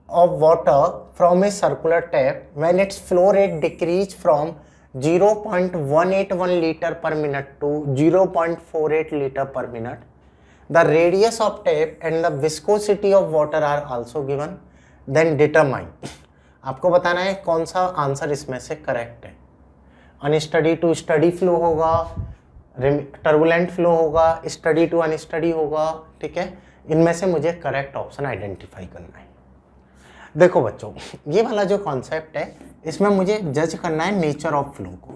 of water from a circular tap when its flow rate decrease from 0.181 litre per minute to 0.48 litre per minute. The radius of tap and the viscosity of water are also given, then determine. आपको बताना है कौन सा answer इसमें से correct है। Unsteady to steady flow होगा, turbulent flow होगा, स्टडी टू अनस्टडी होगा, ठीक है। इनमें से मुझे करेक्ट ऑप्शन आइडेंटिफाई करना है। देखो बच्चों, ये वाला जो कॉन्सेप्ट है इसमें मुझे जज करना है नेचर ऑफ फ्लो को।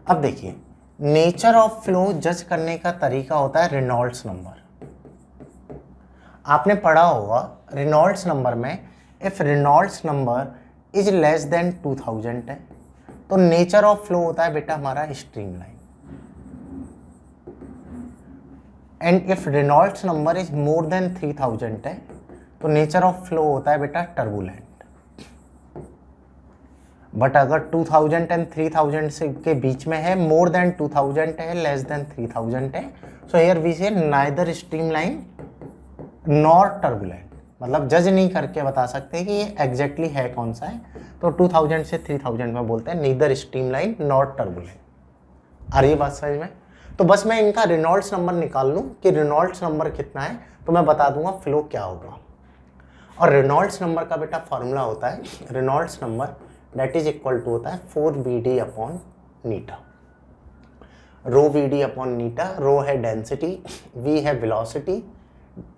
अब देखिए, नेचर ऑफ फ्लो जज करने का तरीका होता है रेनॉल्ड्स नंबर। आपने पढ़ा होगा रेनॉल्ड्स नंबर में if Reynolds number is less than 2000 है तो नेचर ऑफ फ्लो होता है बेटा हमारा streamline, and if Reynolds number is more than 3000 है तो नेचर ऑफ फ्लो होता है बेटा टर्बुलेंट। बट अगर 2000 एंड 3000 से के बीच में है, मोर देन 2000 है, लेस देन 3000 है, सो हियर वी से नाइदर स्ट्रीमलाइन नॉर टर्बुलेंट। मतलब जज नहीं करके बता सकते कि ये एग्जैक्टली है कौन सा है, तो 2000 से 3000 में बोलते हैं नीदर स्ट्रीमलाइन नॉर टर्बुलेंट। आ रही है बात समझ में? तो बस मैं इनका रेनॉल्ड्स नंबर निकाल लूँ कि रेनॉल्ड्स नंबर कितना है तो मैं बता दूंगा फ्लो क्या होगा। और रेनॉल्ड्स नंबर का बेटा फॉर्मूला होता है, Reynolds number that is equal to होता है 4BD upon eta. Rho VD upon eta, rho है डेंसिटी, V है वेलोसिटी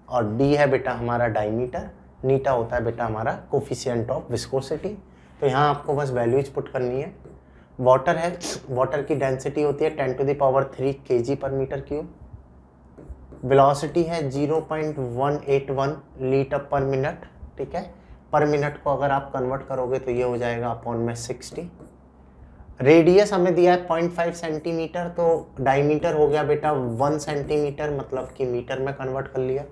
और D है बेटा हमारा डायमीटर, नीटा होता है बेटा हमारा कोफिशिएंट ऑफ विस्कोसिटी। तो यहाँ आपको बस वैल्यूज पुट करनी है। वाटर है, वाटर की डेंसिटी होती है 10⁻³ kg पर मीटर क्यूब। वेलोसिटी है 0.181 लीटर पर मिनट, ठीक है। पर मिनट को अगर आप कन्वर्ट करोगे तो ये हो जाएगा अपॉन में 60। रेडियस हमें दिया है 0.5 सेंटीमीटर, तो डायमीटर हो गया बेटा 1 सेंटीमीटर, मतलब कि मीटर में कन्वर्ट कर लिया।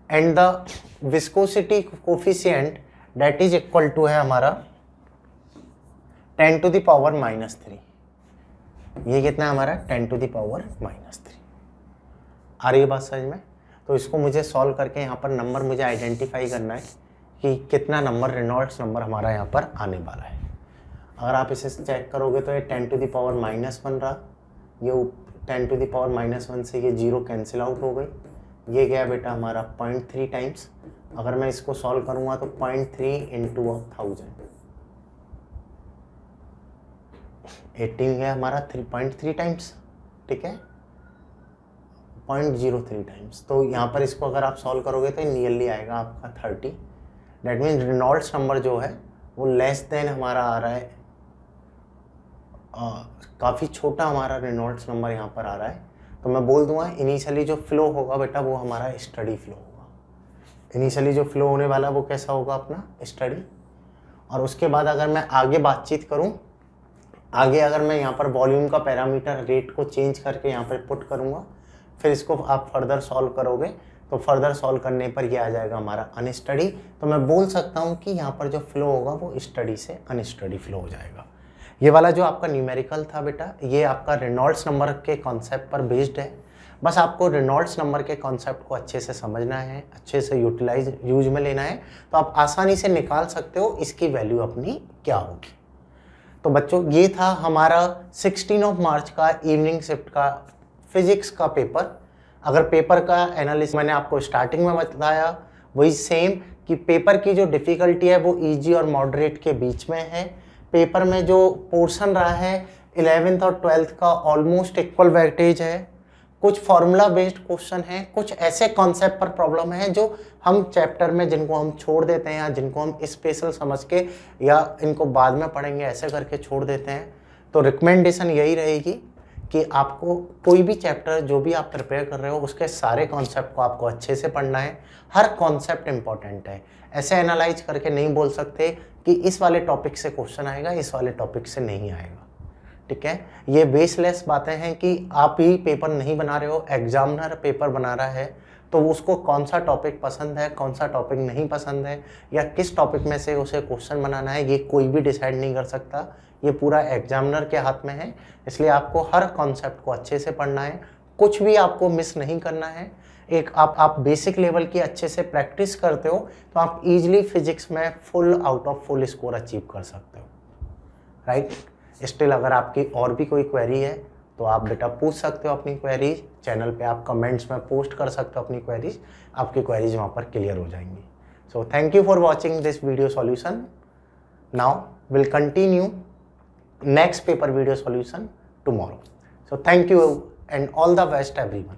And the viscosity coefficient that is equal to है हमारा 10⁻⁻3। ये कितना है हमारा 10⁻⁻3। आ रही है बात समझ में? तो इसको मुझे सॉल्व करके यहाँ पर नंबर मुझे आइडेंटिफाई करना है कि कितना नंबर रेनॉल्ड्स नंबर हमारा यहाँ पर आने वाला है। अगर आप इसे चेक करोगे तो ये 10⁻⁻1 रहा, ये 10⁻⁻1 से ये 0 कैंसिल आउट हो गई, ये गया बेटा हमारा 0.3 टाइम्स। अगर मैं इसको सॉल्व करूँगा तो 0.3 इंटू 1000, 18 गया हमारा 3.3 टाइम्स, ठीक है, 0.03 टाइम्स। तो यहाँ पर इसको अगर आप सॉल्व करोगे तो नियरली आएगा आपका 30। डेट मीन्स रेनॉल्ड्स नंबर जो है वो लेस देन हमारा आ रहा है, काफ़ी छोटा हमारा रेनॉल्ड्स नंबर यहाँ पर आ रहा है। तो मैं बोल दूंगा इनिशियली जो फ्लो होगा बेटा वो हमारा स्टडी फ्लो होगा। इनिशियली जो फ्लो होने वाला वो कैसा होगा अपना स्टडी। और उसके बाद अगर मैं आगे बातचीत करूँ, आगे अगर मैं यहाँ पर वॉल्यूम का पैरामीटर रेट को चेंज करके यहाँ पर पुट करूँगा, फिर इसको आप फर्दर सॉल्व करोगे तो फर्दर सॉल्व करने पर ये आ जाएगा हमारा अनस्टडी। तो मैं बोल सकता हूँ कि यहाँ पर जो फ्लो होगा वो स्टडी से अनस्टडी फ्लो हो जाएगा। ये वाला जो आपका न्यूमेरिकल था बेटा, ये आपका रेनॉल्ड्स नंबर के कॉन्सेप्ट पर बेस्ड है। बस आपको रेनॉल्ड्स नंबर के कॉन्सेप्ट को अच्छे से समझना है, अच्छे से यूज में लेना है, तो आप आसानी से निकाल सकते हो इसकी वैल्यू अपनी क्या होगी। तो बच्चों ये था हमारा 16 मार्च का इवनिंग शिफ्ट का फिजिक्स का पेपर। अगर पेपर का एनालिसिस मैंने आपको स्टार्टिंग में बताया वही सेम कि पेपर की जो डिफ़िकल्टी है वो इजी और मॉडरेट के बीच में है। पेपर में जो पोर्शन रहा है 11th और 12th का ऑलमोस्ट इक्वल वेटेज है। कुछ फॉर्मूला बेस्ड क्वेश्चन है, कुछ ऐसे कॉन्सेप्ट पर प्रॉब्लम है जो हम चैप्टर में जिनको हम छोड़ देते हैं या जिनको हम स्पेशल समझ के या इनको बाद में पढ़ेंगे ऐसे करके छोड़ देते हैं। तो रिकमेंडेशन यही रहेगी कि आपको कोई भी चैप्टर जो भी आप प्रिपेयर कर रहे हो उसके सारे कॉन्सेप्ट को आपको अच्छे से पढ़ना है। हर कॉन्सेप्ट इंपॉर्टेंट है, ऐसे एनालाइज करके नहीं बोल सकते कि इस वाले टॉपिक से क्वेश्चन आएगा, इस वाले टॉपिक से नहीं आएगा, ठीक है। ये बेसलेस बातें हैं कि आप ही पेपर नहीं बना रहे हो, एग्जामिनर पेपर बना रहा है, तो उसको कौन सा टॉपिक पसंद है, कौन सा टॉपिक नहीं पसंद है या किस टॉपिक में से उसे क्वेश्चन बनाना है, ये कोई भी डिसाइड नहीं कर सकता। ये पूरा एग्जामिनर के हाथ में है। इसलिए आपको हर कॉन्सेप्ट को अच्छे से पढ़ना है, कुछ भी आपको मिस नहीं करना है। एक आप बेसिक लेवल की अच्छे से प्रैक्टिस करते हो तो आप इजीली फिजिक्स में full out of full score achieve कर सकते हो, राइट। स्टिल अगर आपकी और भी कोई क्वेरी है तो आप बेटा पूछ सकते हो अपनी क्वेरीज, चैनल पे आप कमेंट्स में पोस्ट कर सकते हो अपनी क्वेरीज, आपकी क्वेरीज वहाँ पर क्लियर हो जाएंगी। So thank you for watching this video solution. Now will continue next paper video solution tomorrow. So thank you and all the best everyone.